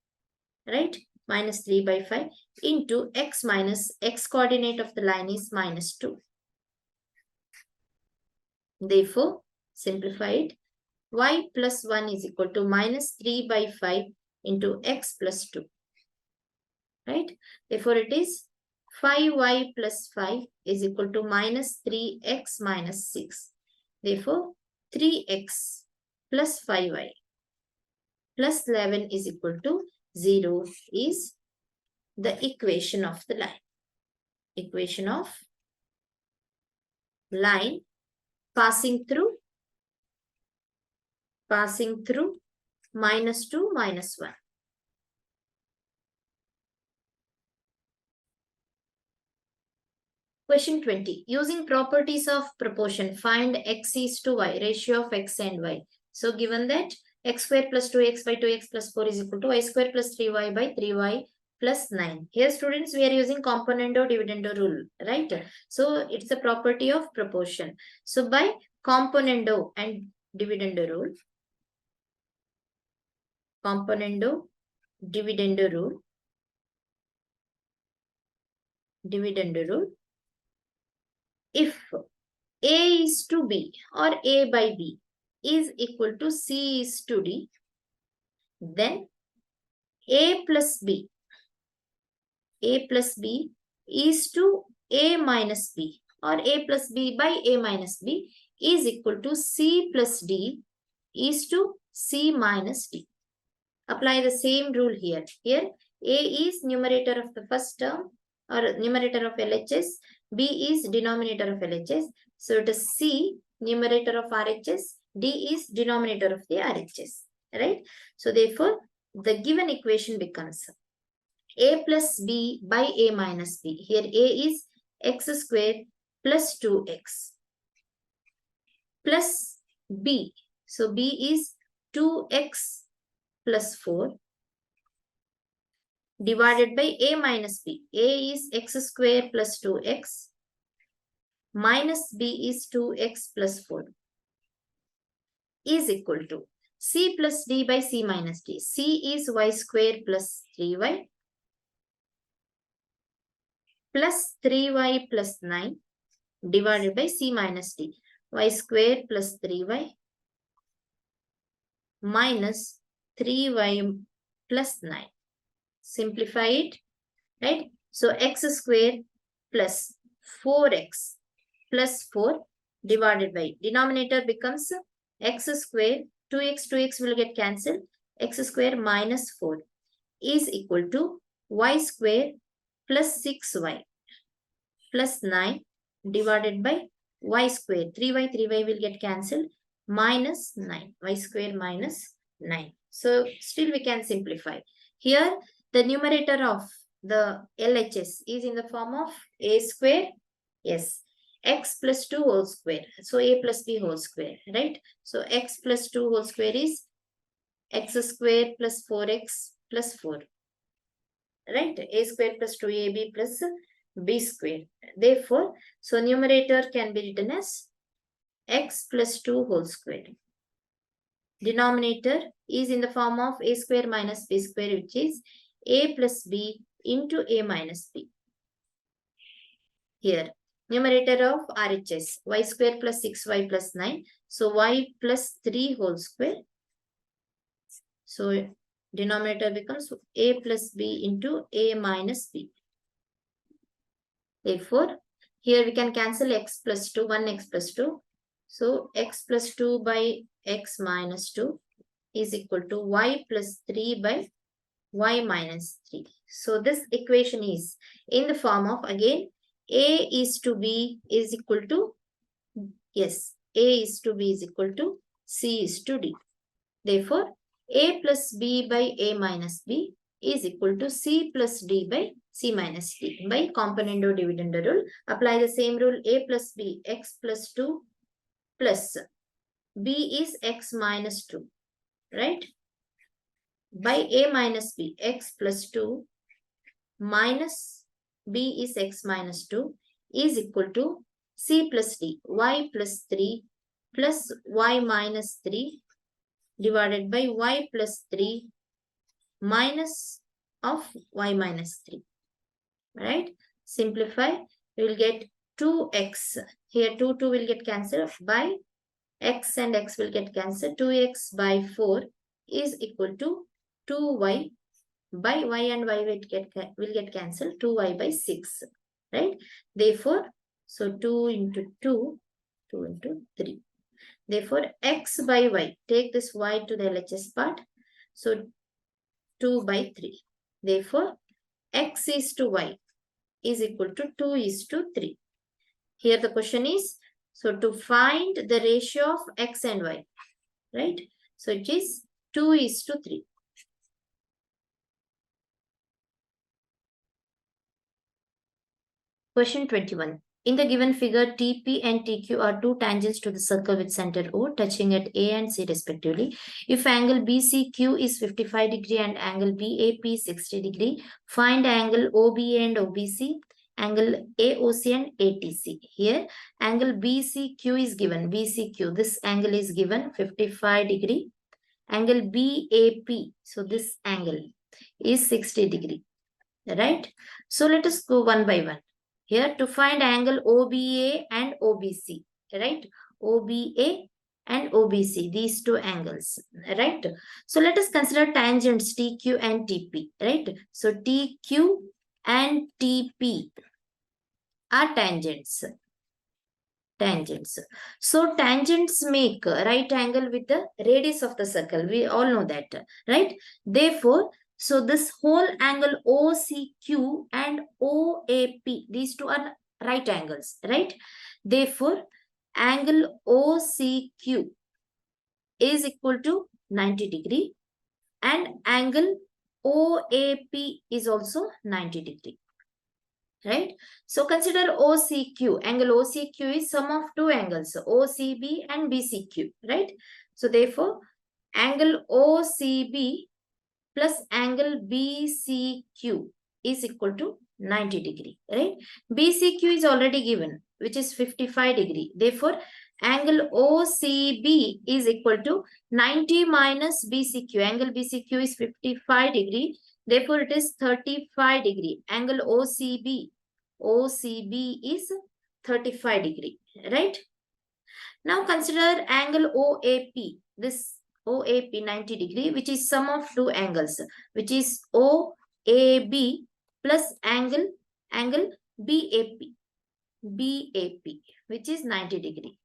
right, -3/5 into x minus x coordinate of the line is -2. Therefore, simplify it. Y plus 1 is equal to -3/5 into x plus 2. Right? Therefore, it is 5y plus 5 is equal to -3x minus 6. Therefore, 3x plus 5y plus 11 is equal to 0 is the equation of the line. Equation of line passing through -2, -1. Question 20. Using properties of proportion, find x is to y, ratio of x and y. So given that x square plus 2x by 2x plus 4 is equal to y square plus 3y by 3y plus 9. Here students, we are using componendo dividendo rule, right? So it's a property of proportion. So by componendo and dividendo rule, componendo dividendo rule, if A is to B or A by B is equal to C is to D, then A plus B is to A minus B or A plus B by A minus B is equal to C plus D is to C minus D. Apply the same rule here. Here A is numerator of the first term or numerator of LHS, B is denominator of LHS. So it is C, numerator of RHS, D is denominator of the RHS, right? So therefore, the given equation becomes A plus B by A minus B. Here A is x square plus 2x plus B. So B is 2x plus 4 divided by A minus B. A is x square plus 2x minus B is 2x plus 4 is equal to C plus D by C minus D. C is y square plus 3y plus 3y plus 9 divided by C minus D. Y square plus 3y minus 3y plus 9. Simplify it, right? So x square plus 4x plus 4 divided by denominator becomes x square, 2x will get cancelled, x square minus 4 is equal to y square plus 6y plus 9 divided by y square, 3y will get cancelled, minus 9, y square minus 9. So still we can simplify. Here the numerator of the LHS is in the form of a square, yes, x plus 2 whole square. So a plus b whole square, right? So x plus 2 whole square is x square plus 4x plus 4, right? A square plus 2ab plus b square. Therefore, so numerator can be written as x plus 2 whole square. Denominator is in the form of a square minus b square, which is a plus b into a minus b. Here, numerator of RHS, y square plus 6y plus 9. So y plus 3 whole square. So Denominator becomes a plus b into a minus b. Therefore, here we can cancel x plus 2, 1x plus 2. So, x plus 2 by x minus 2 is equal to y plus 3 by y minus 3. So, this equation is in the form of, again, a is to b is equal to, yes, a is to b is equal to c is to d. Therefore, a plus b by a minus b is equal to c plus d by c minus d. By componendo dividendo rule, apply the same rule. A plus b, x plus 2 plus b is x minus 2, right? By a minus b, x plus 2 minus b is x minus 2 is equal to c plus d, y plus 3 plus y minus 3 divided by y plus 3 minus of y minus 3, right? Simplify, we will get 2x. Here 2 will get cancelled by x and x will get cancelled. 2x by 4 is equal to 2y by y and y will get cancelled. 2y by 6, right? Therefore, so 2 into 2, 2 into 3. Therefore, x by y, take this y to the LHS part. So, 2 by 3. Therefore, x is to y is equal to 2 is to 3. Here the question is, so to find the ratio of x and y, right? So, it is 2 is to 3. Question 21. In the given figure, TP and TQ are two tangents to the circle with center O touching at A and C respectively. If angle BCQ is 55 degree and angle BAP is 60 degree, find angle OBA and OBC, angle AOC and ATC. Here, angle BCQ is given. BCQ, this angle is given 55 degree. Angle BAP, so this angle is 60 degree, right? So let us go one by one. Here to find angle OBA and OBC, right? OBA and OBC, these two angles, right? So let us consider tangents TQ and TP, right? So TQ and TP are tangents. Tangents. So tangents make right angle with the radius of the circle. We all know that, right? Therefore, so this whole angle OCQ and OAP, these two are right angles, right? Therefore, angle OCQ is equal to 90 degree and angle OAP is also 90 degree. Right? So consider OCQ. Angle OCQ is sum of two angles, OCB and BCQ, right? So therefore, angle OCB plus angle BCQ is equal to 90 degree, right? BCQ is already given, which is 55 degree. Therefore, angle OCB is equal to 90 minus BCQ. Angle BCQ is 55 degree. Therefore, it is 35 degree. Angle OCB is 35 degree, right? Now consider angle OAP. This OAP 90 degree, which is sum of two angles, which is OAB plus angle BAP, which is 90 degree,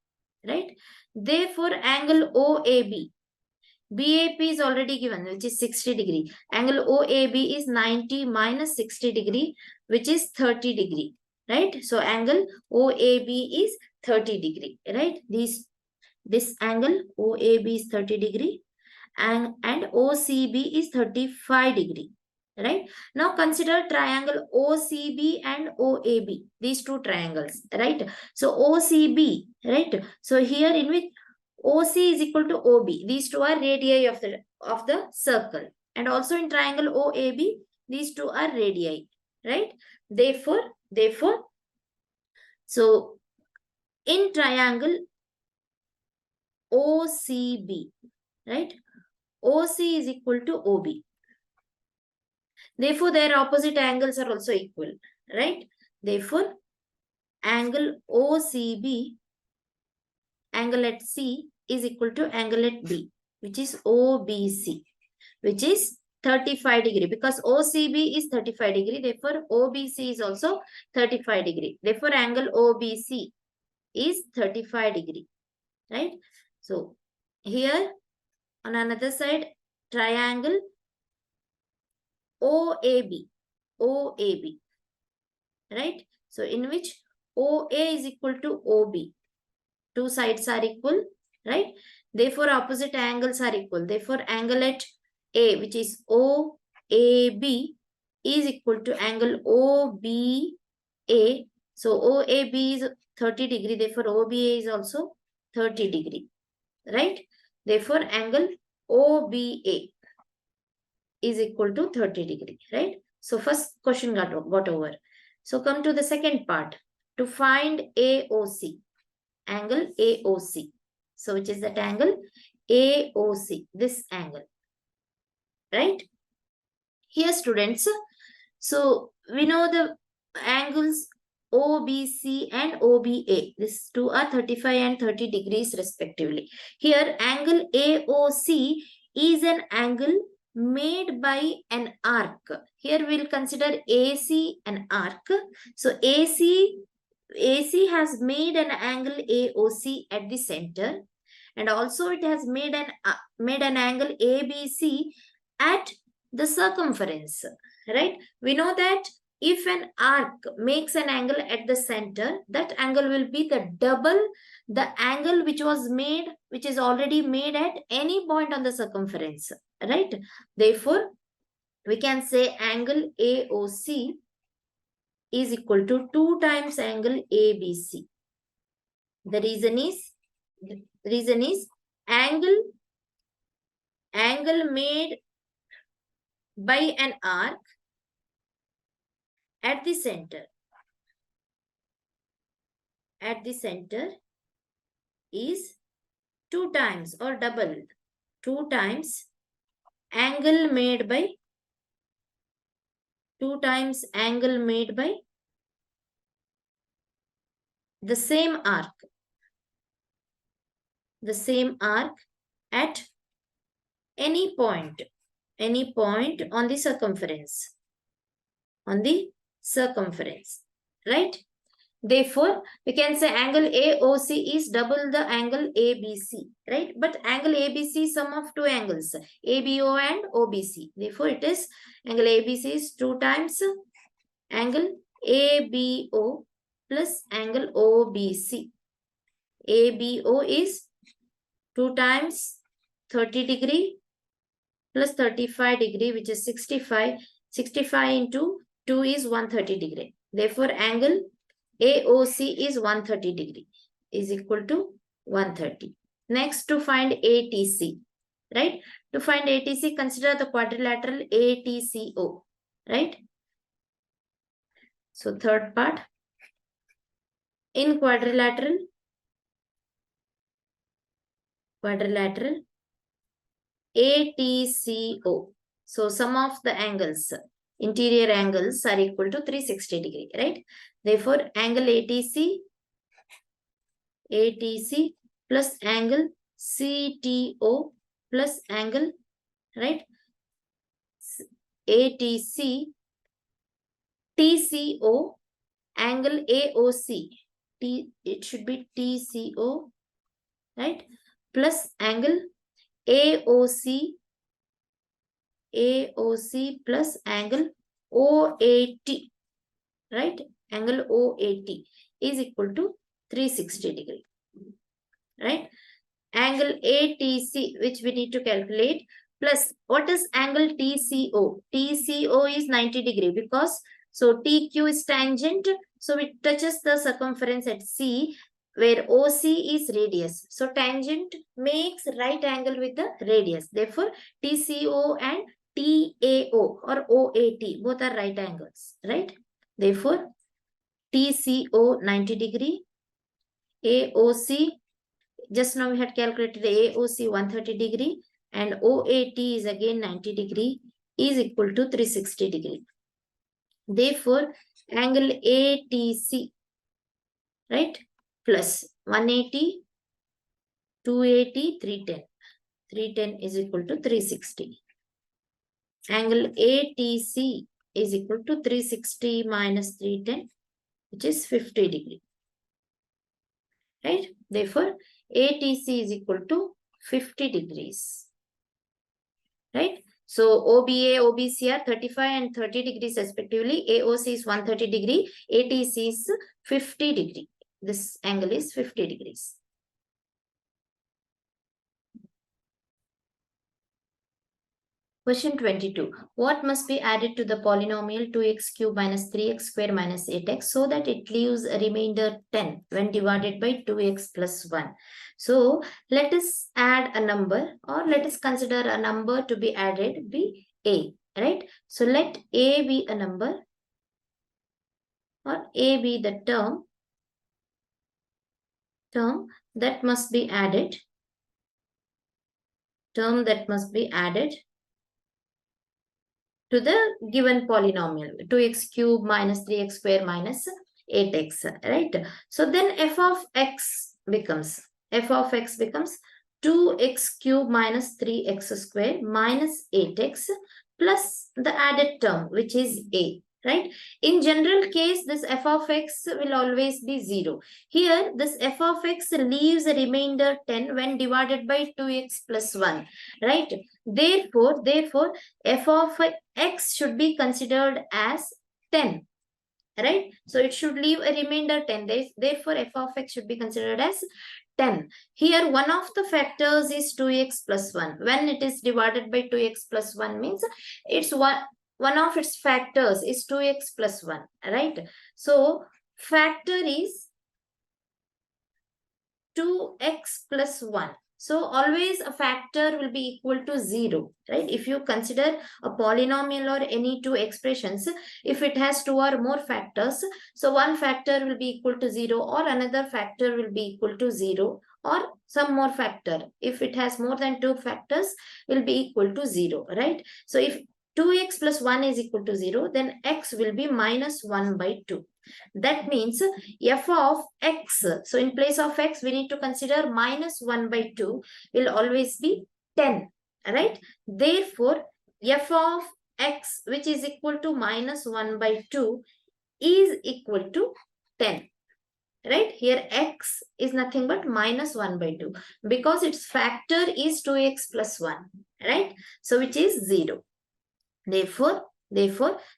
right? Therefore, angle OAB, BAP is already given, which is 60 degree. Angle OAB is 90 minus 60 degree, which is 30 degree, right? So, angle OAB is 30 degree, right? This angle OAB is 30 degree and OCB is 35 degree, right? Now, consider triangle OCB and OAB, these two triangles, right? So, OCB, right? So, here in which OC is equal to OB. These two are radii of the circle. And also in triangle OAB, these two are radii, right? Therefore, so in triangle OCB, right? OC is equal to OB. Therefore, their opposite angles are also equal, right? Therefore, angle OCB, angle at C is equal to angle at B, which is OBC, which is 35 degree because OCB is 35 degree. Therefore, OBC is also 35 degree. Therefore, angle OBC is 35 degree, right? So, here on another side, triangle OAB, OAB, right? So, in which OA is equal to OB. Two sides are equal, right? Therefore, opposite angles are equal. Therefore, angle at A, which is OAB, is equal to angle OBA. So, OAB is 30 degree. Therefore, OBA is also 30 degree, right? Therefore, angle OBA is equal to 30 degree, right? So, first question got over. So, come to the second part. To find AOC. Angle AOC. So, which is that angle? AOC, this angle, right? Here, students, so we know the angles OBC and OBA. These two are 35 and 30 degrees respectively. Here, angle AOC is an angle made by an arc. Here, we'll consider AC an arc. So, AC has made an angle AOC at the center, and also it has made an angle ABC at the circumference, right? We know that if an arc makes an angle at the center, that angle will be the double the angle which is already made at any point on the circumference, right? Therefore, we can say angle AOC is equal to 2 times angle ABC. The reason is angle made by an arc at the center is 2 times or double 2 times angle made by the same arc at any point on the circumference, right? Therefore, we can say angle AOC is double the angle ABC, right? But angle ABC is sum of two angles, ABO and OBC. Therefore, it is angle ABC is 2 times angle ABO plus angle OBC. ABO is 2 times 30 degree plus 35 degree, which is 65. 65 into 2 is 130 degree. Therefore, angle AOC is 130 degree, is equal to 130. Next, to find ATC, right? To find ATC, consider the quadrilateral ATCO, right? So, third part. In quadrilateral ATCO. So, sum of the angles, interior angles are equal to 360 degree, right? Therefore, angle ATC plus angle CTO plus angle, right? ATC, TCO, angle AOC. It should be TCO, right? Plus angle AOC plus angle OAT, right? Angle OAT is equal to 360 degree, right? Angle ATC, which we need to calculate, plus what is angle TCO? TCO is 90 degree because so TQ is tangent, so it touches the circumference at C, where OC is radius. So tangent makes right angle with the radius. Therefore, TCO and TAO or OAT both are right angles, right? Therefore, TCO 90 degree, AOC, just now we had calculated AOC 130 degree and OAT is again 90 degree, is equal to 360 degree. Therefore, angle ATC, right, plus 180, 280, 310. 310 is equal to 360. angle ATC is equal to 360 minus 310, which is 50 degree. Right? Therefore, ATC is equal to 50 degrees. Right? So, OBA, OBC are 35 and 30 degrees respectively. AOC is 130 degree. ATC is 50 degree. This angle is 50 degrees. Question 22. What must be added to the polynomial 2x cube minus 3x square minus 8x so that it leaves a remainder 10 when divided by 2x plus 1? So, let us add a number, or let us consider a number to be added be a, right? So, let a be a number, or a be the term that must be added, to the given polynomial 2x cube minus 3x square minus 8x, right? So then f of x becomes 2x cube minus 3x square minus 8x plus the added term, which is a, right? In general case, this f of x will always be 0. Here, this f of x leaves a remainder 10 when divided by 2x plus 1, right? Therefore, f of x should be considered as 10, right? So it should leave a remainder 10. Therefore, f of x should be considered as 10. Here, one of the factors is 2x plus 1. When it is divided by 2x plus 1 means it's one of its factors is 2x plus 1, right? So, factor is 2x plus 1. So, always a factor will be equal to 0, right? If you consider a polynomial or any two expressions, if it has two or more factors, so one factor will be equal to 0 or another factor will be equal to 0 or some more factor. If it has more than two factors, will be equal to 0, right? So, if 2x plus 1 is equal to 0, then x will be minus 1 by 2. That means f of x, so in place of x, we need to consider minus 1 by 2 will always be 10, right? Therefore, f of x, which is equal to minus 1 by 2, is equal to 10. Right? Here x is nothing but minus 1 by 2 because its factor is 2x plus 1, right? So, which is 0. Therefore,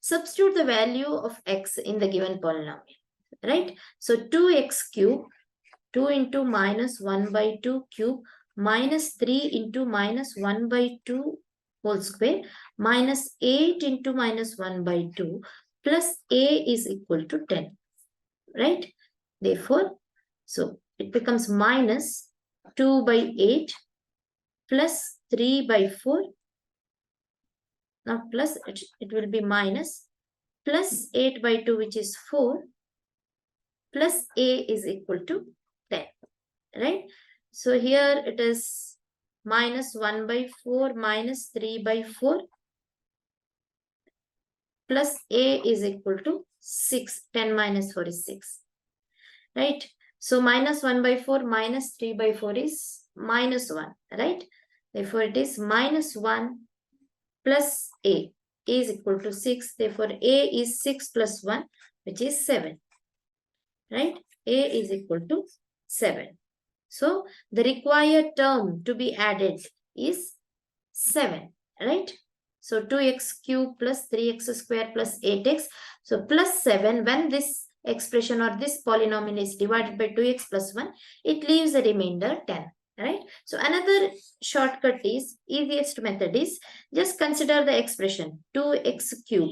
substitute the value of x in the given polynomial, right? So, 2x cube, 2 into minus 1 by 2 cube, minus 3 into minus 1 by 2 whole square, minus 8 into minus 1 by 2, plus a is equal to 10, right? Therefore, so it becomes minus 2 by 8 plus 3 by 4. Now plus it will be minus plus 8 by 2, which is 4, plus a is equal to 10, right? So here it is minus 1 by 4 minus 3 by 4 plus a is equal to 6. 10 minus 4 is 6, right? So minus 1 by 4 minus 3 by 4 is minus 1, right? Therefore, it is minus 1 plus a is equal to 6. Therefore, a is 6 plus 1, which is 7, right? A is equal to 7. So, the required term to be added is 7, right? So, 2x cube plus 3x square plus 8x. So, plus 7, when this expression or this polynomial is divided by 2x plus 1, it leaves a remainder 10. Right? So another shortcut is, easiest method is, just consider the expression 2x cube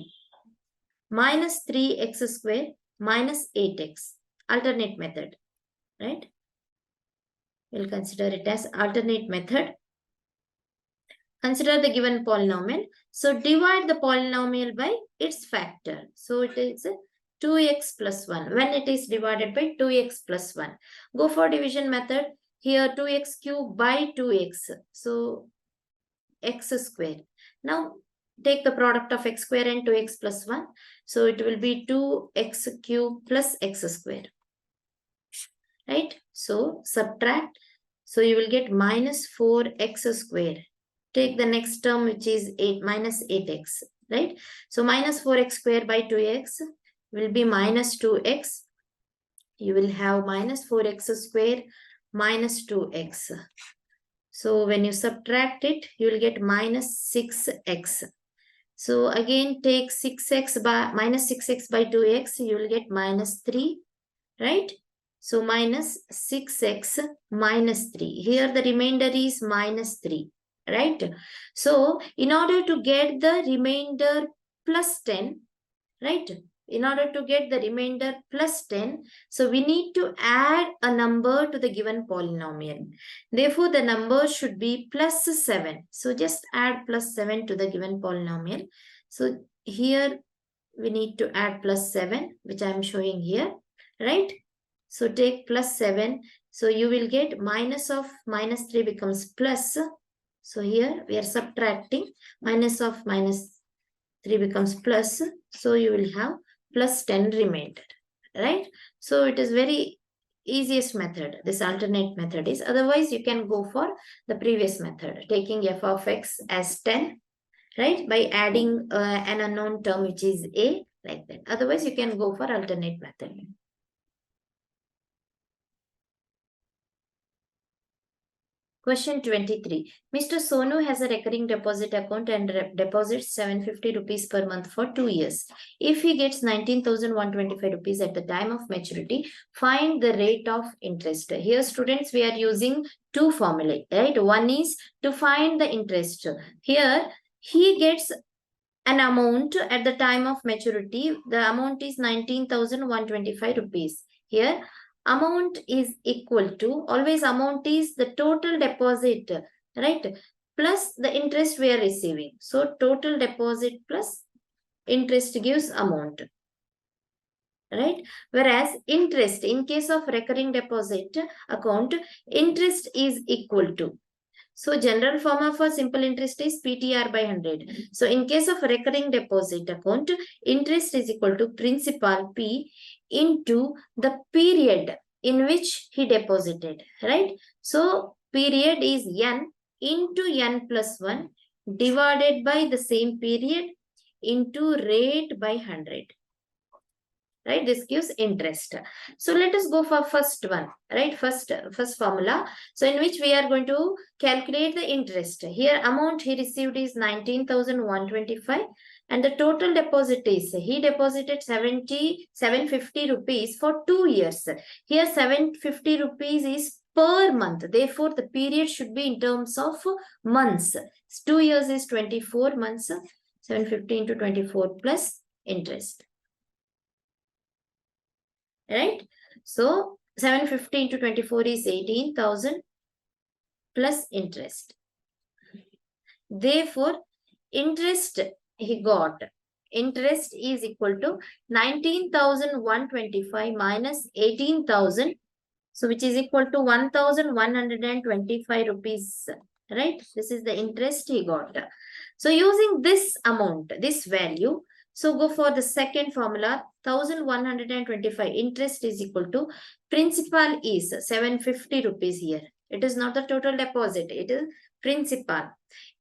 minus 3x square minus 8x. Alternate method, right? We'll consider it as alternate method. Consider the given polynomial. So divide the polynomial by its factor. So it is 2x plus 1 when it is divided by 2x plus 1. Go for division method. Here 2x cube by 2x. So x square. Now take the product of x square and 2x plus 1. So it will be 2x cube plus x square. Right? So subtract. So you will get minus 4x square. take the next term, which is 8 minus 8x, right? So minus 4x square by 2x will be minus 2x. You will have minus 4x square minus 2x. So when you subtract it, you will get minus 6x. So again, take 6x by minus 6x by 2x, you will get minus 3, right? So minus 6x minus 3. Here the remainder is minus 3, right? So in order to get the remainder plus 10, right? In order to get the remainder plus 10, so we need to add a number to the given polynomial. Therefore, the number should be plus 7. So just add plus 7 to the given polynomial. So here we need to add plus 7, which I am showing here, right? So take plus 7. So you will get minus of minus 3 becomes plus. So here we are subtracting. Minus of minus 3 becomes plus. So you will have plus 10 remainder, right? So it is very easiest method. This alternate method is. Otherwise, you can go for the previous method, taking f of x as 10, right? By adding an unknown term, which is a, like that. Otherwise, you can go for alternate method. Question 23. Mr. Sonu has a recurring deposit account and deposits 750 rupees per month for 2 years. If he gets 19,125 rupees at the time of maturity, find the rate of interest. Here, students, we are using two formulae, right? One is to find the interest. Here, he gets an amount at the time of maturity. The amount is 19,125 rupees. Here, amount is equal to, always amount is the total deposit, right? Plus the interest we are receiving. So total deposit plus interest gives amount, right? Whereas interest, in case of recurring deposit account, interest is equal to. So general formula for simple interest is PTR by 100. So in case of recurring deposit account, interest is equal to principal P into the period in which he deposited, right? So period is N into N plus 1 divided by the same period into rate by 100. Right, this gives interest. So let us go for first one, right? First formula. So in which we are going to calculate the interest. Here amount he received is 19,125 and the total deposit is, he deposited 750 rupees for 2 years. Here 750 rupees is per month. Therefore, the period should be in terms of months. 2 years is 24 months. 750 into 24 plus interest. Right? So 750 into 24 is 18,000 plus interest. Therefore, interest he got. Interest is equal to 19,125 minus 18,000. So which is equal to 1,125 rupees. Right? This is the interest he got. So using this amount, this value, so go for the second formula, 1,125 interest is equal to principal is 750 rupees here. It is not the total deposit, it is principal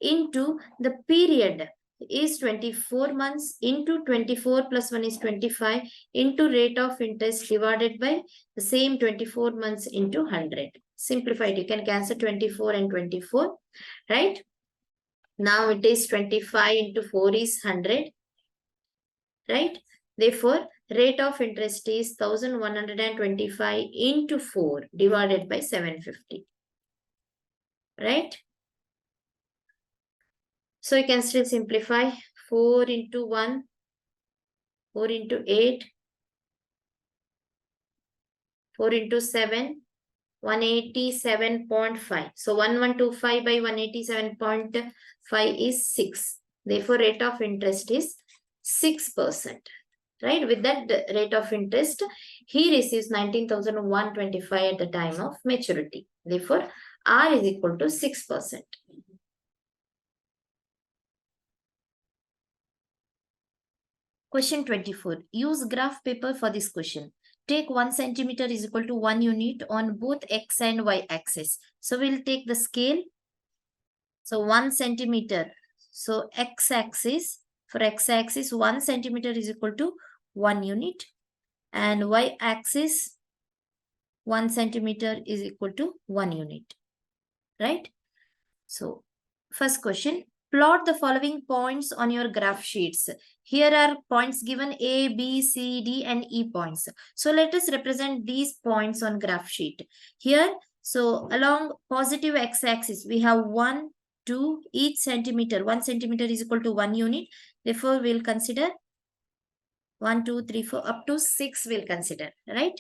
into the period is 24 months into 24 plus 1 is 25 into rate of interest divided by the same 24 months into 100. Simplified, you can cancel 24 and 24, right? Now it is 25 into 4 is 100. Right? Therefore, rate of interest is 1,125 into 4 divided by 750. Right? So you can still simplify 4 into 1, 4 into 8, 4 into 7, 187.5. So 1125 by 187.5 is 6. Therefore, rate of interest is 6%, right? With that rate of interest, he receives 19,125 at the time of maturity. Therefore, R is equal to 6%. Question 24. Use graph paper for this question. Take 1 centimeter is equal to 1 unit on both X and Y axis. So we'll take the scale. So 1 centimeter. So x-axis, for x-axis 1 centimeter is equal to 1 unit, and y-axis 1 centimeter is equal to 1 unit, right? So first question, plot the following points on your graph sheets. Here are points given A, B, C, D and E points. So let us represent these points on graph sheet. Here, so along positive x-axis, we have 1, 2, each centimeter. 1 centimeter is equal to 1 unit. Therefore, we'll consider 1, 2, 3, 4, up to 6 we'll consider, right?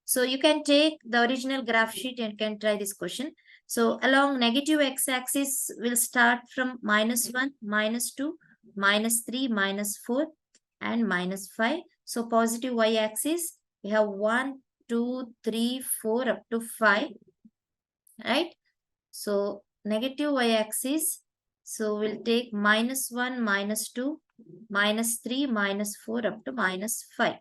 So you can take the original graph sheet and can try this question. So along negative x-axis, we'll start from -1, -2, -3, -4, and -5. So positive y-axis, we have 1, 2, 3, 4, up to 5, right? So negative y-axis, so we'll take -1, -2, -3, -4, up to -5.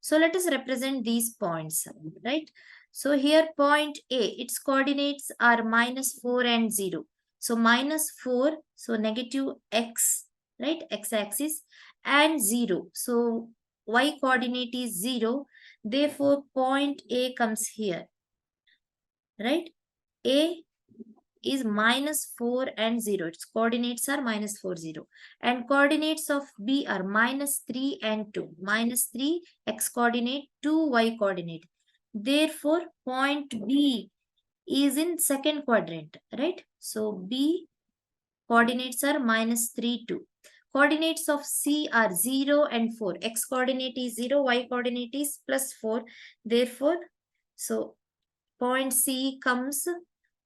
So let us represent these points, right? So here point A, its coordinates are -4 and 0. So -4, so negative x, right? X-axis, and 0. So y coordinate is 0. Therefore, point A comes here, right? A is -4 and 0. Its coordinates are -4, 0. And coordinates of B are -3 and 2. -3 x coordinate, 2 y coordinate. Therefore, point B is in second quadrant, right? So B coordinates are -3, 2. Coordinates of C are 0 and 4. X coordinate is 0, y coordinate is +4. Therefore, so point C comes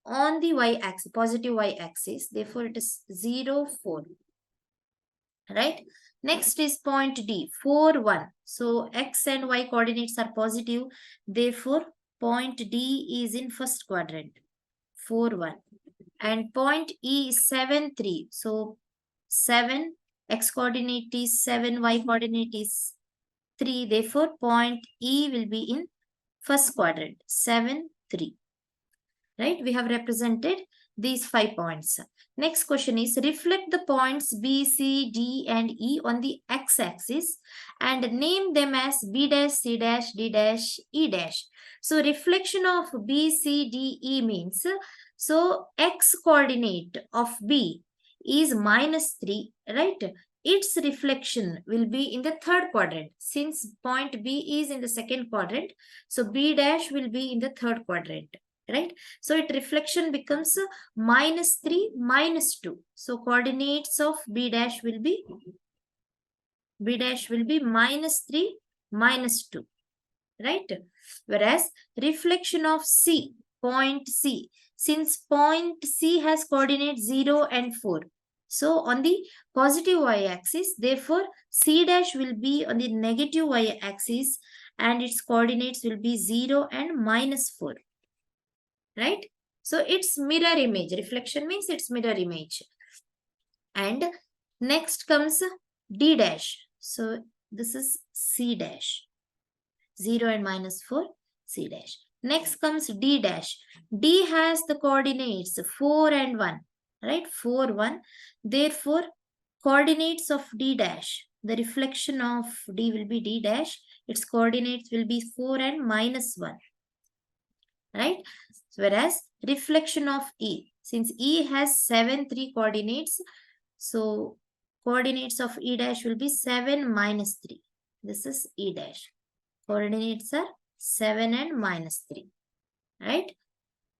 on the y-axis, positive y-axis. Therefore, it is 0, 4. Right? Next is point D, 4, 1. So, x and y coordinates are positive. Therefore, point D is in first quadrant, 4, 1. And point E is 7, 3. So, 7, x coordinate is 7, y coordinate is 3. Therefore, point E will be in first quadrant, 7, 3. Right? We have represented these 5 points. Next question is, reflect the points B, C, D and E on the x-axis and name them as B dash, C dash, D dash, E dash. So reflection of B, C, D, E means, so x coordinate of B is -3, right? Its reflection will be in the third quadrant. Since point B is in the second quadrant, so B dash will be in the third quadrant, right? So its reflection becomes -3, -2. So coordinates of B dash will be -3, -2, right? Whereas reflection of C, point C, since point C has coordinates 0 and 4. So on the positive y-axis, therefore C dash will be on the negative y-axis and its coordinates will be 0 and -4. Right? So it's mirror image. Reflection means it's mirror image. And next comes D dash. So this is C dash. 0 and -4, C dash. Next comes D dash. D has the coordinates 4 and 1. Right? 4, 1. Therefore, coordinates of D dash. The reflection of D will be D dash. Its coordinates will be 4 and -1. Right? Whereas reflection of E, since E has 7, 3 coordinates, so coordinates of E dash will be 7, -3. This is E dash. Coordinates are 7 and -3. Right?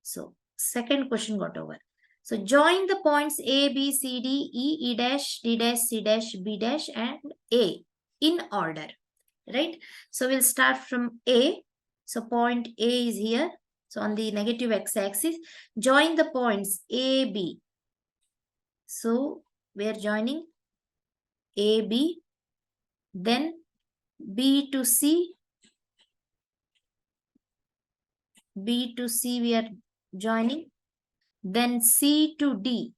So second question got over. So join the points A, B, C, D, E, E dash, D dash, C dash, B dash, and A in order. Right? So we'll start from A. So point A is here. So on the negative x-axis, join the points A, B. So we are joining A, B, then B to C, B to C we are joining, then C to D,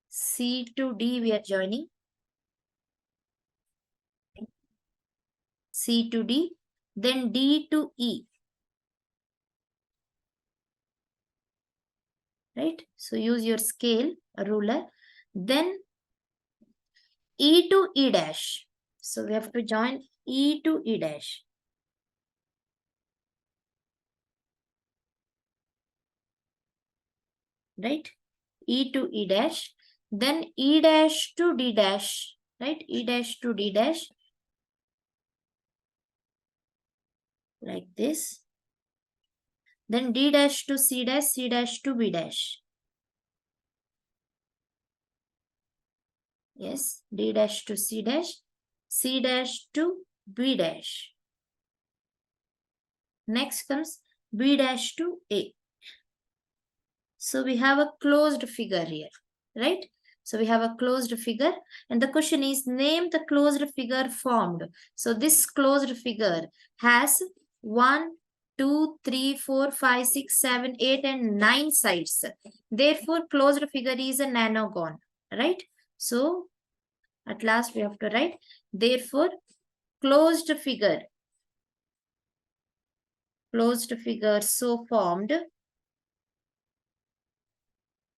C to D we are joining, C to D, then D to E. right? So use your scale, a ruler. Then E to E dash. So we have to join E to E dash. Right? E to E dash. Then E dash to D dash. Right? E dash to D dash. Like this. Then D dash to C dash to B dash. Yes, D dash to C dash to B dash. Next comes B dash to A. So we have a closed figure here, right? So we have a closed figure and the question is name the closed figure formed. So this closed figure has 1, 2, 3, 4, 5, 6, 7, 8 and 9 sides. Therefore, closed figure is a nanogon, right? So at last we have to write, therefore, closed figure so formed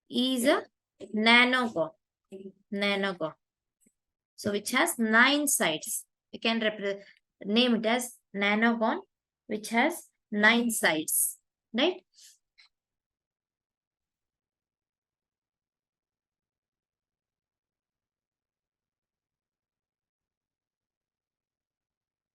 is a nanogon. So which has 9 sides. We can name it as nanogon, which has 9 sides, right?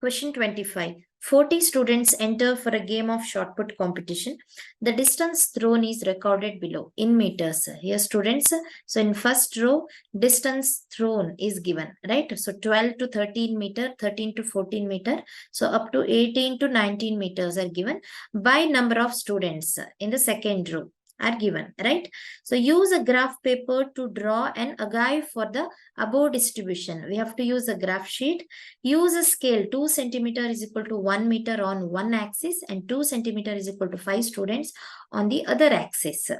Question 25. 40 students enter for a game of shot put competition. The distance thrown is recorded below in meters. Here students, so in first row, distance thrown is given, right? So 12 to 13 meter, 13 to 14 meter. So up to 18 to 19 meters are given by number of students in the second row are given, right? So use a graph paper to draw an agave for the above distribution. We have to use a graph sheet. Use a scale. 2 centimeter is equal to 1 meter on one axis and 2 centimeter is equal to 5 students on the other axis.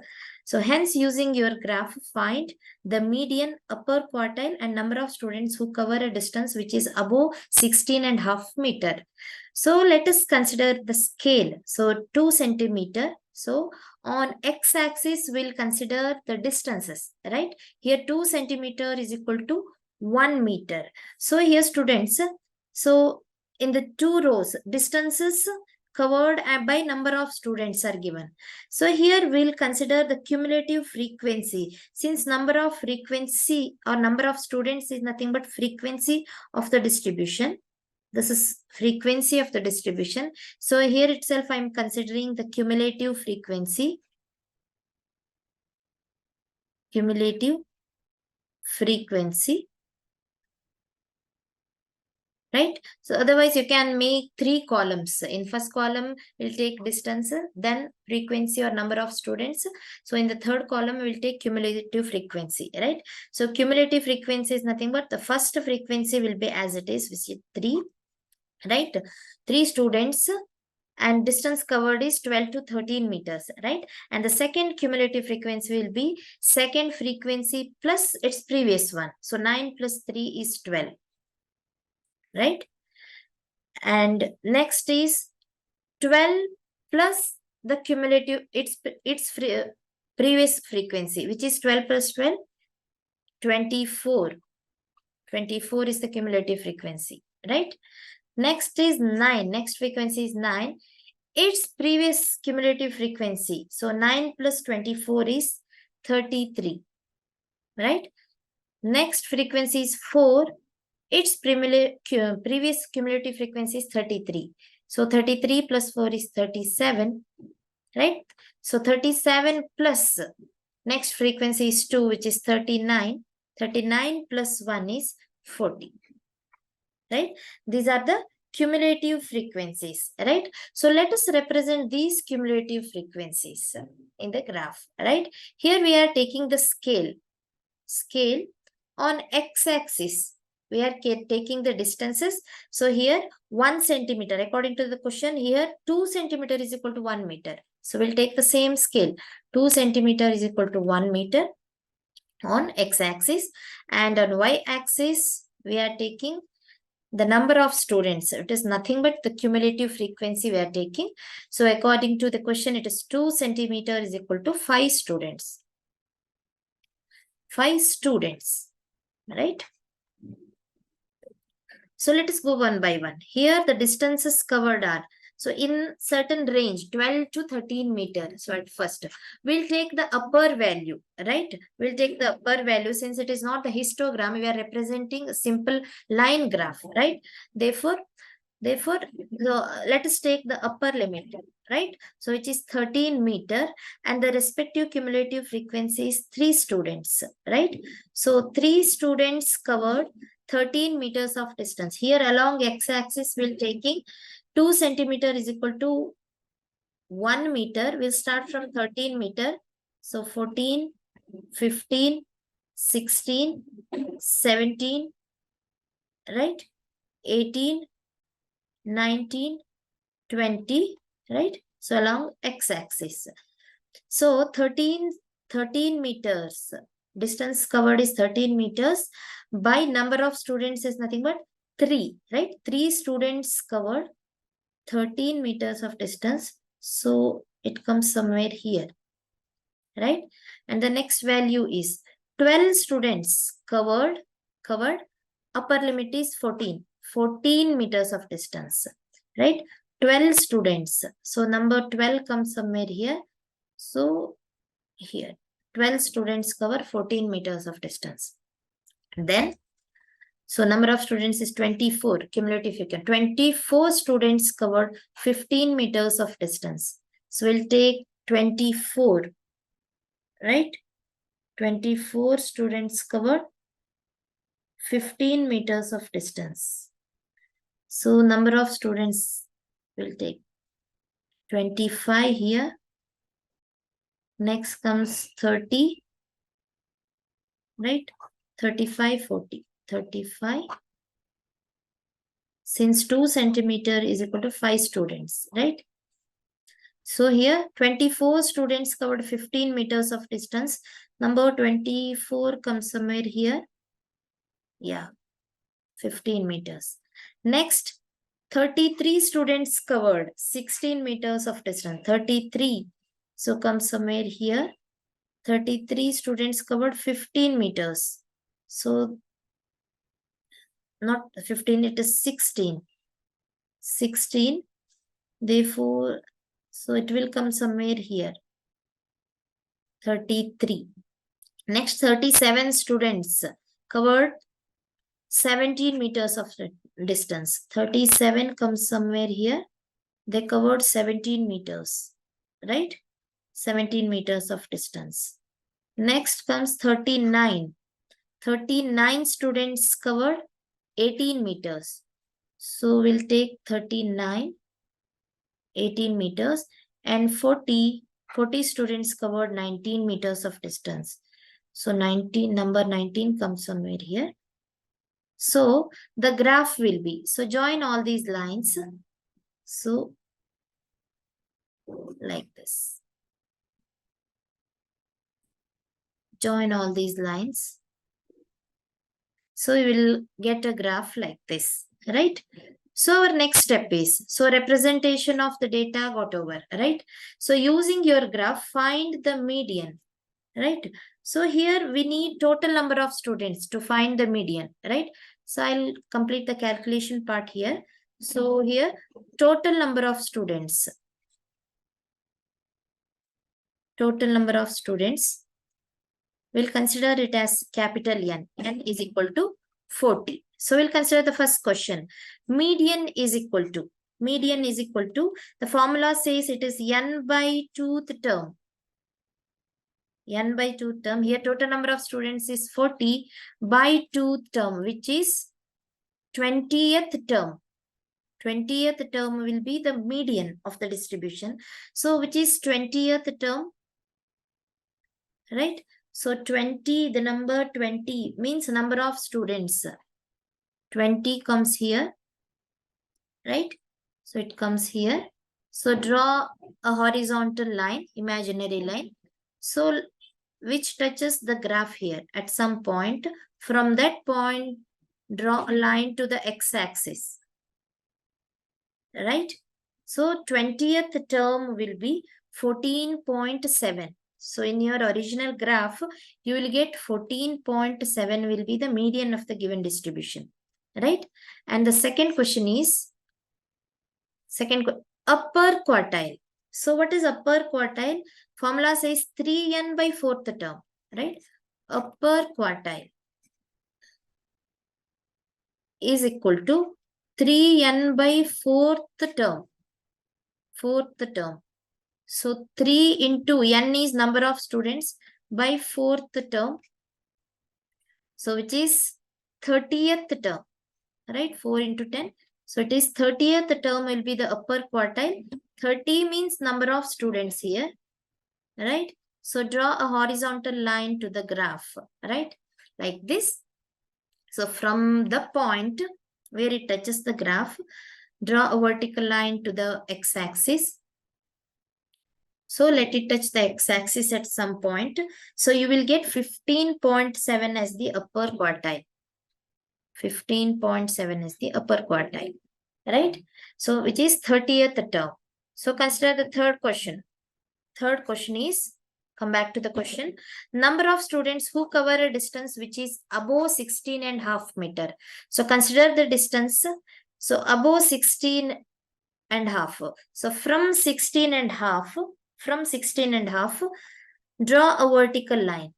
So hence using your graph, find the median, upper quartile and number of students who cover a distance which is above 16.5 meter. So let us consider the scale. So 2 centimeter. So on x-axis, we'll consider the distances, right? Here 2 centimeter is equal to 1 meter. So here students, so in the 2 rows, distances covered by number of students are given. So here we'll consider the cumulative frequency. Since number of frequency or number of students is nothing but frequency of the distribution. This is frequency of the distribution. So here itself I'm considering the cumulative frequency. Cumulative frequency. Right? So otherwise you can make 3 columns. In first column, we'll take distance, then frequency or number of students. So in the third column, we'll take cumulative frequency, right? So cumulative frequency is nothing but the first frequency will be as it is, which is 3, right? 3 students and distance covered is 12 to 13 meters, right? And the second cumulative frequency will be second frequency plus its previous one. So 9 plus 3 is 12. Right? And next is 12 plus the cumulative, its previous frequency, which is 12 plus 12, 24. 24 is the cumulative frequency, right? Next is 9. Next frequency is 9. Its previous cumulative frequency. So 9 plus 24 is 33, right? Next frequency is 4. Its previous cumulative frequency is 33. So 33 plus 4 is 37, right? So 37 plus next frequency is 2, which is 39. 39 plus 1 is 40, right? These are the cumulative frequencies, right? So let us represent these cumulative frequencies in the graph, right? Here we are taking the scale on x-axis. We are taking the distances. So here 1 centimeter, according to the question here, 2 centimeter is equal to 1 meter. So we'll take the same scale. 2 centimeter is equal to 1 meter on x-axis. And on y-axis, we are taking the number of students. It is nothing but the cumulative frequency we are taking. So according to the question, it is 2 centimeter is equal to 5 students. 5 students, right? So let us go one by one. Here the distances covered are, so in certain range, 12 to 13 meters. So at first, we'll take the upper value, right? We'll take the upper value since it is not a histogram. We are representing a simple line graph, right? Therefore, so let us take the upper limit, right? So which is 13 meter and the respective cumulative frequency is 3 students, right? So 3 students covered 13 meters of distance. Here along x-axis we'll taking 2 centimeter is equal to 1 meter. We'll start from 13 meter. So 14, 15, 16, 17, right? 18, 19, 20, right? So along x-axis. So 13 meters. Distance covered is 13 meters. By number of students is nothing but 3, right? 3 students covered 13 meters of distance. So it comes somewhere here, right? And the next value is 12 students covered. Upper limit is 14 meters of distance, right? 12 students. So number 12 comes somewhere here. So here 12 students cover 14 meters of distance. Then so number of students is 24 cumulative figure. 24 students covered 15 meters of distance. So we'll take 24, right? 24 students covered 15 meters of distance. So number of students will take 25 here. Next comes 30, right? 35, 40, 35. Since 2 centimeter is equal to 5 students, right? So here 24 students covered 15 meters of distance. Number 24 comes somewhere here. Yeah, 15 meters. Next, 33 students covered 16 meters of distance. 33. So comes somewhere here. 33 students covered 15 meters. So not 15, it is 16. 16. Therefore, so it will come somewhere here. 33. Next, 37 students covered 17 meters of distance. 37 comes somewhere here. They covered 17 meters, right? 17 meters of distance. Next comes 39. 39 students covered 18 meters. So we'll take 39, 18 meters, and 40 students covered 19 meters of distance. So number 19 comes somewhere here. So the graph will be, so join all these lines. So like this. Join all these lines. So you will get a graph like this, right? So our next step is, so representation of the data got over, right? So using your graph, find the median, right? So here we need total number of students to find the median, right? So I'll complete the calculation part here. So here, total number of students. Total number of students. We'll consider it as capital N. N is equal to 40. So we'll consider the first question. Median is equal to. Median is equal to. The formula says it is N by 2th term. N by 2th term. Here total number of students is 40 by 2th term, which is 20th term. 20th term will be the median of the distribution. So which is 20th term, right? So 20, the number 20 means number of students. 20 comes here, right? So it comes here. So draw a horizontal line, imaginary line. So which touches the graph here at some point. From that point draw a line to the x-axis, right? So 20th term will be 14.7. So in your original graph, you will get 14.7 will be the median of the given distribution, right? And the second question is, upper quartile. So what is upper quartile? Formula says 3n by 4th term, right? Upper quartile is equal to 3n by 4th term. So 3 into n is number of students by 4th term. So which is 30th term, right? 4 into 10. So it is 30th term will be the upper quartile. 30 means number of students here, right? So draw a horizontal line to the graph, right? Like this. So from the point where it touches the graph, draw a vertical line to the x-axis. So let it touch the x-axis at some point. So you will get 15.7 as the upper quartile. 15.7 is the upper quartile, right? So which is 30th term. So consider the third question. Third question is, come back to the question. Number of students who cover a distance which is above 16.5 meter. So consider the distance. So above 16.5. So from 16.5, draw a vertical line,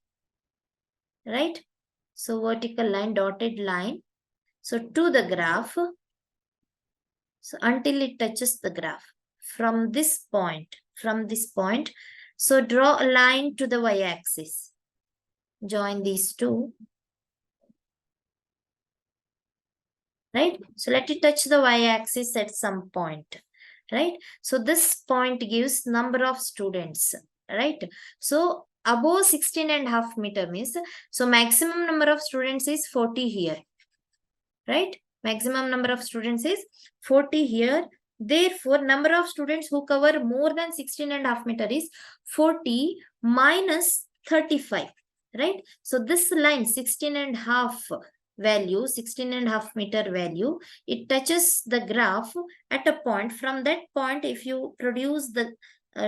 right? So vertical line, dotted line. So to the graph. So until it touches the graph. From this point. So draw a line to the y-axis. Join these two. Right? So let it touch the y-axis at some point. Right? So this point gives number of students. Right? So above 16.5 meter means, so maximum number of students is 40 here. Right? Maximum number of students is 40 here. Therefore, number of students who cover more than 16.5 meter is 40 minus 35. Right? So this line 16.5 value, 16.5 meter value, it touches the graph at a point. From that point, if you produce the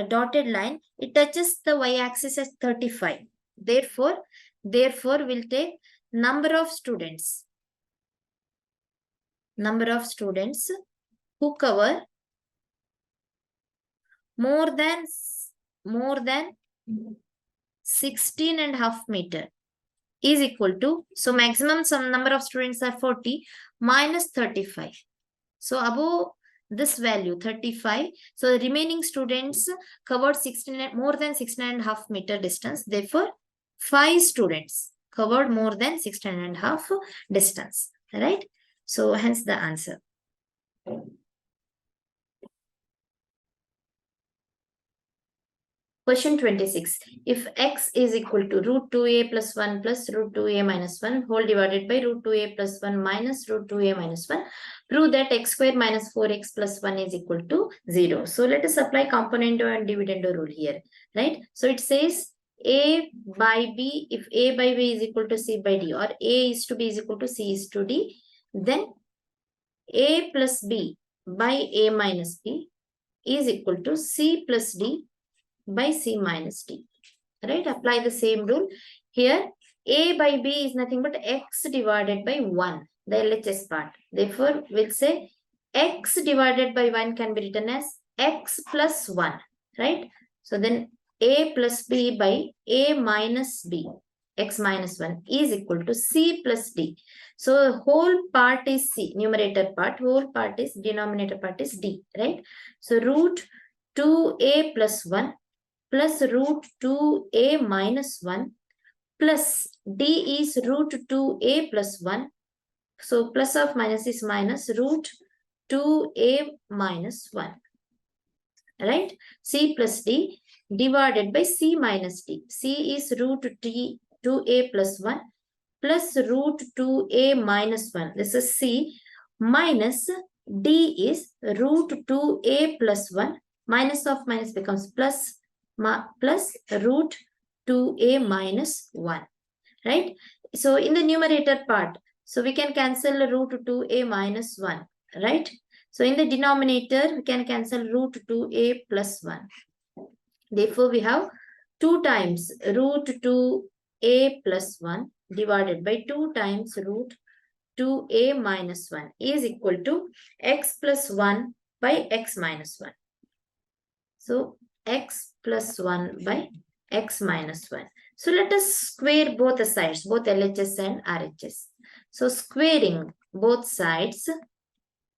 dotted line, it touches the y-axis as 35. Therefore, we'll take number of students who cover more than 16.5 meter is equal to, so maximum some number of students are 40 minus 35. So above this value 35, so the remaining students covered more than 16.5 meter distance. Therefore, 5 students covered more than 16.5 distance, right? So hence the answer. Question 26. If x is equal to root 2a plus 1 plus root 2a minus 1 whole divided by root 2a plus 1 minus root 2a minus 1, prove that x square minus 4x plus 1 is equal to 0. So let us apply componendo and dividendo rule here, right? So it says a by b, if a by b is equal to c by d, or a is to b is equal to c is to d, then a plus b by a minus b is equal to c plus d by c minus d, right? Apply the same rule. Here, a by b is nothing but x divided by 1, the LHS part. Therefore, we'll say x divided by 1 can be written as x plus 1, right? So then a plus b by a minus b, x minus 1 is equal to c plus d. So whole part is c, numerator part, whole part is, denominator part is d, right? So root 2a plus 1 plus root 2a minus 1 plus d is root 2a plus 1. So plus of minus is minus root 2a minus 1. Right? C plus d divided by c minus d. C is root 2a plus 1 plus root 2a minus 1. This is c, minus d is root 2a plus 1. Minus of minus becomes plus root 2a minus 1, right? So in the numerator part, So we can cancel root 2a minus 1, right? So in the denominator, we can cancel root 2a plus 1. Therefore, we have 2 times root 2a plus 1 divided by 2 times root 2a minus 1 is equal to x plus 1 by x minus 1. So x plus 1 by x minus 1. So let us square both the sides, both LHS and RHS. So squaring both sides.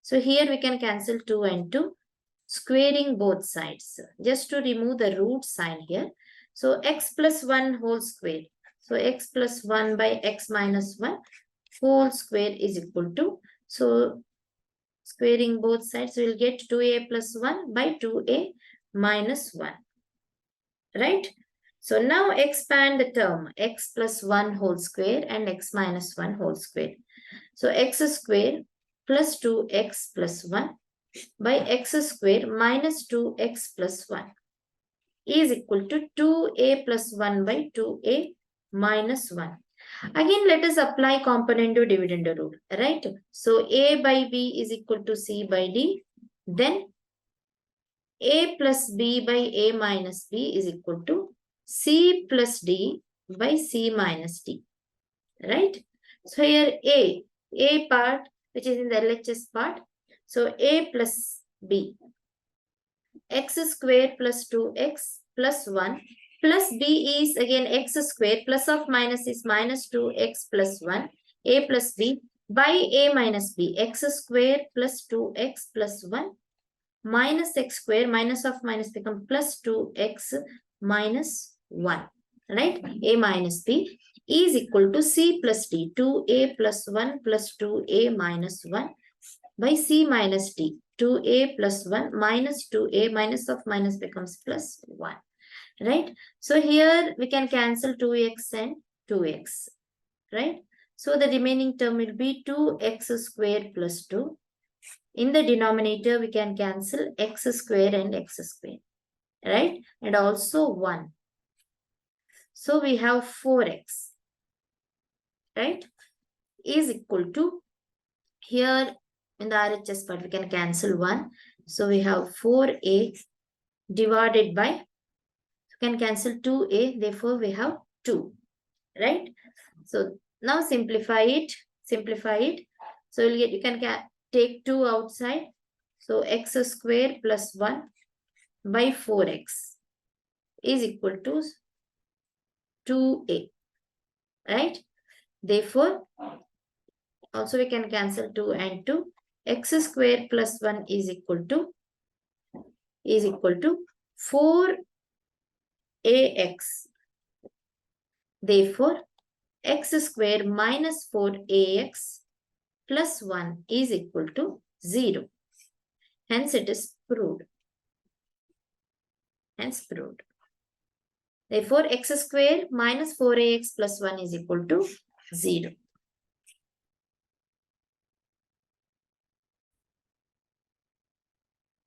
So here we can cancel 2 and 2. Squaring both sides. Just to remove the root sign here. So x plus 1 whole square. So x plus 1 by x minus 1 whole square is equal to. So squaring both sides, we will get 2a plus 1 by 2a minus 1. Right? So now expand the term x plus 1 whole square and x minus 1 whole square. So x square plus 2x plus 1 by x square minus 2x plus 1 is equal to 2a plus 1 by 2a minus 1. Again, let us apply component to dividend rule, right? So a by b is equal to c by d. Then a plus b by a minus b is equal to c plus d by c minus d, right? So here a part which is in the LHS part. So a plus b, x square plus 2x plus 1 plus b is again x square plus of minus is minus 2x plus 1 a plus b by a minus b x square plus 2x plus 1 minus x square minus of minus become plus 2x minus 1, right? A minus b is equal to c plus d 2a plus 1 plus 2a minus 1 by c minus d 2a plus 1 minus 2a minus of minus becomes plus 1, right? So here we can cancel 2x and 2x, right? So the remaining term will be 2x square plus 2. In the denominator, we can cancel x square and x square, right? And also 1. So we have 4x, right? Is equal to, here in the RHS part, we can cancel 1. So we have 4a divided by, you can cancel 2a, therefore we have 2, right? So now simplify it. So you can take 2 outside. So x square plus 1 by 4x is equal to 2a, right? Therefore, also we can cancel 2 and 2. X square plus 1 is equal to 4ax. Therefore, x square minus 4ax plus 1 is equal to 0. Hence, it is proved. Hence, proved. Therefore, x square minus 4ax plus 1 is equal to 0.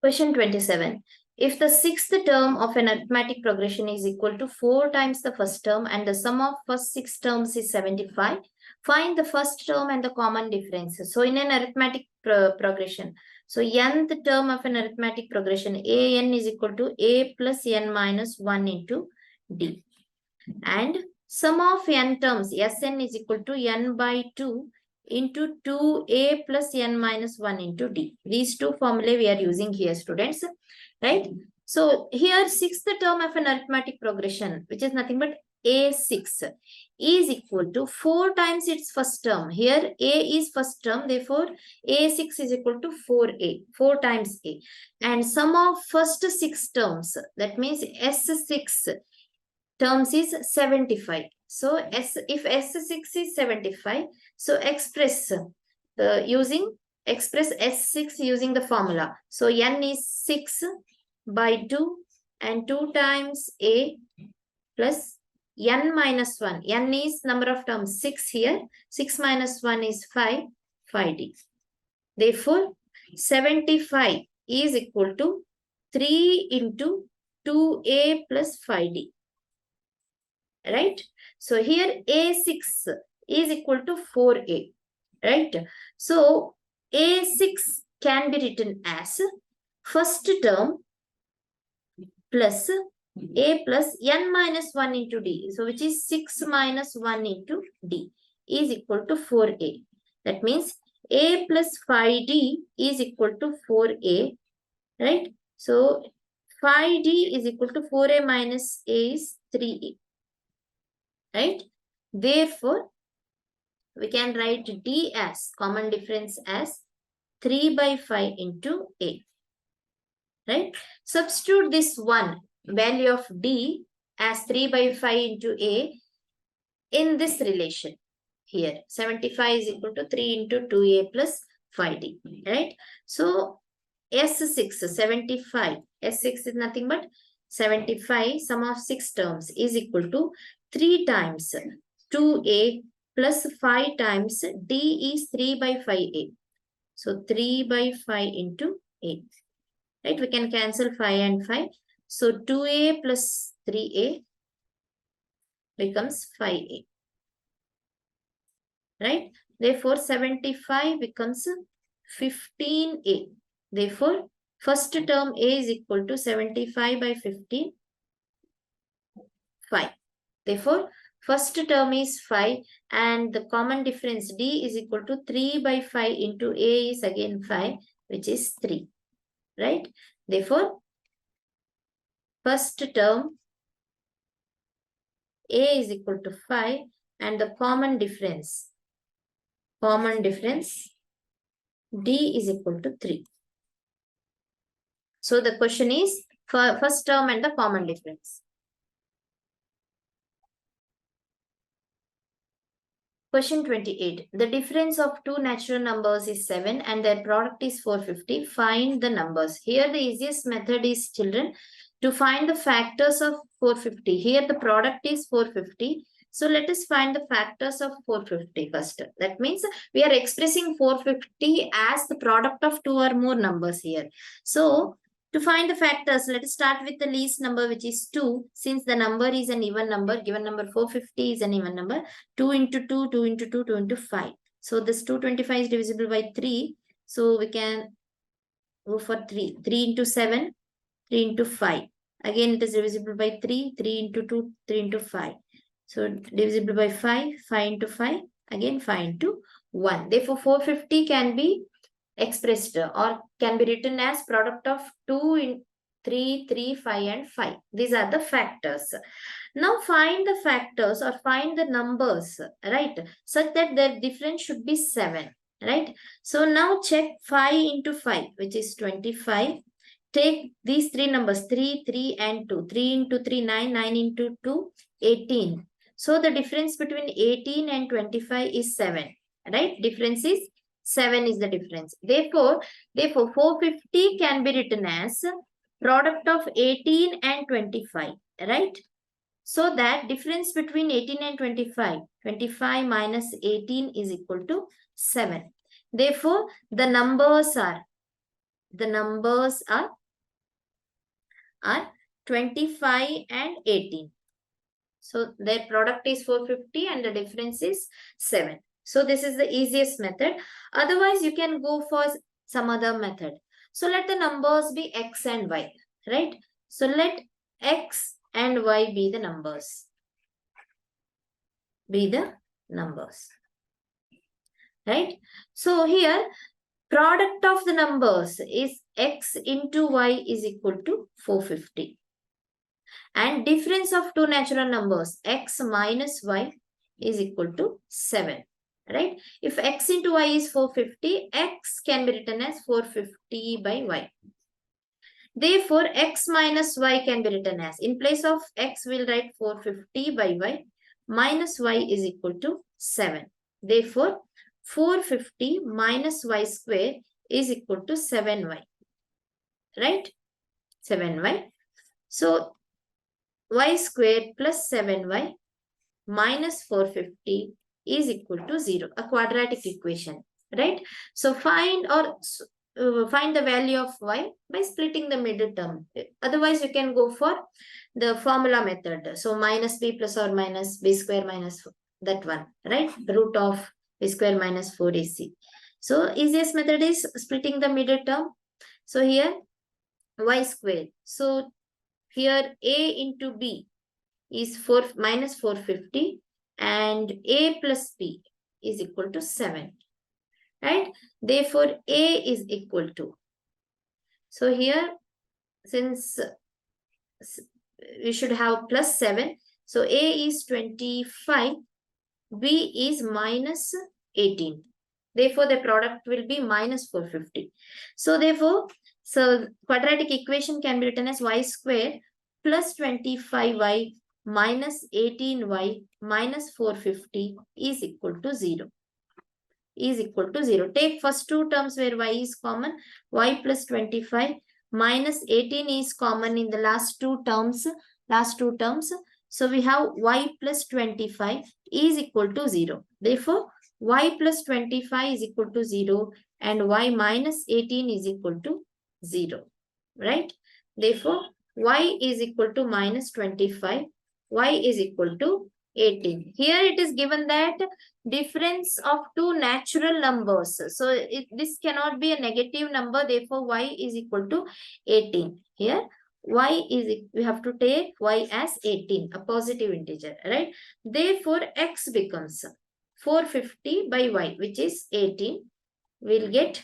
Question 27. If the sixth term of an arithmetic progression is equal to 4 times the first term and the sum of first 6 terms is 75, find the first term and the common differences. So in an arithmetic progression, so nth term of an arithmetic progression, an is equal to a plus n minus 1 into d. And sum of n terms, Sn is equal to n by 2 into 2a plus n minus 1 into d. These two formulae we are using here, students, right? So here sixth term of an arithmetic progression, which is nothing but a6, is equal to 4 times its first term. Here a is first term, therefore a6 is equal to 4a, 4 times a. And sum of first 6 terms, that means S6 terms is 75. So if S6 is 75, so express S6 using the formula. So n is 6 by 2 and 2 times a plus n minus 1. N is number of terms 6 here. 6 minus 1 is 5, 5d. Therefore, 75 is equal to 3 into 2a plus 5d. Right? So here a6 is equal to 4a, right? So A6 can be written as first term plus A plus n minus 1 into D. So which is 6 minus 1 into D is equal to 4A. That means A plus 5D is equal to 4A, right? So 5D is equal to 4A minus A is 3A, right? Therefore, we can write D as common difference as 3 by 5 into A, right? Substitute this one value of D as 3 by 5 into A in this relation here. 75 is equal to 3 into 2A plus 5D, right? So S6, 75. S6 is nothing but 75, sum of 6 terms is equal to 3 times 2A plus 5 times D is 3 by 5A. So 3 by 5 into A. Right? We can cancel 5 and 5. So 2A plus 3A becomes 5A. Right? Therefore, 75 becomes 15A. Therefore, first term A is equal to 75 by 15, 5. Therefore, first term is 5 and the common difference D is equal to 3 by 5 into A is again 5, which is 3. Right? Therefore, first term A is equal to 5 and the common difference D is equal to 3. So the question is for first term and the common difference. Question 28. The difference of two natural numbers is 7 and their product is 450. Find the numbers. Here the easiest method is, children, to find the factors of 450. Here the product is 450. So let us find the factors of 450 first. That means we are expressing 450 as the product of two or more numbers here. So to find the factors, let us start with the least number, which is 2. Since the number is an even number, given number 450 is an even number, 2 into 2, 2 into 2, 2 into 5. So this 225 is divisible by 3. So we can go for 3. 3 into 7, 3 into 5. Again, it is divisible by 3. 3 into 2, 3 into 5. So divisible by 5. 5 into 5. Again, 5 into 1. Therefore, 450 can be expressed or can be written as product of 2 in 3, 3, 5 and 5. These are the factors. Now find the factors or find the numbers, right, such that their difference should be 7, right? So now check 5 into 5, which is 25. Take these three numbers, 3, 3 and 2. 3 into 3, 9, 9 into 2, 18. So the difference between 18 and 25 is 7, right? Difference is 7 is the difference. Therefore, 450 can be written as product of 18 and 25, right? So that difference between 18 and 25, 25 minus 18 is equal to 7. Therefore, the numbers are 25 and 18. So their product is 450 and the difference is 7. So this is the easiest method. Otherwise, you can go for some other method. So let the numbers be x and y, right? So let x and y be the numbers. Right? So here, product of the numbers is x into y is equal to 450. And difference of two natural numbers, x minus y is equal to 7. Right? If x into y is 450, x can be written as 450 by y. Therefore, x minus y can be written as, in place of x, we'll write 450 by y minus y is equal to 7. Therefore, 450 minus y square is equal to 7y. Right? 7y. So, y square plus 7y minus 450 is equal to 0, a quadratic equation, right? So find the value of y by splitting the middle term. Otherwise, you can go for the formula method. So minus b plus or minus b square minus that one, right? Root of b square minus 4ac. So easiest method is splitting the middle term. So here y square. So here a into b is 4 minus 450 and a plus b is equal to 7. Right? Therefore, a is equal to. So here, since we should have plus 7. So a is 25, b is minus 18. Therefore, the product will be minus 450. So therefore, quadratic equation can be written as y square plus 25y minus 18y minus 450 is equal to 0. Is equal to 0. Take first two terms where y is common. Y plus 25 minus 18 is common in the last two terms. So we have y plus 25 is equal to 0. Therefore, y plus 25 is equal to 0 and y minus 18 is equal to 0. Right? Therefore, y is equal to minus 25. Y is equal to 18. Here it is given that difference of two natural numbers. So this cannot be a negative number. Therefore, y is equal to 18. Here, we have to take y as 18, a positive integer, right? Therefore, x becomes 450 by y, which is 18. We'll get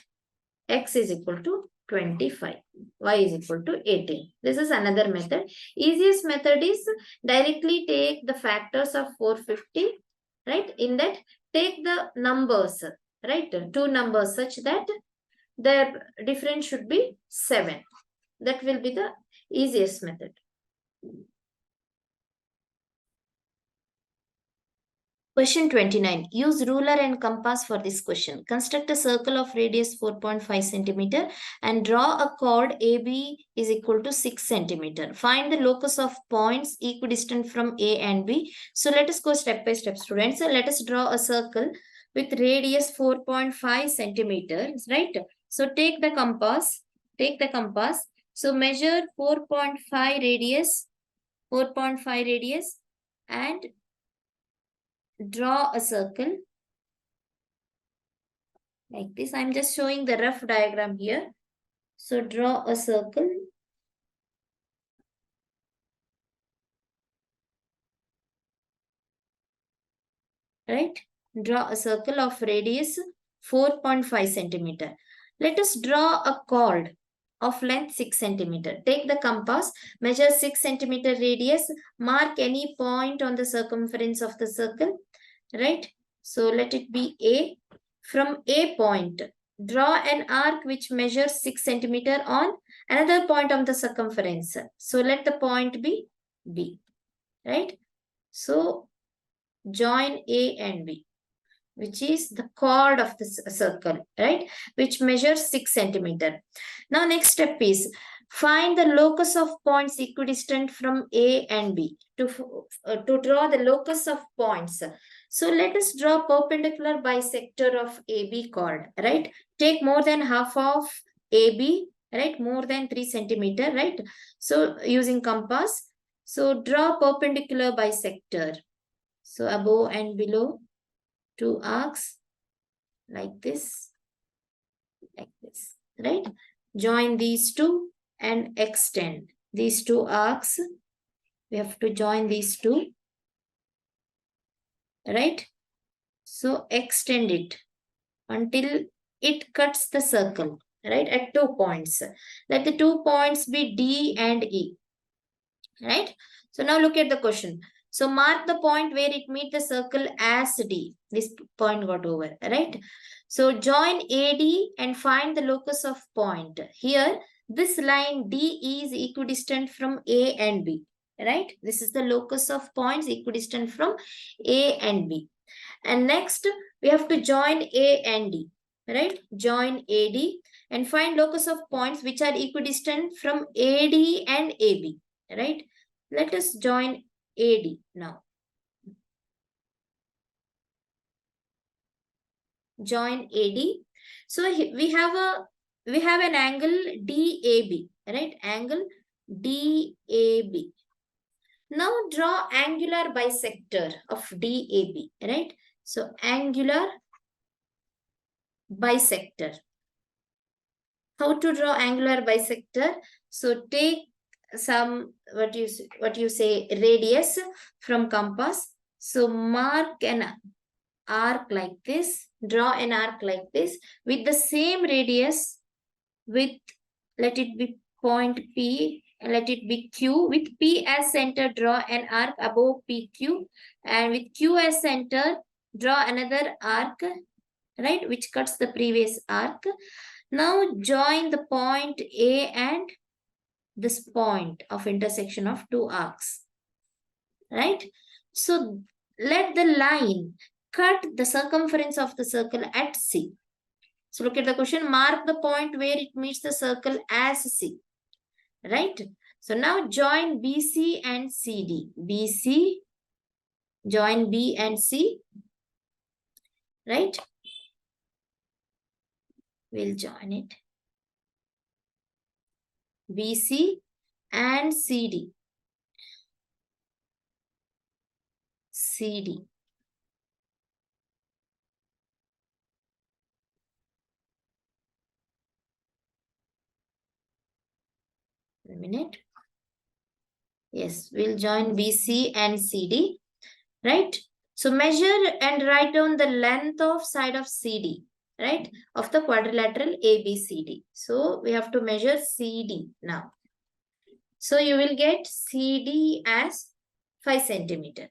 x is equal to 25. Y is equal to 18. This is another method. Easiest method is directly take the factors of 450, right? In that, take the numbers, right? Two numbers such that the difference should be 7. That will be the easiest method. Question 29. Use ruler and compass for this question. Construct a circle of radius 4.5 centimeter and draw a chord AB is equal to 6 centimeter. Find the locus of points equidistant from A and B. So let us go step by step, students. So let us draw a circle with radius 4.5 centimeters, right? So take the compass. So measure 4.5 radius and draw a circle like this. I'm just showing the rough diagram here. So draw a circle. Right? Draw a circle of radius 4.5 centimeter. Let us draw a chord of length 6 centimeter. Take the compass, measure 6 centimeter radius, mark any point on the circumference of the circle. Right? So let it be A. From A point, draw an arc which measures 6 centimeter on another point of the circumference. So let the point be B. Right? So join A and B, which is the chord of the circle, right? Which measures 6 centimeter. Now next step is find the locus of points equidistant from A and B. To draw the locus of points. So let us draw perpendicular bisector of AB chord, right? Take more than half of AB, right? More than 3 centimeter, right? So using compass. So draw perpendicular bisector. So above and below, two arcs like this, right? Join these two and extend these two arcs. We have to join these two, right? So extend it until it cuts the circle, right? At 2 points. Let the 2 points be D and E, right? So now look at the question. So mark the point where it meets the circle as D. This point got over, right? So join AD and find the locus of point. Here, this line D is equidistant from A and B, right? This is the locus of points equidistant from A and B. And next, we have to join A and D, right? Join AD and find locus of points which are equidistant from AD and AB, right? Let us join AD now. Join AD. So we have an angle DAB, right? Angle DAB. Now draw angular bisector of DAB, right? So angular bisector. How to draw angular bisector? So take some what you say radius from compass. So mark an arc like this, draw an arc like this with the same radius, with let it be point P and let it be Q. With P as center, draw an arc above PQ, and with Q as center, draw another arc, right, which cuts the previous arc. Now join the point A and this point of intersection of two arcs, right? So let the line cut the circumference of the circle at C. So look at the question, mark the point where it meets the circle as C, right? So now join BC and CD. BC, join B and C, right? We'll join it. BC and CD. CD. A minute. Yes, we'll join BC and CD, right? So measure and write down the length of side of CD, right? Of the quadrilateral ABCD. So we have to measure CD now. So you will get CD as 5 centimeter.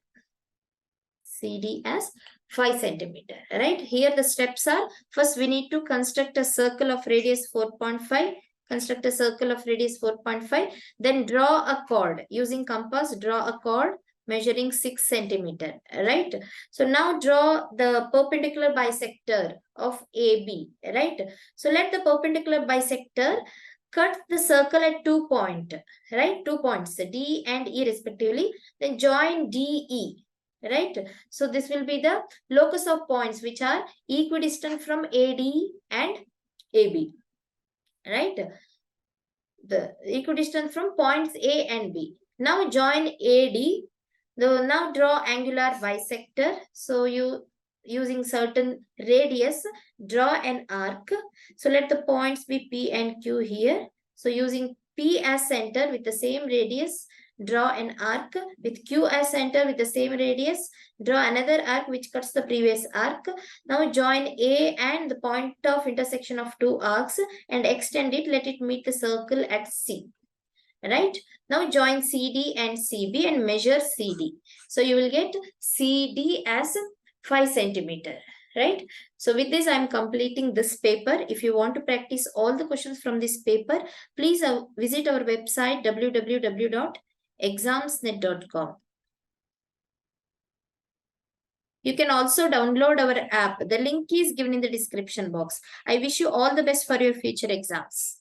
CD as 5 centimeter, right? Here the steps are, first we need to construct a circle of radius 4.5. Construct a circle of radius 4.5. Then draw a chord. Using compass, draw a chord measuring 6 centimeter, right? So now draw the perpendicular bisector of AB, right? So let the perpendicular bisector cut the circle at 2 points, right? 2 points, D and E respectively. Then join DE, right? So this will be the locus of points which are equidistant from AD and AB, right? The equidistant from points A and B. Now join AD. Now draw angular bisector. So you using certain radius, draw an arc. So let the points be P and Q here. So using P as center with the same radius, draw an arc. With Q as center with the same radius, draw another arc which cuts the previous arc. Now join A and the point of intersection of two arcs and extend it. Let it meet the circle at C. Right? Now join CD and CB and measure CD. So you will get CD as 5 centimeter. Right? So with this, I am completing this paper. If you want to practice all the questions from this paper, please visit our website www.examsnet.com. You can also download our app. The link is given in the description box. I wish you all the best for your future exams.